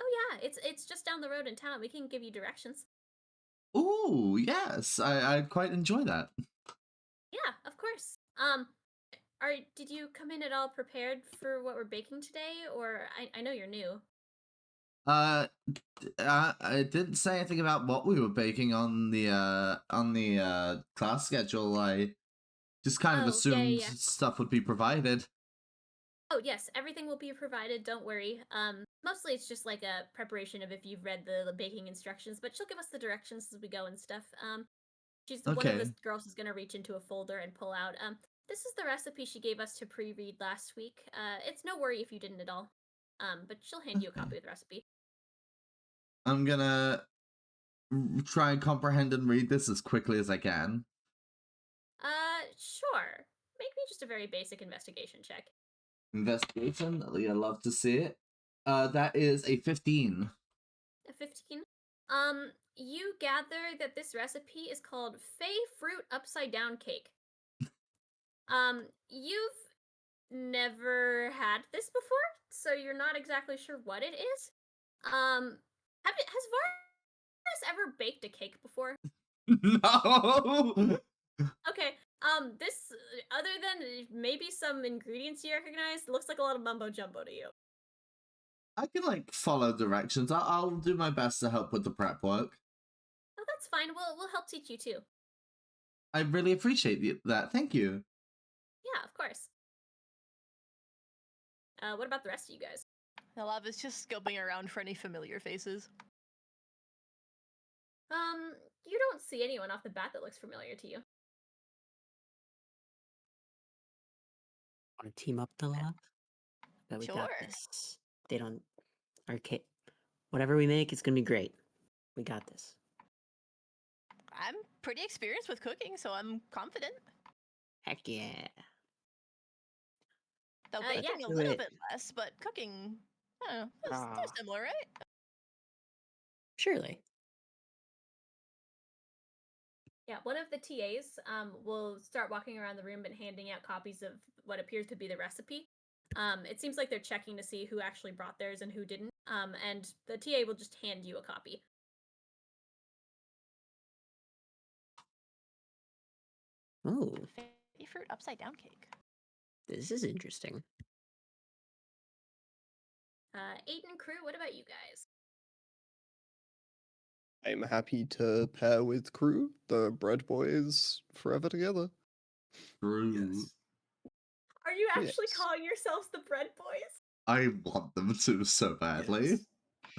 Oh yeah, it's just down the road in town. We can give you directions. Ooh, yes, I'd quite enjoy that. Yeah, of course. Did you come in at all prepared for what we're baking today, or I know you're new. I didn't say anything about what we were baking on the class schedule. I just kind of assumed yeah. stuff would be provided. Oh yes, everything will be provided. Don't worry. Mostly it's just like a preparation of if you've read the baking instructions, but she'll give us the directions as we go and stuff. She's one of Okay. the girls is gonna reach into a folder and pull out. This is the recipe she gave us to pre-read last week. It's no worry if you didn't at all. But she'll hand you a copy of the recipe. I'm gonna try and comprehend and read this as quickly as I can. Sure. Make me just a very basic investigation check. Investigation? I love to see it. That is a 15. A 15. You gather that this recipe is called Fey Fruit Upside Down Cake. You've never had this before, so you're not exactly sure what it is. Has Varas ever baked a cake before? No. Okay. This, other than maybe some ingredients you recognize, looks like a lot of mumbo jumbo to you. I can follow directions. I'll do my best to help with the prep work. Oh, that's fine. We'll help teach you too. I really appreciate that. Thank you. Yeah, of course. What about the rest of you guys? Nellav is just scoping around for any familiar faces. You don't see anyone off the bat that looks familiar to you. Want to team up, Nellav? But we got Sure. this. They don't. Our cake. Whatever we make, it's gonna be great. We got this. I'm pretty experienced with cooking, so I'm confident. Heck yeah. Though yeah. baking a Do little it. bit less, but cooking, I don't know, they're similar, right? Surely. Yeah, one of the TAs will start walking around the room and handing out copies of what appears to be the recipe. It seems like they're checking to see who actually brought theirs and who didn't. And the TA will just hand you a copy. Oh, Fairy fruit upside down cake. this is interesting. Aiden, Kruu, what about you guys? I'm happy to pair with Kruu, the bread boys, forever together. True. Yes. Are you actually Yes. calling yourselves the bread boys? I want them to so badly.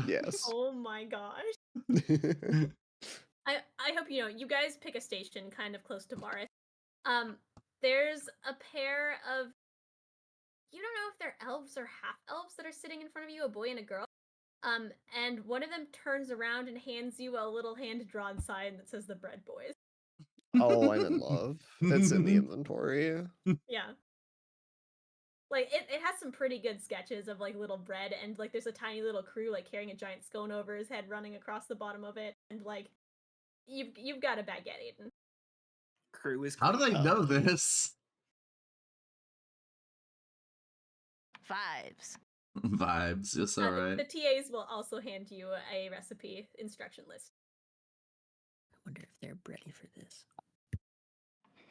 Yes. Oh my gosh. I hope you know, you guys pick a station kind of close to Varas. There's a pair of, you don't know if they're elves or half elves that are sitting in front of you, a boy and a girl. And one of them turns around and hands you a little hand-drawn sign that says the bread boys. Oh, I'm in love. It's in the inventory. Yeah. Like it has some pretty good sketches of like little bread, and like there's a tiny little Kruu like carrying a giant scone over his head running across the bottom of it, and like you've got a baguette, Aiden. Kruu is How do quite they know this? Vibes. Vibes, yes, alright. The TAs will also hand you a recipe instruction list. I wonder if they're ready for this.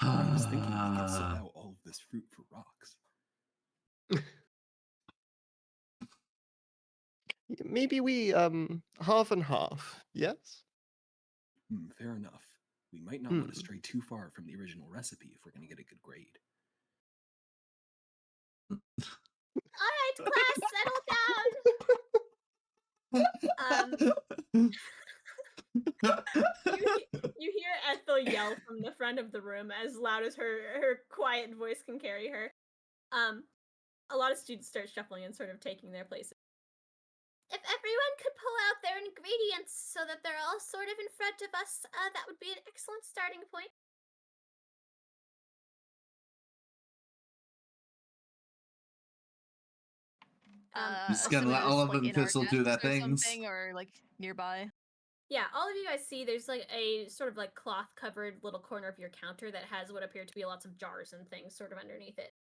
I was thinking we could sell out all of this fruit for rocks. Maybe we half and half. Yes. Fair enough. We might not want to stray too far from the original recipe if we're going to get a good grade. All right, class, settle down. You hear Ethel yell from the front of the room as loud as her quiet voice can carry her. A lot of students start shuffling and sort of taking their places. If everyone could pull out their ingredients so that they're all sort of in front of us, that would be an excellent starting point. Just gonna let all of them Crystal do their things. Or like nearby. Yeah, all of you guys see there's like a sort of like cloth covered little corner of your counter that has what appear to be lots of jars and things sort of underneath it.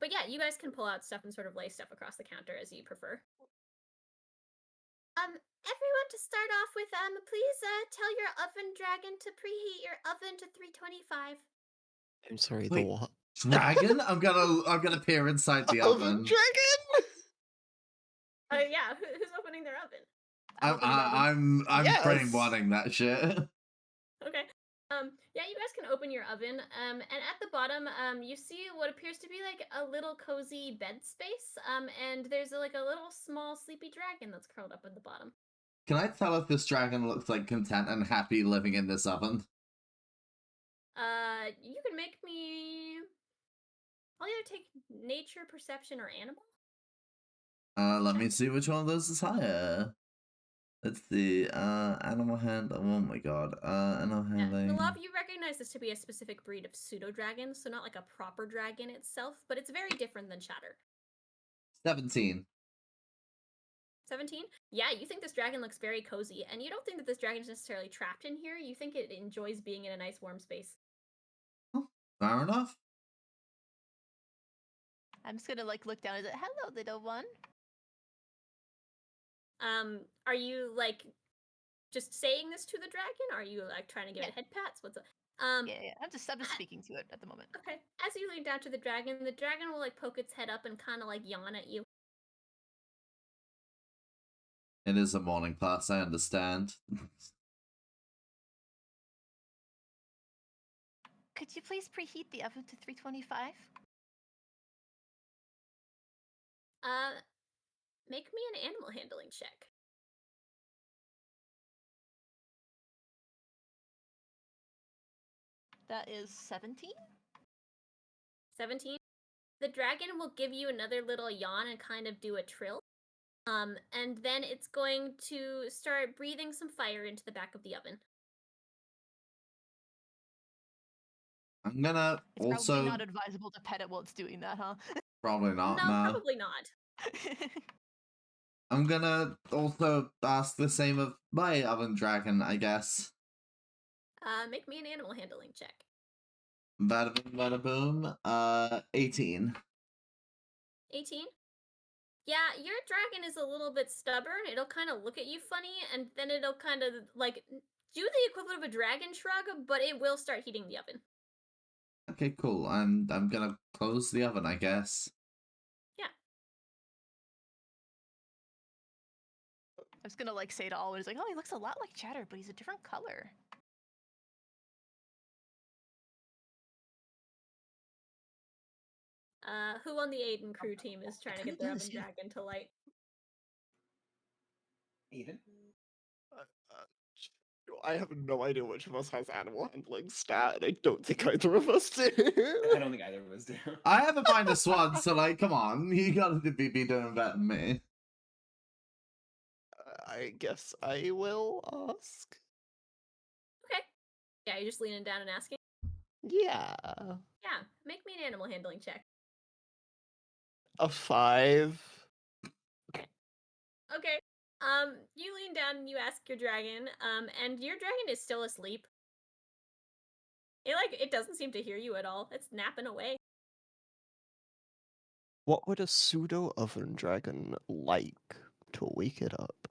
But yeah, you guys can pull out stuff and sort of lay stuff across the counter as you prefer. Everyone to start off with, please tell your oven dragon to preheat your oven to 325. I'm sorry. Wait. The what? Dragon? I'm gonna peer inside the oven. Dragon. Yeah, who's opening their oven? I'm Yes. brain wanting that shit. Okay. Yeah, you guys can open your oven. And at the bottom, you see what appears to be like a little cozy bed space. And there's like a little small sleepy dragon that's curled up at the bottom. Can I tell if this dragon looks like content and happy living in this oven? You can make me. I'll either take nature, perception, or animal. Let me see which one of those is higher. Let's see. Animal hand. Oh my god. Animal handling. Nellav, you recognize this to be a specific breed of pseudo dragon, so not like a proper dragon itself, but it's very different than Shatter. 17. 17? Yeah, you think this dragon looks very cozy, and you don't think that this dragon is necessarily trapped in here. You think it enjoys being in a nice warm space. Fair enough. I'm just gonna like look down and say, "Hello, little one." Are you like just saying this to the dragon? Are you like trying to give it head pats? What's up? Yeah. I'm just speaking to it at the moment. Okay. As you lean down to the dragon will like poke its head up and kind of like yawn at you. It is a morning class, I understand. Could you please preheat the oven to 325? Make me an animal handling check. That is 17. 17. The dragon will give you another little yawn and kind of do a trill. And then it's going to start breathing some fire into the back of the oven. I'm gonna It's also probably not advisable to pet it while it's doing that, huh? probably not. No, Nah. probably not. I'm gonna also ask the same of my oven dragon, I guess. Make me an animal handling check. Bada boom, bada boom. 18. 18? Yeah, your dragon is a little bit stubborn. It'll kind of look at you funny, and then it'll kind of, like, do the equivalent of a dragon shrug, but it will start heating the oven. Okay, cool. I'm gonna close the oven, I guess. Yeah. I was gonna like say to Alwyn, like, oh, he looks a lot like Chatter, but he's a different color. Who on the Aiden crew team is trying to get their oven dragon to light? Aiden? I have no idea which of us has animal handling stat, and I don't think either of us do. I don't think either of us do. I have a -1, so like, come on, you gotta be doing better than me. I guess I will ask. Okay. Yeah, you're just leaning down and asking? Yeah. Yeah, make me an animal handling check. A 5. Okay. You lean down and you ask your dragon, and your dragon is still asleep. It doesn't seem to hear you at all. It's napping away. What would a pseudo oven dragon like to wake it up?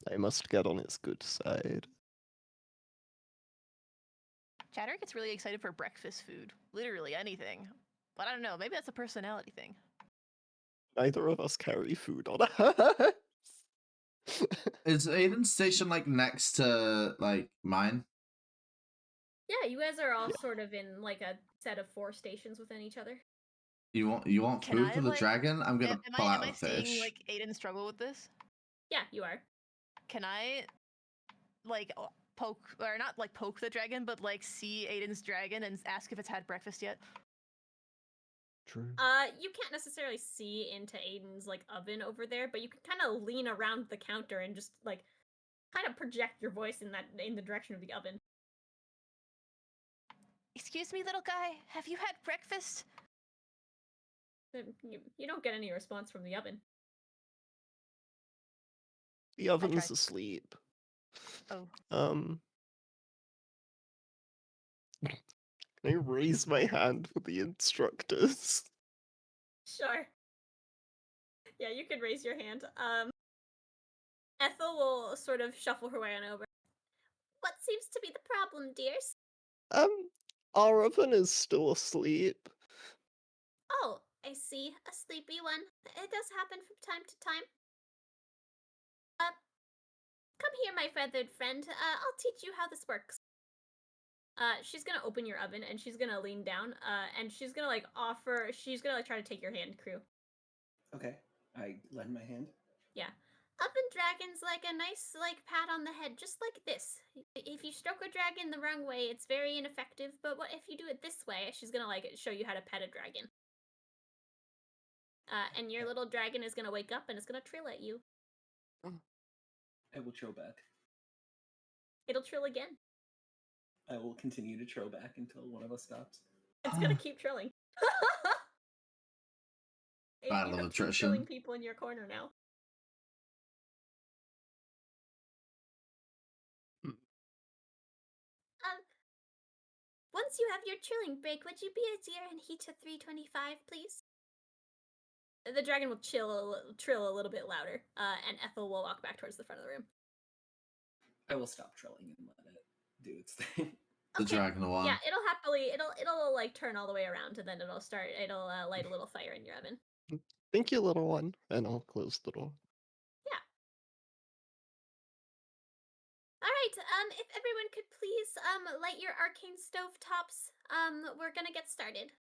I must get on its good side. Chatter gets really excited for breakfast food. Literally anything. But I don't know, maybe that's a personality thing. Neither of us carry food on us. Is Aiden's station like next to like mine? Yeah, you guys are all Yeah. sort of in like a set of 4 stations within each other. You want Can food I, for the like- dragon? I'm gonna pull out am I a fish. seeing like Aiden struggle with this? Yeah, you are. Can I like poke, or not like poke the dragon, but like see Aiden's dragon and ask if it's had breakfast yet? True. You can't necessarily see into Aiden's like oven over there, but you can kind of lean around the counter and just like kind of project your voice in the direction of the oven. Excuse me, little guy, have you had breakfast? You don't get any response from the oven. The oven's tried. asleep. Oh. Can I raise my hand for the instructors? Sure. Yeah, you can raise your hand. Ethel will sort of shuffle her way on over. What seems to be the problem, dears? Our oven is still asleep. Oh, I see. A sleepy one. It does happen from time to time. Come here, my feathered friend. I'll teach you how this works. She's gonna open your oven and she's gonna lean down, and she's gonna she's gonna try to take your hand, Kruu. Okay, I lend my hand. Yeah. Oven dragons like a nice, pat on the head, just like this. If you stroke a dragon the wrong way, it's very ineffective, but what if you do it this way? She's gonna, show you how to pet a dragon. And your little dragon is gonna wake up and it's gonna trill at you. I will trill back. It'll trill again. I will continue to trill back until one of us stops. It's gonna keep trilling. Battle You of have 2 attrition. trilling people in your corner now. Once you have your trilling break, would you be a dear and heat to 325, please? The dragon will trill a little bit louder, and Ethel will walk back towards the front of the room. I will stop trilling and let it do its thing. The dragon will. Yeah, it'll turn all the way around, and then it'll light a little fire in your oven. Thank you, little one. And I'll close the door. Yeah. Alright, if everyone could please, light your arcane stove tops, we're gonna get started.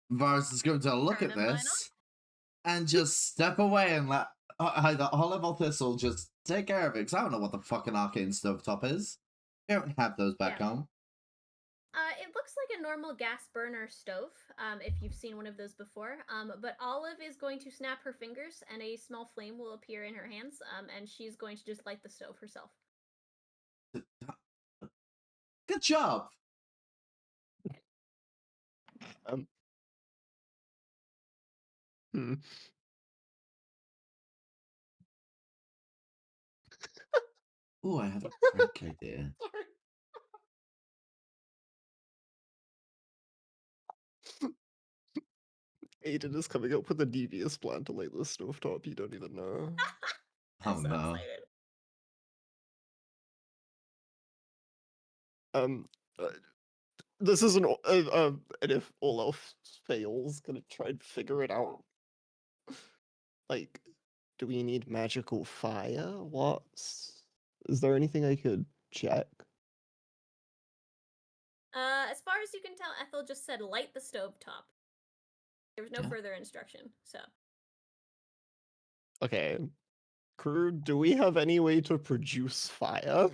Varas is going to look at Turning mine this and just step away and let either Olive or Thistle just take care of it, because I don't know what the fucking arcane stovetop is. We don't have those back home. It looks like a normal gas burner stove, if you've seen one of those before. But Olive is going to snap her fingers, and a small flame will appear in her hands, and she's going to just light the stove herself. Good job. Hmm. Ooh, I have a prank idea. Aiden is coming up with a devious plan to light the stovetop. You don't even know. I'm Oh so no. excited. Uh, this is and if all else fails, gonna try and figure it out. Like, do we need magical fire? Is there anything I could check? As far as you can tell, Ethel just said light the stove top. There was no Yeah. further instruction, so. Okay. Kruu, do we have any way to produce fire?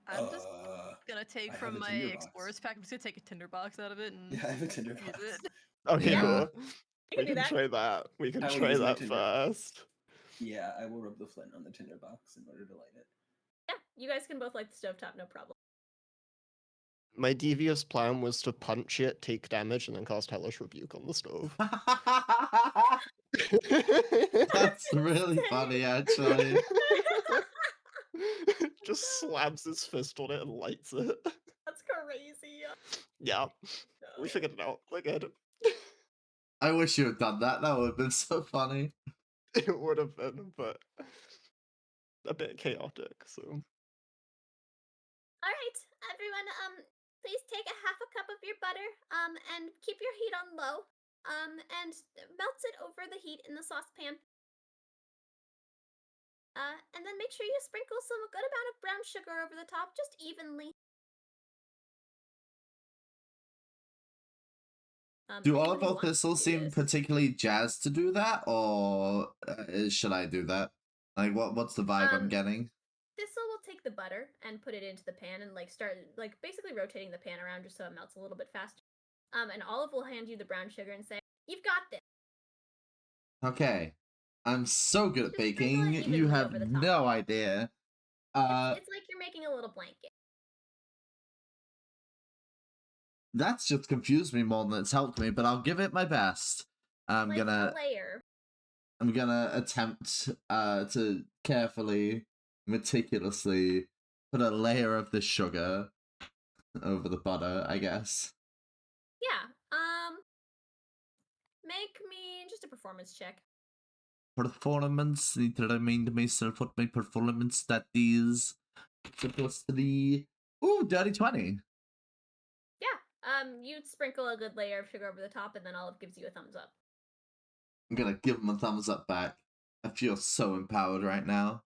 I'm just gonna take I have from a my tinderbox. explorer's pack. I'm just gonna take a tinderbox out of it and Yeah, I have a use tinderbox. it. Okay, Yeah. cool. You We can do can that. try that. We can I will try use my that tinder. first. Yeah, I will rub the flint on the tinderbox in order to light it. Yeah, you guys can both light the stovetop, no problem. My devious plan was to punch it, take damage, and then cast Hellish Rebuke on the stove. That's really funny, actually. Just slams his fist on it and lights it. That's crazy. Yeah, No. we figured it out. We're good. I wish you had done that. That would have been so funny. It would have been, but a bit chaotic, so. Alright, everyone, please take a half a cup of your butter, and keep your heat on low, and melt it over the heat in the saucepan. And then make sure you sprinkle some good amount of brown sugar over the top, just evenly. Do all Anyone of who our wants to thistles do seem this. particularly jazzed to do that, or should I do that? Like, what's the vibe I'm getting? Thistle will take the butter and put it into the pan and start basically rotating the pan around just so it melts a little bit faster. And Olive will hand you the brown sugar and say, "You've got this." Okay. I'm so good at Just sprinkle it baking. You evenly have over the top. no idea. It's like you're making a little blanket. That's just confused me more than it's helped me, but I'll give it my best. I'm Like gonna a layer. I'm gonna attempt to carefully, meticulously put a layer of the sugar over the butter, I guess. Yeah. Make me just a performance check. Performance, need to remind myself what my performance stat is. Supposed to be dirty 20. Yeah. You sprinkle a good layer of sugar over the top, and then Olive gives you a thumbs up. I'm gonna give him a thumbs up back. I feel so empowered right now.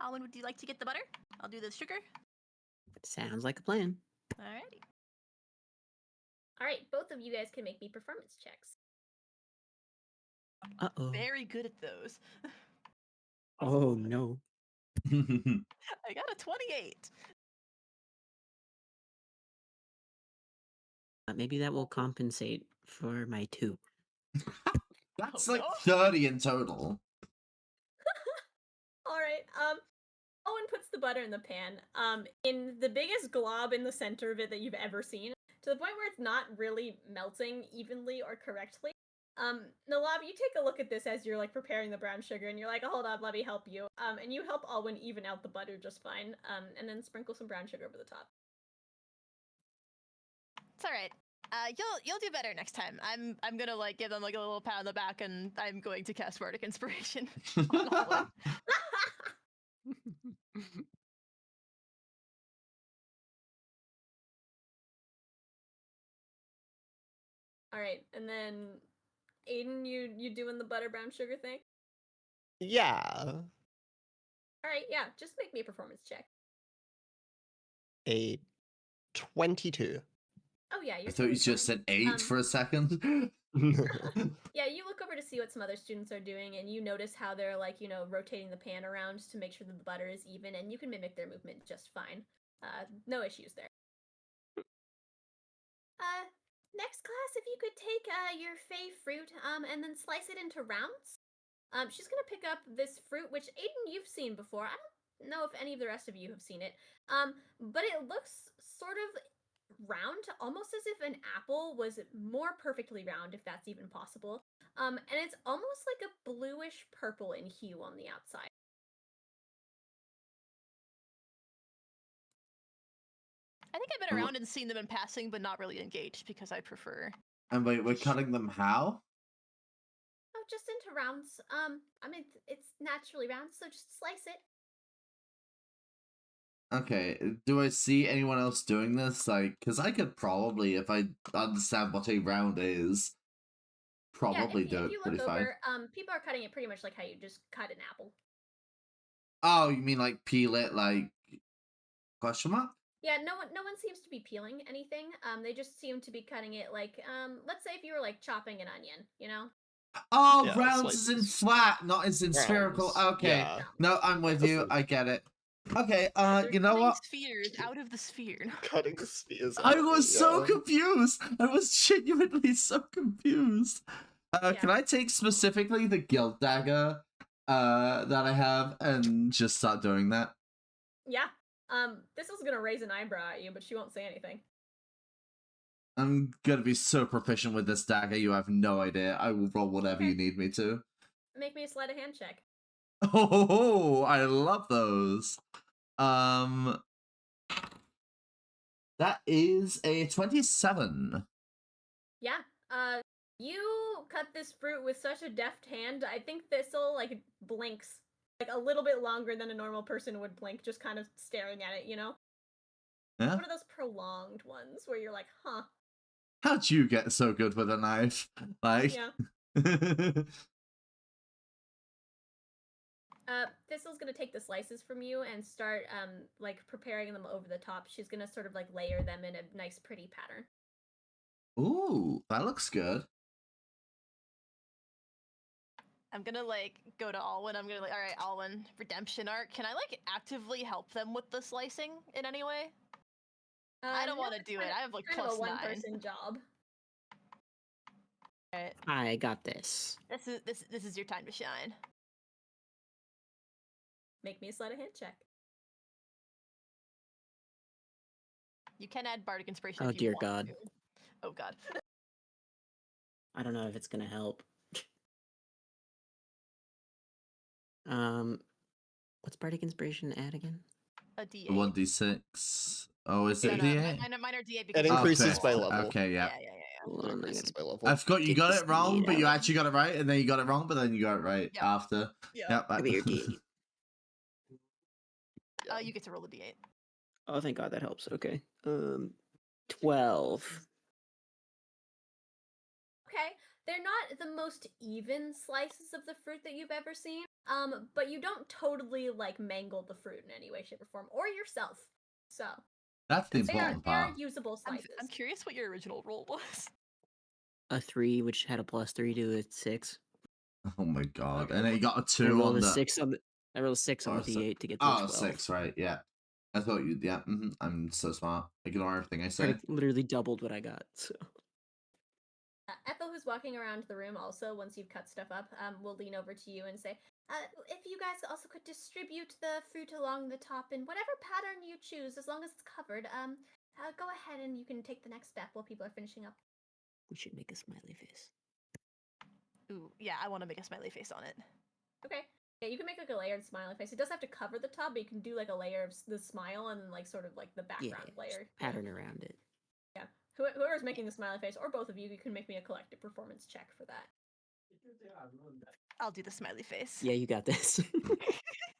Alwyn, would you like to get the butter? I'll do the sugar. Sounds like a plan. Alrighty. Alright, both of you guys can make me performance checks. Uh-oh. Very good at those. Oh, no. I got a 28. Maybe that will compensate for my 2. That's Oh, like no. 30 in total. Alright, Owen puts the butter in the pan, in the biggest glob in the center of it that you've ever seen, to the point where it's not really melting evenly or correctly. Nellav, you take a look at this as you're preparing the brown sugar, and you're like, hold on, let me help you. And you help Alwyn even out the butter just fine, and then sprinkle some brown sugar over the top. It's alright. You'll do better next time. I'm gonna give them a little pat on the back, and I'm going to cast Bardic Inspiration on Alwyn. Alright, and then Aiden, you doing the butter brown sugar thing? Yeah. Alright, yeah, just make me a performance check. A 22. Oh yeah, you're I thought you totally just fine. said 8 for a second. Yeah, you look over to see what some other students are doing, and you notice how they're rotating the pan around to make sure that the butter is even, and you can mimic their movement just fine. No issues there. next class, if you could take your fey fruit and then slice it into rounds. She's gonna pick up this fruit, which Aiden, you've seen before. I don't know if any of the rest of you have seen it. But it looks sort of round, almost as if an apple was more perfectly round, if that's even possible. And it's almost like a bluish purple in hue on the outside. I think I've been around and seen them in passing, but not really engaged because I prefer. And wait, we're cutting them how? Oh, just into rounds. I mean, it's naturally round, so just slice it. Okay, do I see anyone else doing this? Like, because I could probably, if I understand what a round is, probably do if it you pretty look fine. over, people are cutting it pretty much like how you just cut an apple. Oh, you mean like peel it, like question mark? Yeah, no one seems to be peeling anything. They just seem to be cutting it like, let's say if you were like chopping an onion, you know? Oh, Yeah, rounds is in slices. flat, not as in spherical. Rounds, Okay, yeah. no, I'm with you. Listen. I get it. Okay, They're you know cutting what? spheres out of the sphere. Cutting spears. I out, was so yeah. confused. I was genuinely so confused. Yeah. Can I take specifically the guild dagger that I have and just start doing that? Yeah. This is gonna raise an eyebrow at you, but she won't say anything. I'm gonna be so proficient with this dagger, you have no idea. I will roll whatever Okay. you need me to. Make me a sleight of hand check. Oh, I love those. That is a 27. Yeah. You cut this fruit with such a deft hand. I think this'll like blinks like a little bit longer than a normal person would blink, just kind of staring at it, you know? Yeah? One of those prolonged ones where you're like, huh. How'd you get so good with a knife? Like, Yeah. Thistle's gonna take the slices from you and start like preparing them over the top. She's gonna sort of like layer them in a nice pretty pattern. Ooh, that looks good. I'm gonna like go to Alwyn. I'm gonna like, all right, Alwyn, redemption arc. Can I like actively help them with the slicing in any way? I don't No, want to it's do kind it. of- I have like kind of plus a 9. one-person job. Alright, I got this. this is your time to shine. Make me a sleight of hand check. You can add bardic inspiration. Oh, if you dear want God. to. Oh god. I don't know if it's gonna help. What's bardic inspiration add again? A D8. 1d6. Oh, is No, it no, d8? mine are D8 because It it's increases Okay. by level. Okay, yeah. Yeah. Hold It on, I increases gotta by level. I forgot you Get got this it wrong, D8 but you out. actually got it right, and then you got it wrong, but then you got it right Yep. after. Yep. Yep. Give me your D8. You get to roll a D8. Oh, thank God that helps. Okay. 12. Okay, they're not the most even slices of the fruit that you've ever seen. But you don't totally like mangle the fruit in any way, shape, or form, or yourself. So That's the they important are part. usable I'm slices. curious what your original roll was. A 3, which had a +3 to a 6. Oh my god. Okay, And then you got a I 2 rolled on a the... 6 on the. I rolled a 6 on Oh, the so- D8 to get to a 12. 6, right, yeah. I thought you... Yeah, I'm so smart. Ignore everything I say. Literally doubled what I got. So. Ethel, who's walking around the room also, once you've cut stuff up, will lean over to you and say, if you guys also could distribute the fruit along the top in whatever pattern you choose, as long as it's covered, go ahead and you can take the next step while people are finishing up. We should make a smiley face. Ooh, yeah, I want to make a smiley face on it. Okay. Yeah, you can make like a layered smiley face. It does have to cover the top, but you can do like a layer of the smile and then like sort of like the Yeah, background layer. pattern around it. Yeah. Whoever's making the smiley face, or both of you, you can make me a collective performance check for that. I'll do the smiley face. Yeah, you got this.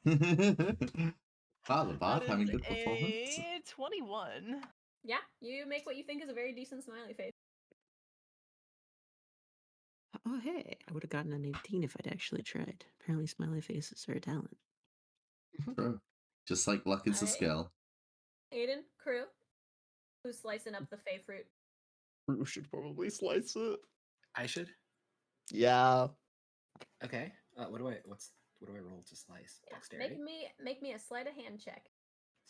Wow, the bard That having is good performance. a 21. Yeah, you make what you think is a very decent smiley face. Oh, hey, I would have gotten an 18 if I'd actually tried. Apparently, smiley faces are a talent. True. Just like luck is a Alright. skill. Aiden, Kruu, who's slicing up the fey fruit. Kruu should probably slice it. I should. Yeah. Okay. What do I roll to slice? Yeah. Dexterity. Make me a sleight of hand check.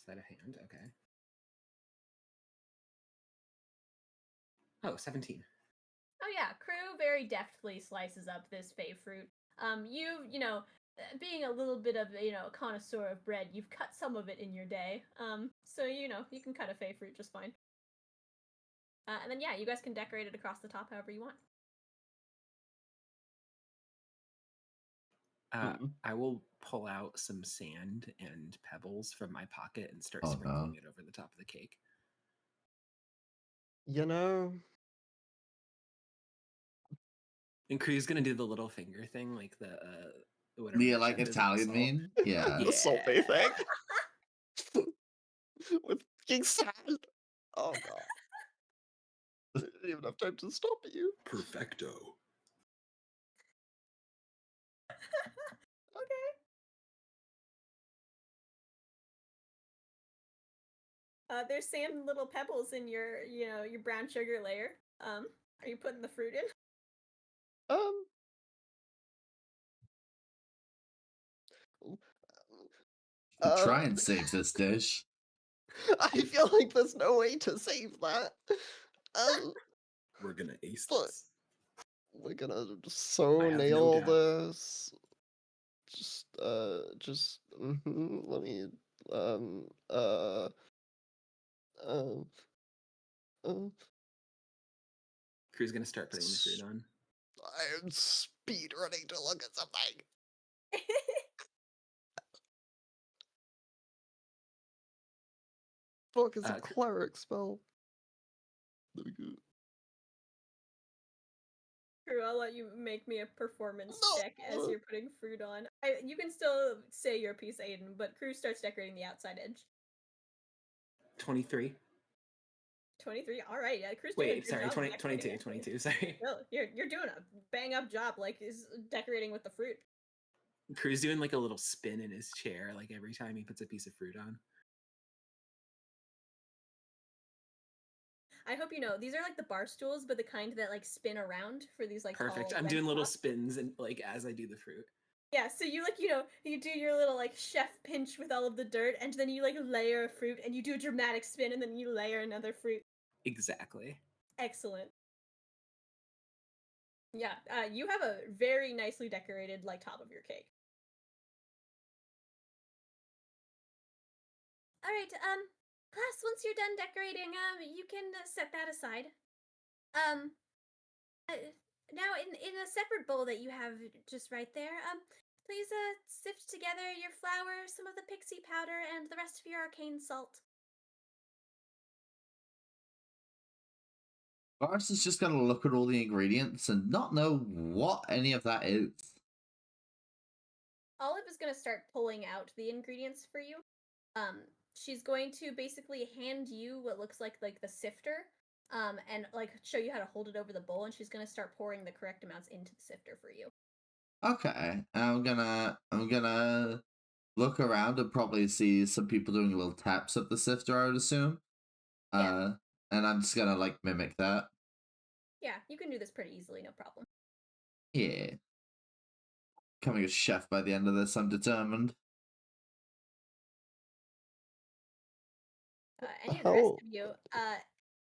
Sleight of hand. Okay. Oh, 17. Oh yeah, Kruu very deftly slices up this fey fruit. Being a little bit of a connoisseur of bread, you've cut some of it in your day. So you can cut a fey fruit just fine. And then yeah, you guys can decorate it across the top however you want. I will pull out some sand and pebbles from my pocket and start Oh, sprinkling no. it over the top of the cake. You know, And Kruu's gonna do the little finger thing, like the whatever. Yeah, the like chef is with the Italian salt. meme? Yeah. the salty thing with fucking sand. Oh god. I didn't even have time to stop you. Perfecto. Okay. There's sand and little pebbles in your brown sugar layer. Are you putting the fruit in? Try and save this dish. I feel like there's no way to save that. We're gonna ace But- this. We're gonna I so have no nail doubt. this. Let me, Kruu's gonna start putting the fruit on. I'm speed running to look at something. Fuck is a Okay. cleric spell. There we go. Kruu, I'll let you make me a performance No. check as you're putting fruit on. You can still say your piece, Aiden, but Kruu starts decorating the outside edge. 23. 23. All right, yeah, Kruu's doing a Wait, good sorry, job 20, decorating 22, it. 22, sorry. No, you're doing a bang up job, like is decorating with the fruit. Kruu's doing like a little spin in his chair, like every time he puts a piece of fruit on. I hope you know these are like the bar stools, but the kind that like spin around for these like Perfect. tall I'm leg doing little props. spins and like as I do the fruit. Yeah, so you you do your little like chef pinch with all of the dirt, and then you like layer a fruit, and you do a dramatic spin, and then you layer another fruit. Exactly. Excellent. Yeah, you have a very nicely decorated like top of your cake. All right, class, once you're done decorating, you can set that aside. Now in a separate bowl that you have just right there, please sift together your flour, some of the pixie powder, and the rest of your arcane salt. Varas is just gonna look at all the ingredients and not know what any of that is. Olive is going to start pulling out the ingredients for you. She's going to basically hand you what looks like the sifter, and like show you how to hold it over the bowl, and she's going to start pouring the correct amounts into the sifter for you. Okay, I'm gonna look around and probably see some people doing little taps of the sifter, I would assume. Yeah. And I'm just gonna like mimic that. Yeah, you can do this pretty easily, no problem. Yeah. Becoming a chef by the end of this, I'm determined. Any of the rest of you,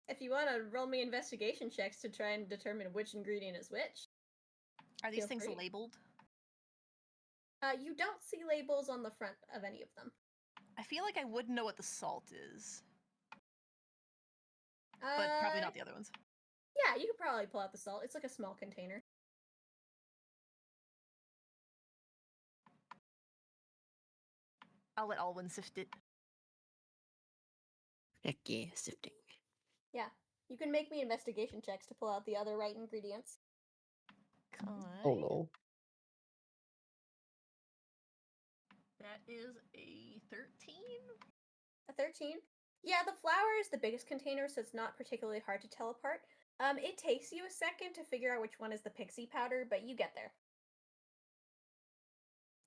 if you want to roll me investigation checks to try and determine which ingredient is which. Are these Feel things free. labeled? You don't see labels on the front of any of them. I feel like I would know what the salt is, but probably not the other ones. Yeah, you could probably pull out the salt. It's like a small container. I'll let Alwyn sift it. Heck yeah, sifting. Yeah, you can make me investigation checks to pull out the other right ingredients. Oh no. That is a 13. A 13? Yeah, the flour is the biggest container, so it's not particularly hard to tell apart. It takes you a second to figure out which one is the pixie powder, but you get there.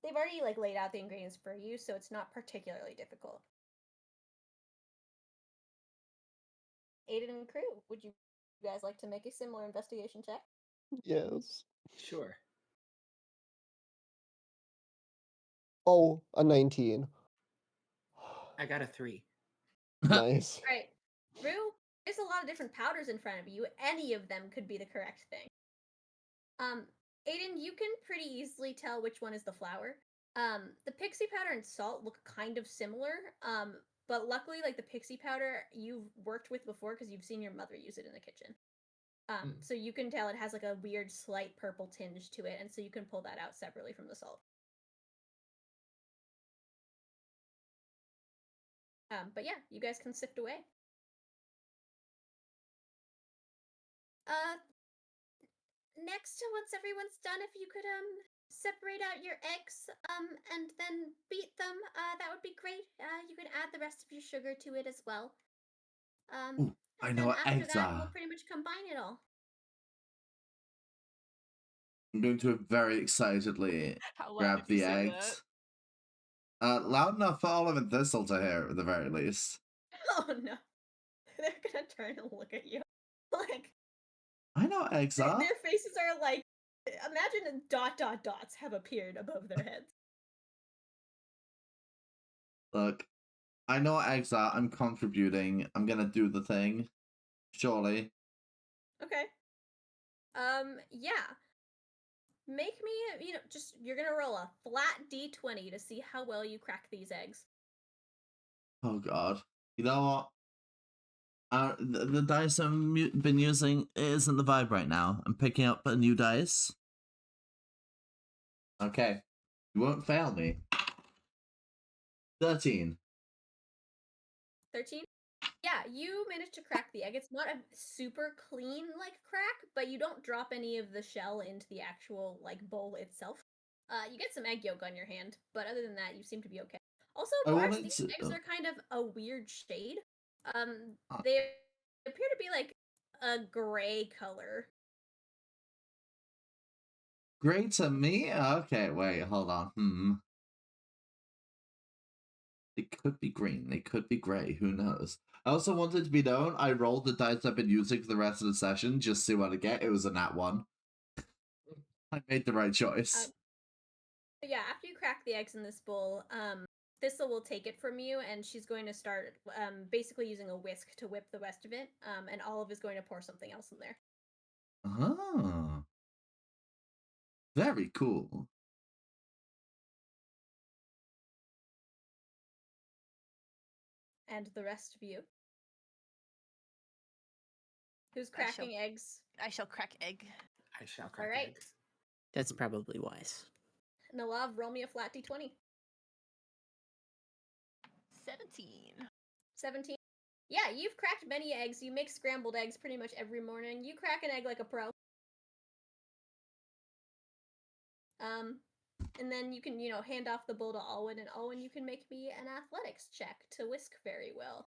They've already like laid out the ingredients for you, so it's not particularly difficult. Aiden and Kruu, would you guys like to make a similar investigation check? Yes. Sure. Oh, a 19. I got a 3. Nice. All right, Kruu, There's a lot of different powders in front of you. Any of them could be the correct thing. Aiden, you can pretty easily tell which one is the flour. The pixie powder and salt look kind of similar. But luckily, like the pixie powder you've worked with before because you've seen your mother use it in the kitchen. So you can tell it has like a weird slight purple tinge to it, and so you can pull that out separately from the salt. But yeah, you guys can sift away. Next to once everyone's done, if you could separate out your eggs and then beat them, that would be great. You can add the rest of your sugar to it as well. Ooh, I And know then what after eggs that, are. we'll pretty much combine it all. I'm going to very excitedly How loud grab did you the say eggs. Loud enough for Olive and Thistle to hear, at the very least. Oh no. They're gonna turn and look at you. Like, I know what eggs are. their faces are like, imagine dots have appeared above their heads. Look, I know what eggs are. I'm contributing. I'm gonna do the thing. Surely. Okay. Yeah. Make me, just, you're gonna roll a flat d20 to see how well you crack these eggs. Oh god. You know what? The dice I've been using isn't the vibe right now. I'm picking up a new dice. Okay. You won't fail me. 13. 13? Yeah, you managed to crack the egg. It's not a super clean, like, crack, but you don't drop any of the shell into the actual, like, bowl itself. You get some egg yolk on your hand, but other than that, you seem to be okay. Also, I Boris, wanted these to. eggs are kind of a weird shade. Huh. They appear to be, like, a gray color. Great to me? Okay, wait, hold on. They could be green, they could be grey, who knows? I also wanted to be known, I rolled the dice I've been using for the rest of the session, just to see what I get. It was a nat 1. I made the right choice. But yeah, after you crack the eggs in this bowl, Thistle will take it from you, and she's going to start basically using a whisk to whip the rest of it, and Olive is going to pour something else in there. Oh. Very cool. And the rest of you? Who's cracking eggs? I shall crack egg. I shall crack Alright. eggs. That's probably wise. Nellav, roll me a flat d20. 17. 17. Yeah, you've cracked many eggs. You make scrambled eggs pretty much every morning. You crack an egg like a pro. And then you can, hand off the bowl to Alwyn, and Alwyn, you can make me an athletics check to whisk very well.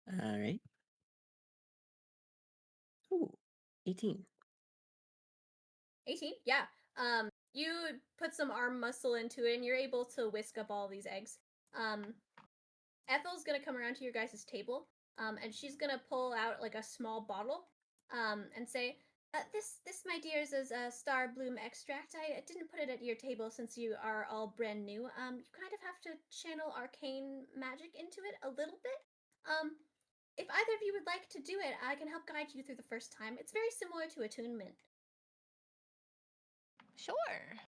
All right. Ooh, 18. 18? Yeah. You put some arm muscle into it, and you're able to whisk up all these eggs. Ethel's gonna come around to your guys' table, and she's gonna pull out like a small bottle, and say, "This, my dears, is a star bloom extract. I didn't put it at your table since you are all brand new. You kind of have to channel arcane magic into it a little bit. If either of you would like to do it, I can help guide you through the first time. It's very similar to attunement." Sure.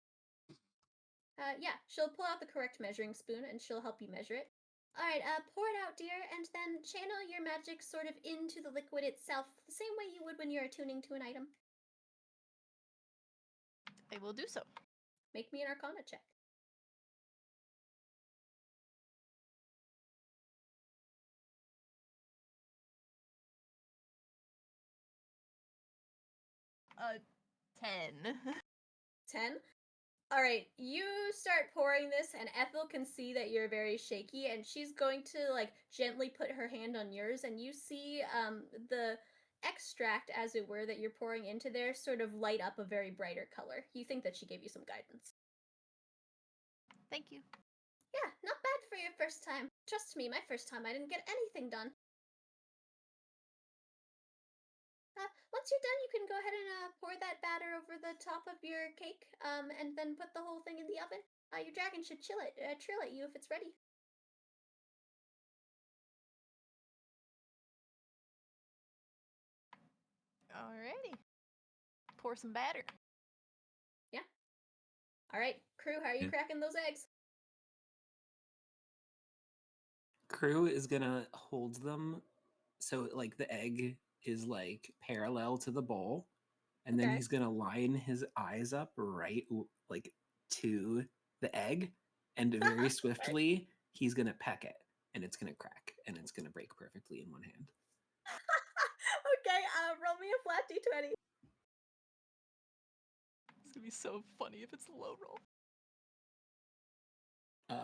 Yeah, she'll pull out the correct measuring spoon and she'll help you measure it. Alright, pour it out, dear, and then channel your magic sort of into the liquid itself, the same way you would when you're attuning to an item. I will do so. Make me an Arcana check. Uh, 10. 10? Alright, you start pouring this, and Ethel can see that you're very shaky, and she's going to, like, gently put her hand on yours, and you see, the extract, as it were, that you're pouring into there sort of light up a very brighter color. You think that she gave you some guidance. Thank you. Yeah, not bad for your first time. Trust me, my first time I didn't get anything done. Once you're done, you can go ahead and pour that batter over the top of your cake, and then put the whole thing in the oven. Your dragon should trill at you if it's ready. Alrighty. Pour some batter. All right, Kruu, how are you Yeah. cracking those eggs? Kruu is gonna hold them so like the egg is like parallel to the bowl, and then Okay. he's gonna line his eyes up like to the egg, and very swiftly he's gonna peck it, and it's gonna crack, and it's gonna break perfectly in one hand. Okay, roll me a flat d20. It's gonna be so funny if it's a low roll.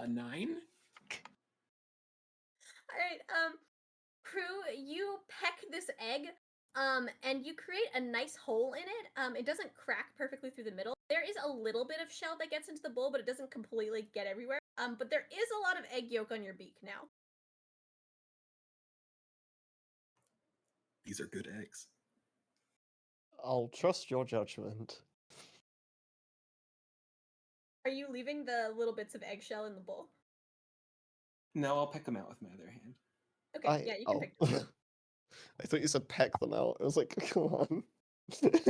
9. All right, Kruu, you peck this egg, and you create a nice hole in it. It doesn't crack perfectly through the middle. There is a little bit of shell that gets into the bowl, but it doesn't completely get everywhere. But there is a lot of egg yolk on your beak now. These are good eggs. I'll trust your judgment. Are you leaving the little bits of eggshell in the bowl? No, I'll peck them out with my other hand. Okay, yeah, you can pick them. I thought you said peck them out. I was like, come on. I'll eat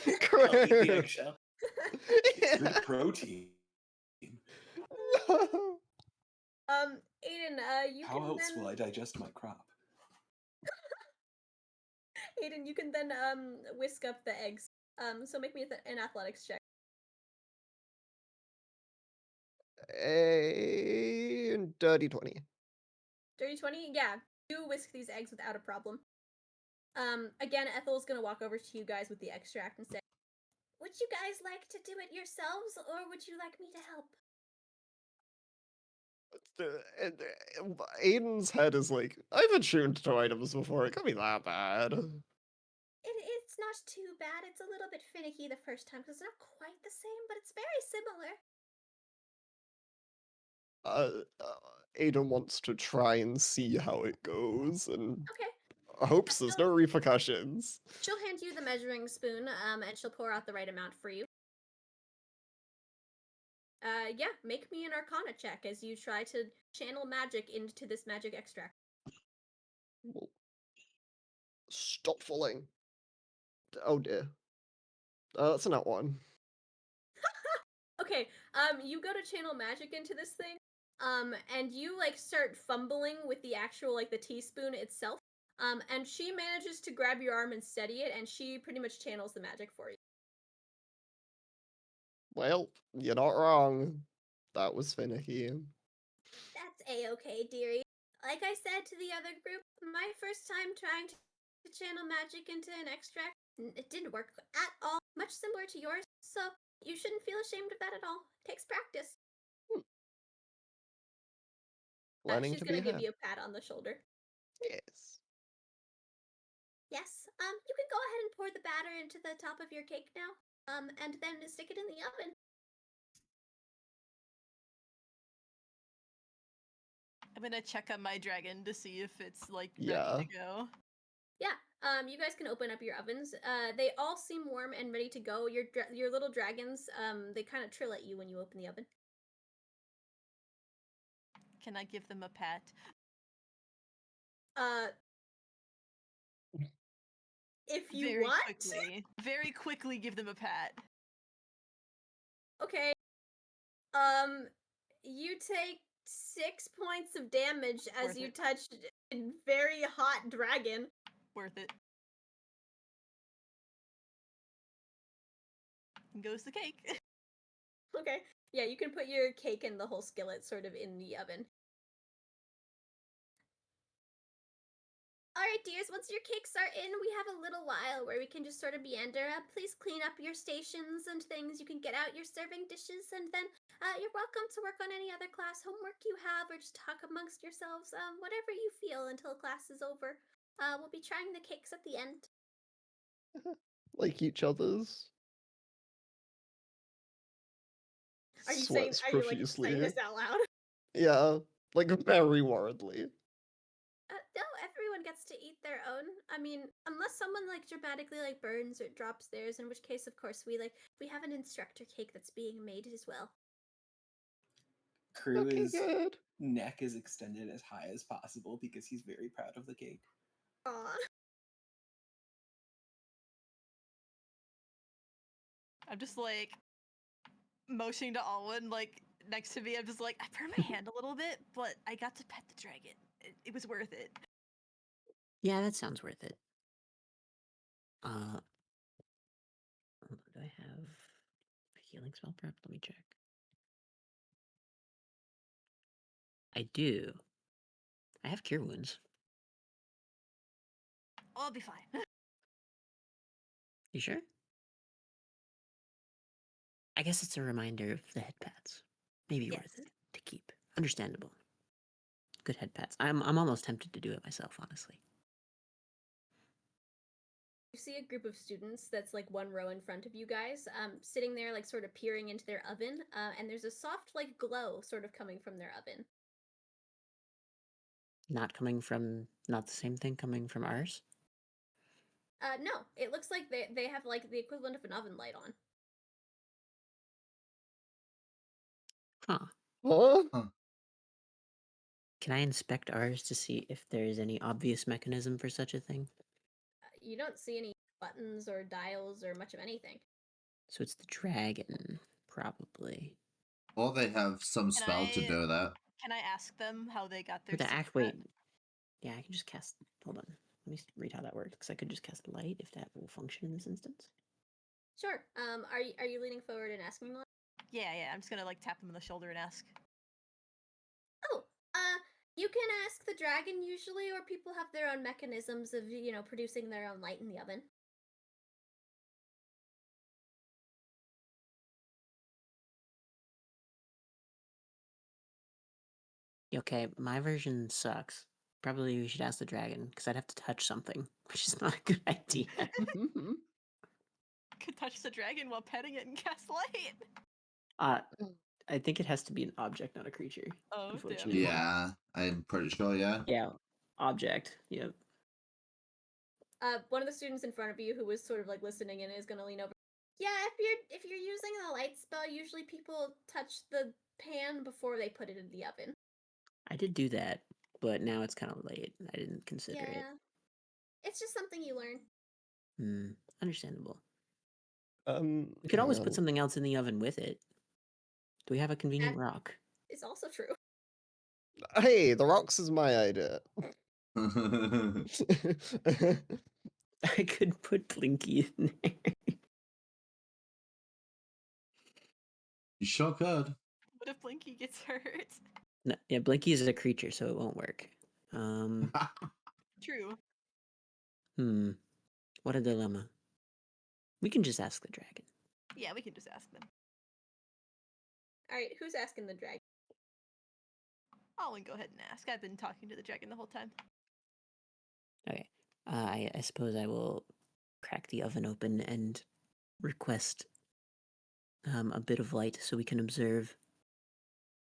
the Kruu. eggshell. Good protein. No. Aiden, you How can else then... will I digest my crop? Aiden, you can then whisk up the eggs. So make me an athletics check. A dirty 20. Dirty 20? Yeah, you whisk these eggs without a problem. Again, Ethel's gonna walk over to you guys with the extract and say, would you guys like to do it yourselves, or would you like me to help? Aiden's head is like, I've attuned to items before. It can't be that bad. It's not too bad. It's a little bit finicky the first time because it's not quite the same, but it's very similar. Aiden wants to try and see how it goes and Okay. hopes there's no repercussions. She'll hand you the measuring spoon, and she'll pour out the right amount for you. Yeah, make me an Arcana check as you try to channel magic into this magic extract. Stop falling. Oh dear. That's not one. Okay, you go to channel magic into this thing, and you like start fumbling with the actual like the teaspoon itself, and she manages to grab your arm and steady it, and she pretty much channels the magic for you. Well, you're not wrong. That was finicky. That's a-okay, dearie. Like I said to the other group, my first time trying to channel magic into an extract, it didn't work at all. Much similar to yours, so you shouldn't feel ashamed of that at all. It takes practice. Planning She's to gonna be give her. you a pat on the shoulder. Yes. Yes, you can go ahead and pour the batter into the top of your cake now, and then stick it in the oven. I'm gonna check on my dragon to see if it's like Yeah. ready to go. Yeah, you guys can open up your ovens. They all seem warm and ready to go. Your little dragons, they kind of trill at you when you open the oven. Can I give them a pat? If you want. Very quickly give them a pat. Okay. You take 6 points of damage as Worth you it. touch a very hot dragon. Worth it. Goes the cake. Okay. Yeah, you can put your cake and the whole skillet sort of in the oven. Alright, dears, once your cakes are in, we have a little while where we can just sort of meander. Please clean up your stations and things. You can get out your serving dishes, and then you're welcome to work on any other class homework you have, or just talk amongst yourselves, whatever you feel until class is over. We'll be trying the cakes at the end. Like each other's. Are you Sweats saying profusely. this out loud? Yeah, like very worriedly. No, everyone gets to eat their own. I mean, unless someone like dramatically like burns or drops theirs, in which case, of course, we have an instructor cake that's being made as well. Kruu's good. neck is extended as high as possible because he's very proud of the cake. Aww. I'm just like motioning to Alwyn, like next to me. I'm just like, I burned my hand a little bit, but I got to pet the dragon. It was worth it. Yeah, that sounds worth it. Do I have a healing spell prep? Let me check. I do. I have cure wounds. Oh, I'll be fine. You sure? I guess it's a reminder of the head pats. Maybe worth Yes. it to keep. Understandable. Good head pats. I'm almost tempted to do it myself, honestly. You see a group of students that's like one row in front of you guys, sitting there, like sort of peering into their oven, and there's a soft, like, glow sort of coming from their oven. Not the same thing coming from ours? No, it looks like they have like the equivalent of an oven light on. Huh. Huh? Can I inspect ours to see if there is any obvious mechanism for such a thing? You don't see any buttons or dials or much of anything. So it's the dragon, probably. Or they have some spell to do that. Can I ask them how they got their But the secret? wait. Yeah, I can just cast. Hold on. Let me read how that works, because I could just cast light if that will function in this instance. Sure. Are you leaning forward and asking them? Yeah. I'm just gonna like tap them on the shoulder and ask. Oh, you can ask the dragon usually, or people have their own mechanisms of, producing their own light in the oven. Okay, my version sucks. Probably we should ask the dragon, because I'd have to touch something, which is not a good idea. Could touch the dragon while petting it and cast light. I think it has to be an object, not a creature. Oh, damn. Unfortunately. Yeah, I'm pretty sure, yeah. Yeah, object. Yep. One of the students in front of you who was sort of like listening in is gonna lean over. Yeah, if you're using the light spell, usually people touch the pan before they put it in the oven. I did do that, but now it's kind of late. I didn't consider it. Yeah, it's just something you learn. Understandable. We We could always put something else in the oven with it. Do we have a convenient rock? It's also true. Hey, the rocks is my idea. I could put Blinky in there. You sure could. What if Blinky gets hurt? No, yeah, Blinky is a creature, so it won't work. True. What a dilemma. We can just ask the dragon. Yeah, we can just ask them. All right, who's asking the dragon? Alwyn, go ahead and ask. I've been talking to the dragon the whole time. Okay. I suppose I will crack the oven open and request a bit of light so we can observe.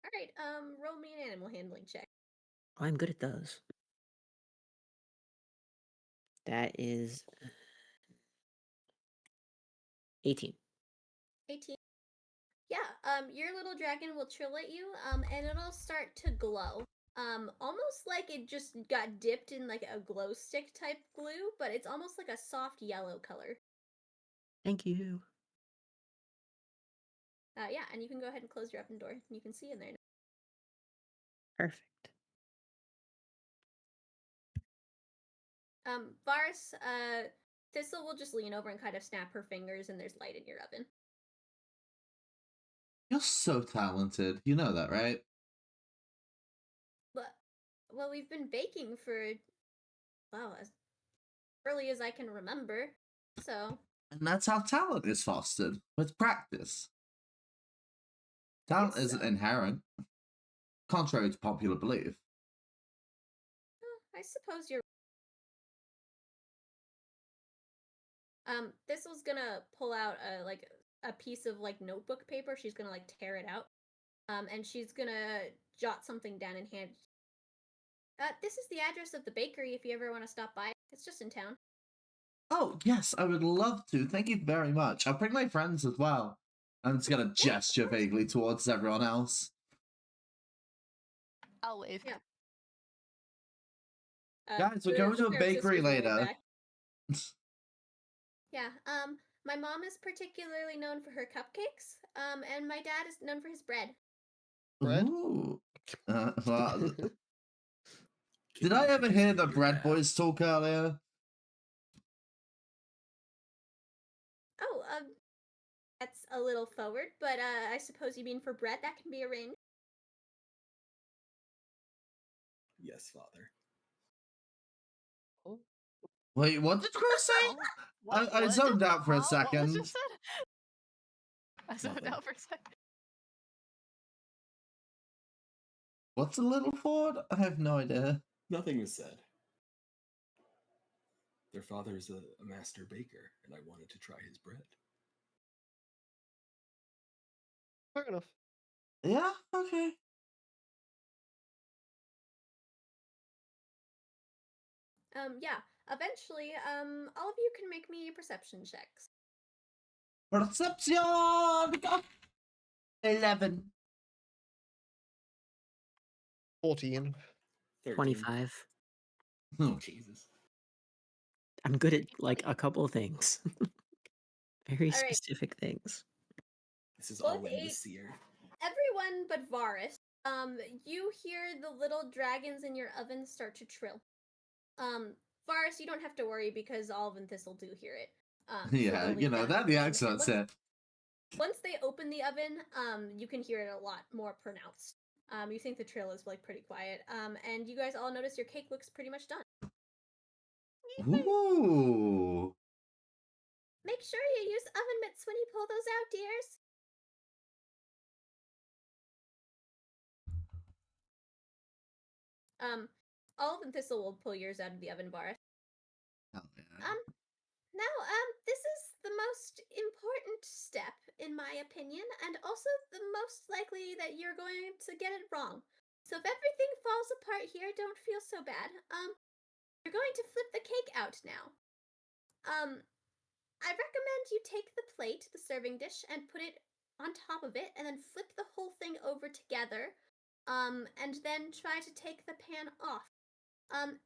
All right, roll me an animal handling check. Oh, I'm good at those. That is 18. 18. Yeah, your little dragon will chill at you, and it'll start to glow. Almost like it just got dipped in like a glow stick type glue, but it's almost like a soft yellow color. Thank you. Yeah, and you can go ahead and close your oven door. You can see in there. Perfect. Varas, Thistle will just lean over and kind of snap her fingers, and there's light in your oven. You're so talented. You know that, right? Well, we've been baking for, well, as early as I can remember, so... And that's how talent is fostered, with practice. Talent isn't inherent, contrary to popular belief. I suppose you're... Thistle's gonna pull out a piece of like notebook paper. She's gonna like tear it out, and she's gonna jot something down and hand. This is the address of the bakery if you ever want to stop by. It's just in town. Oh, yes, I would love to. Thank you very much. I'll bring my friends as well. I'm just gonna gesture vaguely towards everyone else. I'll wave. Yeah. Guys, we're going to a bakery later. Yeah, My mom is particularly known for her cupcakes, and my dad is known for his bread. Bread? Ooh. Well, Can did you I ever introduce hear me the to your bread dad? boys talk earlier? Oh, that's a little forward, but I suppose you mean for bread. That can be arranged. Yes, father. Wait, what did Kruu say? I zoned out for a What was second. just said? I zoned Nothing. out for a second. What's a little Ford? I have no idea. Nothing was said. Their father is a master baker, and I wanted to try his bread. Fair enough. Yeah, okay. Yeah. Eventually, all of you can make me perception checks. Perception! 11. 14. 13. 25. Hmm. Jesus. I'm good at like a couple of things. Very All right. specific things. This is Both Alwyn the eight- seer. Everyone but Varus. You hear the little dragons in your oven start to trill. Varus, you don't have to worry because Alvin Thistle do hear it. So Yeah, they'll you leave know, that that the alone. And accent's it. once they open the oven, you can hear it a lot more pronounced. You think the trill is like pretty quiet. And you guys all notice your cake looks pretty much done. Ooh. Make sure you use oven mitts when you pull those out, dears. Alvin Thistle will pull yours out of the oven, Varus. Hell yeah. Now, this is the most important step, in my opinion, and also the most likely that you're going to get it wrong. So if everything falls apart here, don't feel so bad. You're going to flip the cake out now. I recommend you take the plate, the serving dish, and put it on top of it, and then flip the whole thing over together, and then try to take the pan off.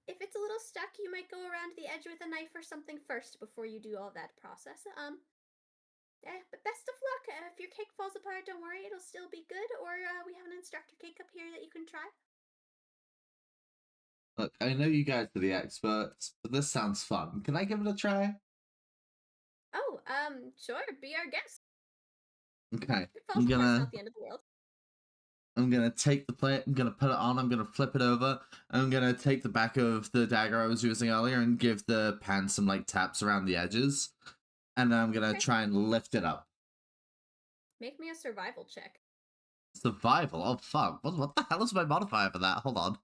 If it's a little stuck, you might go around the edge with a knife or something first before you do all that process. But best of luck. If your cake falls apart, don't worry, it'll still be good, or we have an instructor cake up here that you can try. Look, I know you guys are the experts, but this sounds fun. Can I give it a try? Oh, sure, be our guest. Okay. If it falls apart, it's not the end of the world. I'm gonna take the plate, I'm gonna put it on, I'm gonna flip it over, I'm gonna take the back of the dagger I was using earlier and give the pan some like taps around the edges. And then I'm gonna Okay. try and lift it up. Make me a survival check. Survival? Oh fuck. What the hell is my modifier for that? Hold on.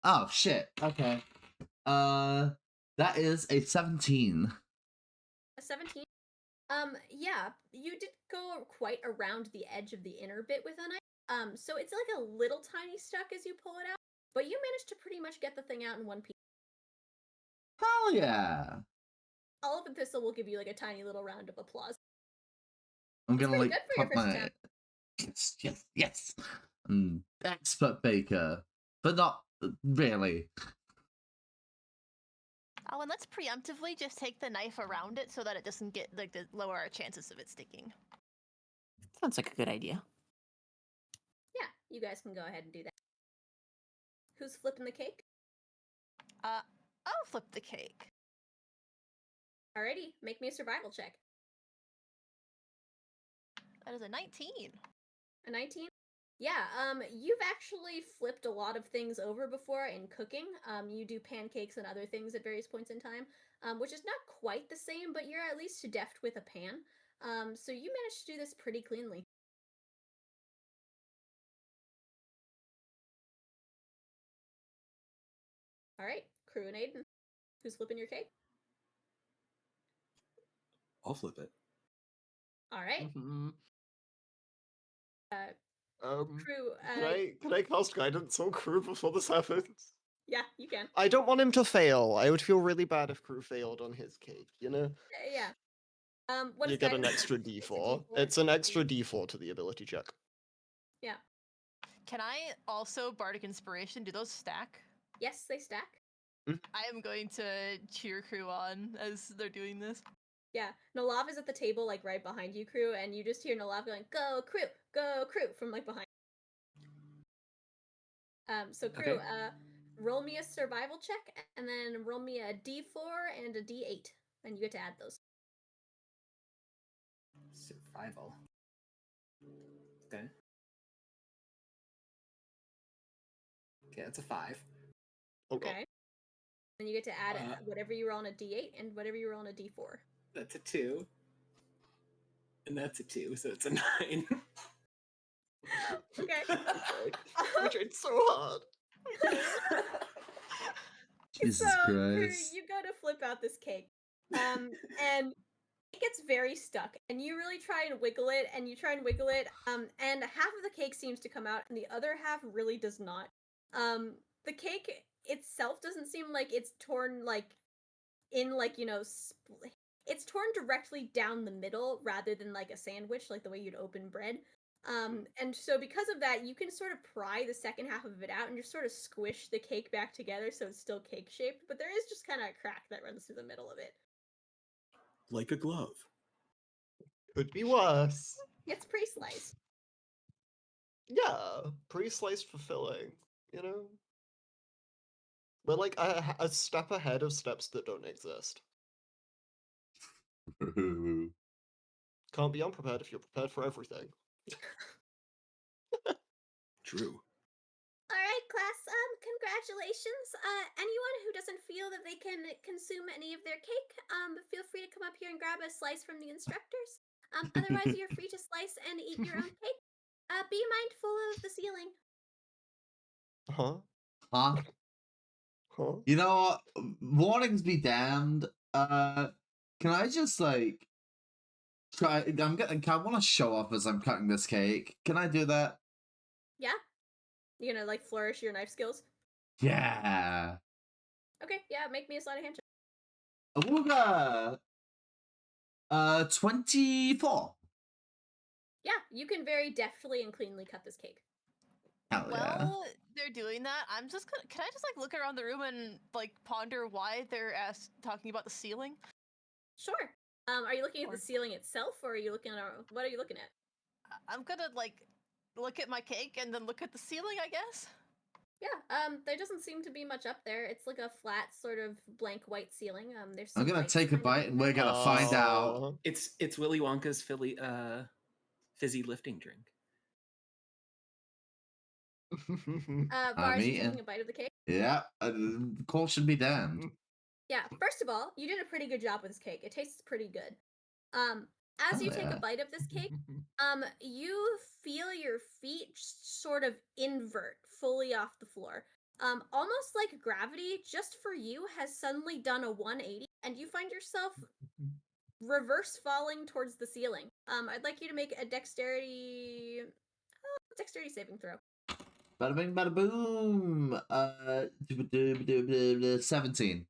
Oh shit. Okay. That is a 17. A 17? Yeah, you did go quite around the edge of the inner bit with a knife. So it's like a little tiny stuck as you pull it out, but you managed to pretty much get the thing out in one piece. Hell yeah. Alvin Thistle will give you like a tiny little round of applause. I'm That's gonna pretty like good for your pop first my attempt. yes. Expert baker. But not really. Oh, and let's preemptively just take the knife around it so that it doesn't get like to lower our chances of it sticking. Sounds like a good idea. Yeah, you guys can go ahead and do that. Who's flipping the cake? I'll flip the cake. Alrighty, make me a survival check. That is a 19. A 19? Yeah, you've actually flipped a lot of things over before in cooking. You do pancakes and other things at various points in time, which is not quite the same, but you're at least deft with a pan. So you managed to do this pretty cleanly. Alright, Kruu and Aiden. Who's flipping your cake? I'll flip it. Alright. Mhm. Kruu, Can I cast guidance on Kruu before this happens? yeah, you can. I don't want him to fail. I would feel really bad if Kruu failed on his cake, you know? Yeah. What You is get an guidance? extra It's a d4. D4. It's an extra d4 to the ability check. Yeah. Can I also Bardic Inspiration? Do those stack? Yes, they stack. I am going to cheer Kruu on as they're doing this. Yeah, Nellav is at the table, like, right behind you, Kruu, and you just hear Nellav going, "Go, Kruu," from, like, behind. So Kruu, Okay. roll me a survival check, and then roll me a d4 and a d8, and you get to add those. Survival. Okay. Okay, that's a 5. Okay. And you get to add Uh, whatever you roll on a d8 and whatever you roll on a d4. That's a 2. And that's a 2, so it's a 9. Okay. We tried so hard. Jesus so, Kruu, Christ. you go to flip out this cake, and it gets very stuck, and you really try and wiggle it, and you try and wiggle it, and half of the cake seems to come out, and the other half really does not. The cake itself doesn't seem like it's torn, like, in, like, it's torn directly down the middle rather than like a sandwich, like the way you'd open bread. And so because of that, you can sort of pry the second half of it out and just sort of squish the cake back together so it's still cake shaped, but there is just kind of a crack that runs through the middle of it. Like a glove. Could be worse. It's pre-sliced. Yeah, pre-sliced for filling, you know? We're like a step ahead of steps that don't exist. Can't be unprepared if you're prepared for everything. True. All right, class. Congratulations. Anyone who doesn't feel that they can consume any of their cake, feel free to come up here and grab a slice from the instructors. Otherwise, you're free to slice and eat your own cake. Be mindful of the ceiling. Huh? Huh? Huh? You know what? Warnings be damned. Can I just like try? I want to show off as I'm cutting this cake. Can I do that? Yeah. You gonna like flourish your knife skills? Yeah. Okay. Yeah. Make me a sleight of hand check. Awooga. 24. Yeah, you can very deftly and cleanly cut this cake. Hell yeah. Well, they're doing that. I'm just gonna. Can I just like look around the room and like ponder why they're talking about the ceiling? Sure. Are you looking at the Or- ceiling itself, or are you looking at what are you looking at? I'm gonna like look at my cake and then look at the ceiling, I guess. Yeah. There doesn't seem to be much up there. It's like a flat, sort of blank white ceiling. There's. I'm Some gonna lights take a kind of bite in and we're there. gonna find out. It's Willy Wonka's fizzy lifting drink. I'm Varas, you eating. taking a bite of the cake? Yeah. Caution be damned. Yeah. First of all, you did a pretty good job with this cake. It tastes pretty good. As Oh, you take yeah. a bite of this cake, you feel your feet sort of invert fully off the floor. Almost like gravity, just for you, has suddenly done a 180, and you find yourself reverse falling towards the ceiling. I'd like you to make a dexterity saving throw. Bada bing, bada boom. 17.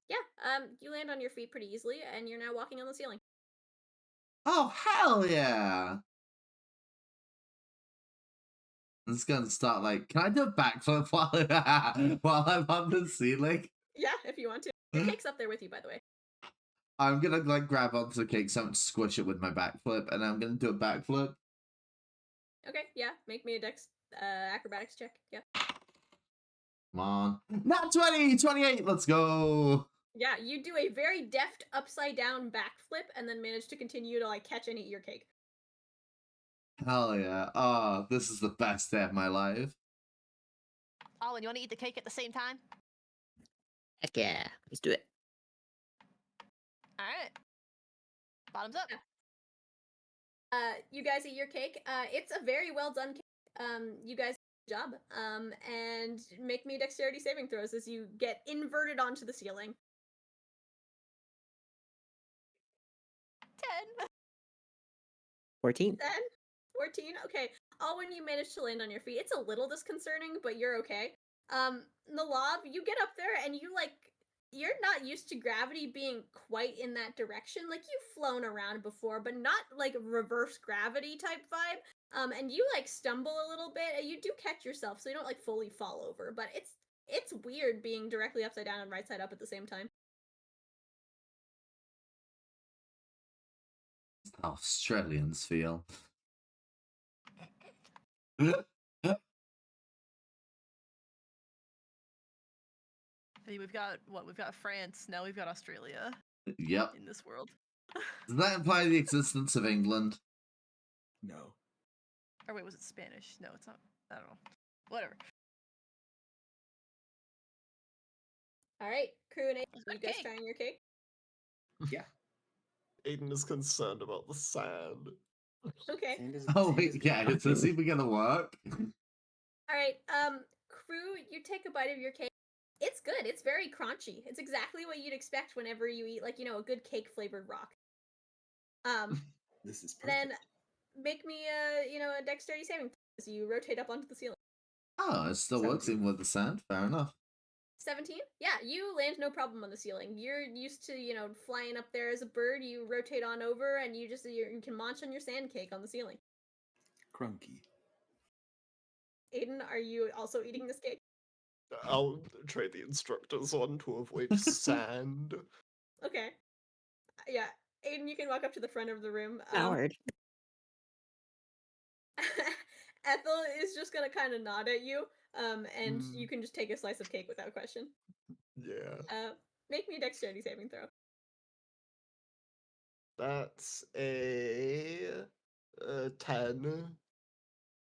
Yeah, you land on your feet pretty easily, and you're now walking on the ceiling. Oh, hell yeah. I'm just gonna start like, can I do a backflip while I'm on the ceiling? Yeah, if you want to. Your cake's up there with you, by the way. I'm gonna like grab onto the cake, so I'm squish it with my backflip, and I'm gonna do a backflip. Okay, yeah, make me a dex acrobatics check. Yeah. Come on. Not 20, 28, let's go. Yeah, you do a very deft upside down backflip and then manage to continue to like catch and eat your cake. Hell yeah. Oh, this is the best day of my life. Alwyn, you want to eat the cake at the same time? Heck yeah, let's do it. All right. Bottoms up. You guys eat your cake. It's a very well done cake. You guys good job. And make me dexterity saving throws as you get inverted onto the ceiling. 10. 14. 10, 14. Okay. All when you manage to land on your feet. It's a little disconcerting, but you're okay. Nellav, you get up there and you're not used to gravity being quite in that direction. Like you've flown around before, but not like reverse gravity type vibe. And you like stumble a little bit. You do catch yourself, so you don't like fully fall over. But it's weird being directly upside down and right side up at the same time. Australians feel. I mean, we've got what? We've got France. Now we've got Australia Yep. in this world. Does that imply the existence of England? No. Or wait, was it Spanish? No, it's not. I don't know. Whatever. All right, Kruu and Aiden, It's are you good guys cake. trying your cake? Yeah. Aiden is concerned about the sand. Okay. Oh Sand is wait, yeah, it's nothing. even gonna work. All right. Kruu, you take a bite of your cake. It's good. It's very crunchy. It's exactly what you'd expect whenever you eat, like, a good cake flavored rock. This is And then perfect. make me a dexterity saving throw as you rotate up onto the ceiling. Oh, it still works 17. even with the sand. Fair enough. 17? Yeah, you land no problem on the ceiling. You're used to, flying up there as a bird. You rotate on over and you can munch on your sand cake on the ceiling. Crunky. Aiden, are you also eating this cake? I'll trade the instructors on to avoid sand. Okay. Yeah. Aiden, you can walk up to the front of the room. Howard. Ethel is just gonna kind of nod at you, and Mm. you can just take a slice of cake without question. Yeah. Make me a dexterity saving throw. That's a 10.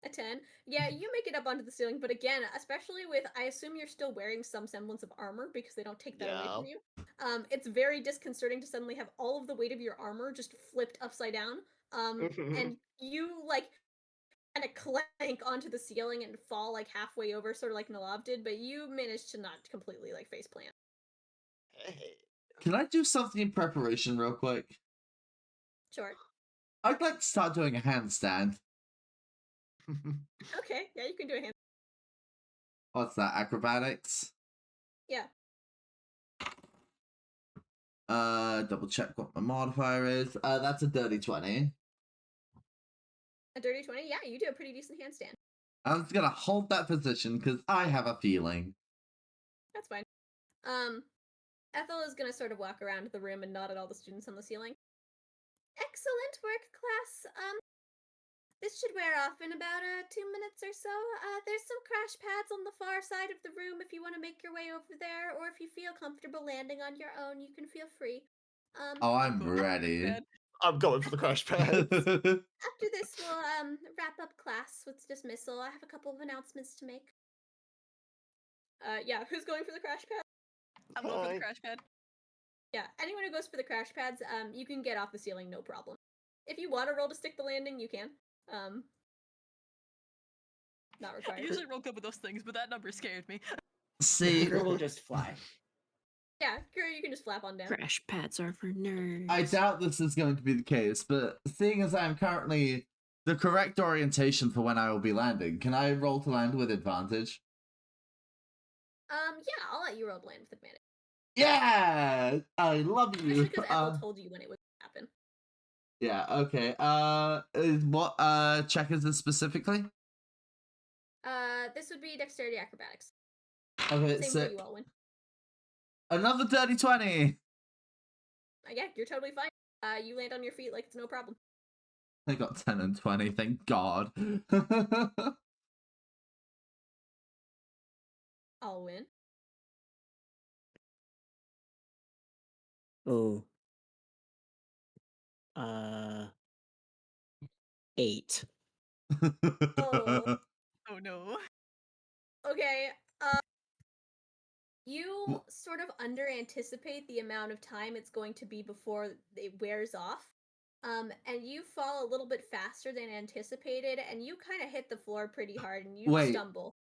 A 10. Yeah, you make it up onto the ceiling, but again, especially with, I assume you're still wearing some semblance of armor because they don't take that away from you. It's very disconcerting to suddenly have all of the weight of your armor just flipped upside down. And you kind of clank onto the ceiling and fall like halfway over, sort of like Nellav did, but you managed to not completely like face plant. Hey. Can I do something in preparation real quick? Sure. I'd like to start doing a handstand. Okay, yeah, you can do a hand. What's that? Acrobatics? Yeah. Double check what my modifier is. That's a dirty 20. A dirty 20? Yeah, you do a pretty decent handstand. I'm just gonna hold that position because I have a feeling. That's fine. Ethel is gonna sort of walk around the room and nod at all the students on the ceiling. Excellent work, class. This should wear off in about 2 minutes or so. There's some crash pads on the far side of the room if you want to make your way over there, or if you feel comfortable landing on your own, you can feel free. Oh, I'm ready. I'm going for the crash pads. After this, we'll wrap up class with dismissal. I have a couple of announcements to make. Yeah, who's going for the crash pad? I'm going for the Hi. crash pad. Yeah, anyone who goes for the crash pads, you can get off the ceiling, no problem. If you want to roll to stick the landing, you can. Not I required. usually roll good with those things, but that number scared me. See, Kruu will just fly. Yeah, Kruu, you can just flap on down. Crash pads are for nerds. I doubt this is going to be the case, but seeing as I am currently the correct orientation for when I will be landing, can I roll to land with advantage? Yeah, I'll let you roll to land with advantage. Yeah! I love you. Especially because Ethel told you when it would happen. Yeah, okay. What check is this specifically? This would be dexterity acrobatics. Okay, Same so for you, Alwyn. another dirty 20. Yeah, you're totally fine. You land on your feet like it's no problem. I got 10 and 20, thank God. Alwyn. Oh. 8. Oh. Oh no. Okay, you sort of under anticipate the amount of time it's going to be before it wears off. And you fall a little bit faster than anticipated, and you kind of hit the floor pretty hard, and you Wait. stumble.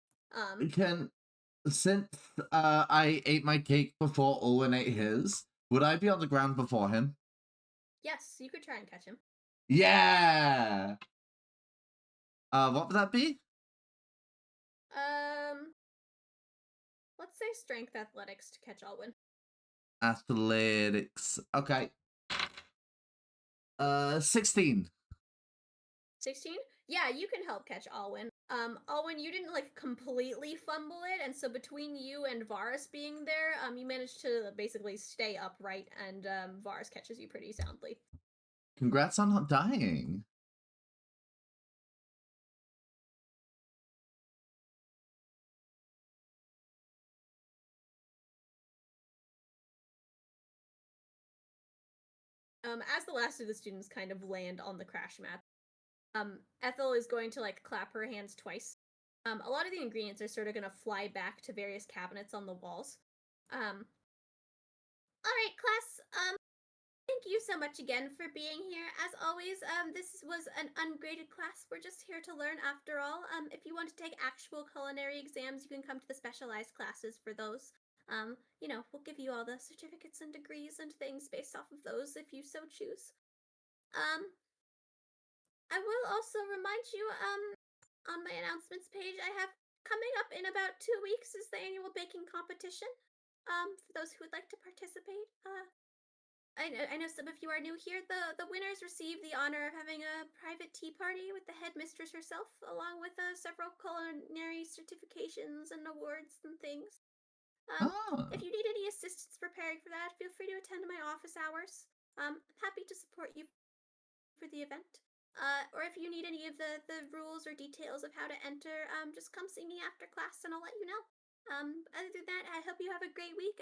Since I ate my cake before Owen ate his, would I be on the ground before him? Yes, you could try and catch him. Yeah! What would that be? Let's say strength athletics to catch Alwyn. Athletics. Okay. 16. 16? Yeah, you can help catch Alwyn. Alwyn, you didn't like completely fumble it, and so between you and Varas being there, you managed to basically stay upright, and Varas catches you pretty soundly. Congrats on not dying. As the last of the students kind of land on the crash mat, Ethel is going to like clap her hands twice. A lot of the ingredients are sort of going to fly back to various cabinets on the walls. All right, class. Thank you so much again for being here. As always, this was an ungraded class. We're just here to learn after all. If you want to take actual culinary exams, you can come to the specialized classes for those. You know, we'll give you all the certificates and degrees and things based off of those if you so choose. I will also remind you, on my announcements page, I have coming up in about 2 weeks is the annual baking competition. For those who would like to participate. I know some of you are new here. The winners receive the honor of having a private tea party with the headmistress herself, along with several culinary certifications and awards and things. If you need any assistance preparing for that, feel free to attend my office hours. I'm happy to support you for the event. Or if you need any of the rules or details of how to enter, just come see me after class and I'll let you know. Other than that, I hope you have a great week.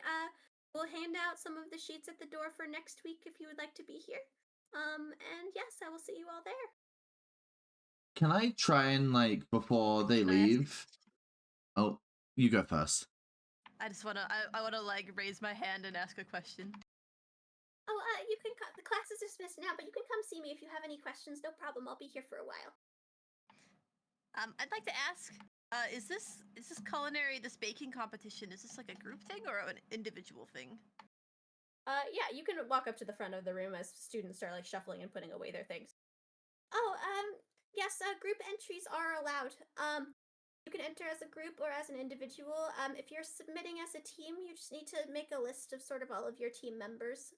We'll hand out some of the sheets at the door for next week if you would like to be here. And yes, I will see you all there. Can I try and, like, before they leave? Oh, you go first. I just wanna, I wanna like raise my hand and ask a question. Oh, you can the class is dismissed now, but you can come see me if you have any questions. No problem. I'll be here for a while. I'd like to ask, is this culinary, this baking competition, is this like a group thing or an individual thing? Yeah, you can walk up to the front of the room as students start like shuffling and putting away their things. Oh, yes, group entries are allowed. You can enter as a group or as an individual. If you're submitting as a team, you just need to make a list of sort of all of your team members.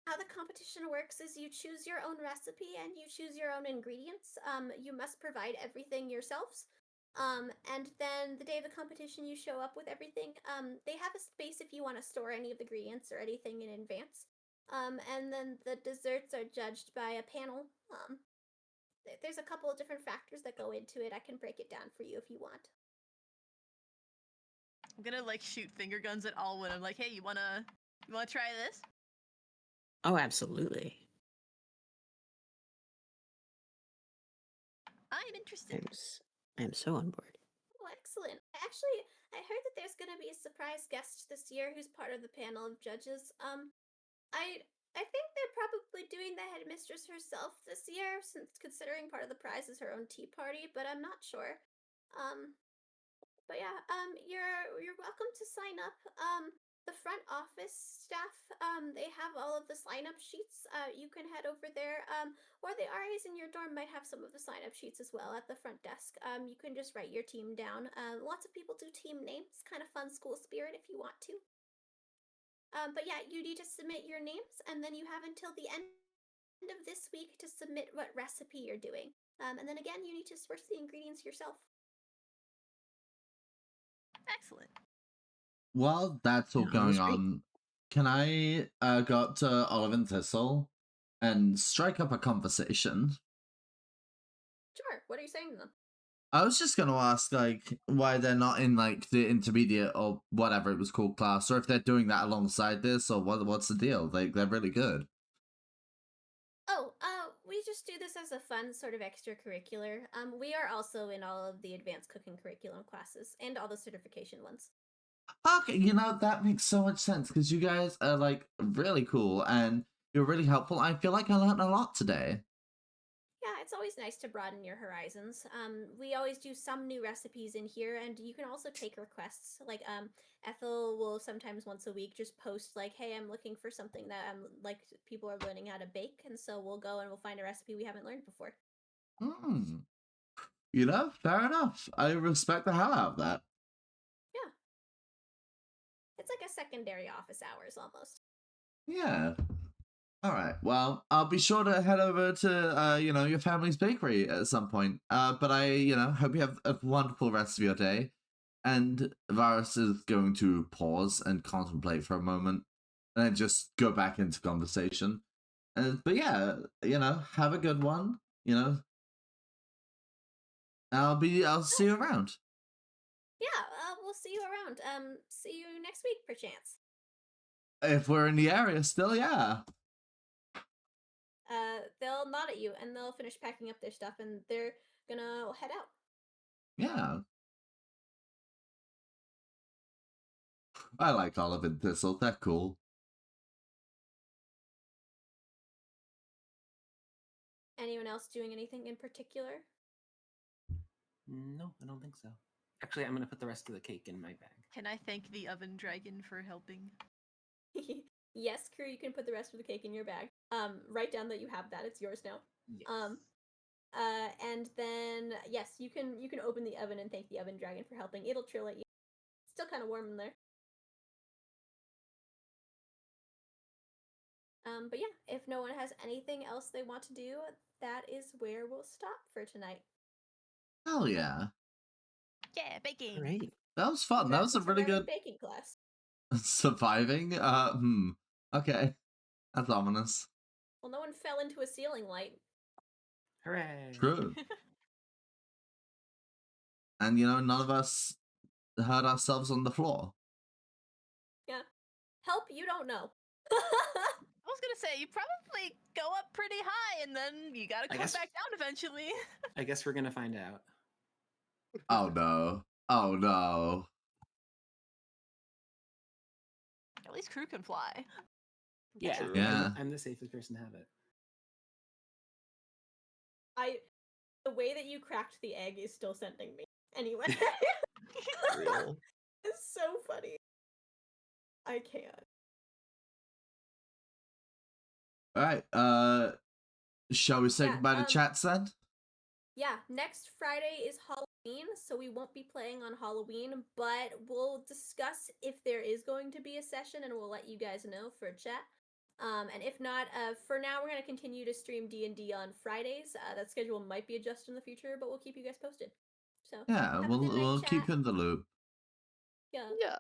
How the competition works is you choose your own recipe and you choose your own ingredients. You must provide everything yourselves. And then the day of the competition, you show up with everything. They have a space if you want to store any of the ingredients or anything in advance. And then the desserts are judged by a panel. There's a couple of different factors that go into it. I can break it down for you if you want. I'm gonna like shoot finger guns at Alwyn. I'm like, hey, you wanna try this? Oh, absolutely. I'm interested. I'm so on board. Oh, excellent. Actually, I heard that there's going to be a surprise guest this year who's part of the panel of judges. I think they're probably doing the headmistress herself this year, since considering part of the prize is her own tea party, but I'm not sure. But yeah, you're welcome to sign up. The front office staff, they have all of the sign-up sheets. You can head over there. Or the RAs in your dorm might have some of the sign-up sheets as well at the front desk. You can just write your team down. Lots of people do team names. Kind of fun school spirit if you want to. But yeah, you need to submit your names, and then you have until the end of this week to submit what recipe you're doing. And then again, you need to source the ingredients yourself. Excellent. While that's all Sounds going great. on, can I go up to Olive and Thistle and strike up a conversation? Sure. What are you saying to them? I was just going to ask, like, why they're not in, like, the intermediate or whatever it was called class, or if they're doing that alongside this, or what's the deal? Like, they're really good. Oh, we just do this as a fun sort of extracurricular. We are also in all of the advanced cooking curriculum classes and all the certification ones. Okay, you know, that makes so much sense, because you guys are, like, really cool, and you're really helpful. I feel like I learned a lot today. Yeah, it's always nice to broaden your horizons. We always do some new recipes in here, and you can also take requests. Like, Ethel will sometimes once a week just post like, "Hey, I'm looking for something that like people are learning how to bake," and so we'll go and we'll find a recipe we haven't learned before. You know, fair enough. I respect the hell out of that. Yeah, it's like a secondary office hours almost. Yeah. All right. Well, I'll be sure to head over to you know, your family's bakery at some point. But I, you know, hope you have a wonderful rest of your day. And Varus is going to pause and contemplate for a moment, and then just go back into conversation. But yeah, have a good one. I'll see you around. Yeah, we'll see you around. See you next week, perchance. If we're in the area still, yeah. They'll nod at you and they'll finish packing up their stuff and they're gonna head out. Yeah. I like Olive and Thistle. They're cool. Anyone else doing anything in particular? No, I don't think so. Actually, I'm gonna put the rest of the cake in my bag. Can I thank the oven dragon for helping? Yes, Kruu, you can put the rest of the cake in your bag. Write down that you have that. It's yours now. Yes. And then yes, you can open the oven and thank the oven dragon for helping. It'll trill at you. It's still kind of warm in there. But yeah, if no one has anything else they want to do, that is where we'll stop for tonight. Hell yeah. Yeah, baking. Great. That was fun. That was a really good baking class. surviving. Okay. That's ominous. Well, no one fell into a ceiling light. Hooray! True. And none of us hurt ourselves on the floor. Yeah. Help, you don't know. I was gonna say, you probably go up pretty high and then you gotta come back down eventually. I guess we're gonna find out. Oh no. Oh no. At least Kruu can fly. Yeah, True. Yeah. I'm the safest person to have it. The way that you cracked the egg is still sending me. Anyway. Real. It's so funny. I can't. Alright, shall we say Yeah, goodbye to chats then? Yeah, next Friday is Halloween, so we won't be playing on Halloween, but we'll discuss if there is going to be a session and we'll let you guys know for chat. And if not, for now we're going to continue to stream D&D on Fridays. That schedule might be adjusted in the future, but we'll keep you guys posted. So Yeah, have a good night, we'll chat. keep you in the loop. Yeah. Yeah.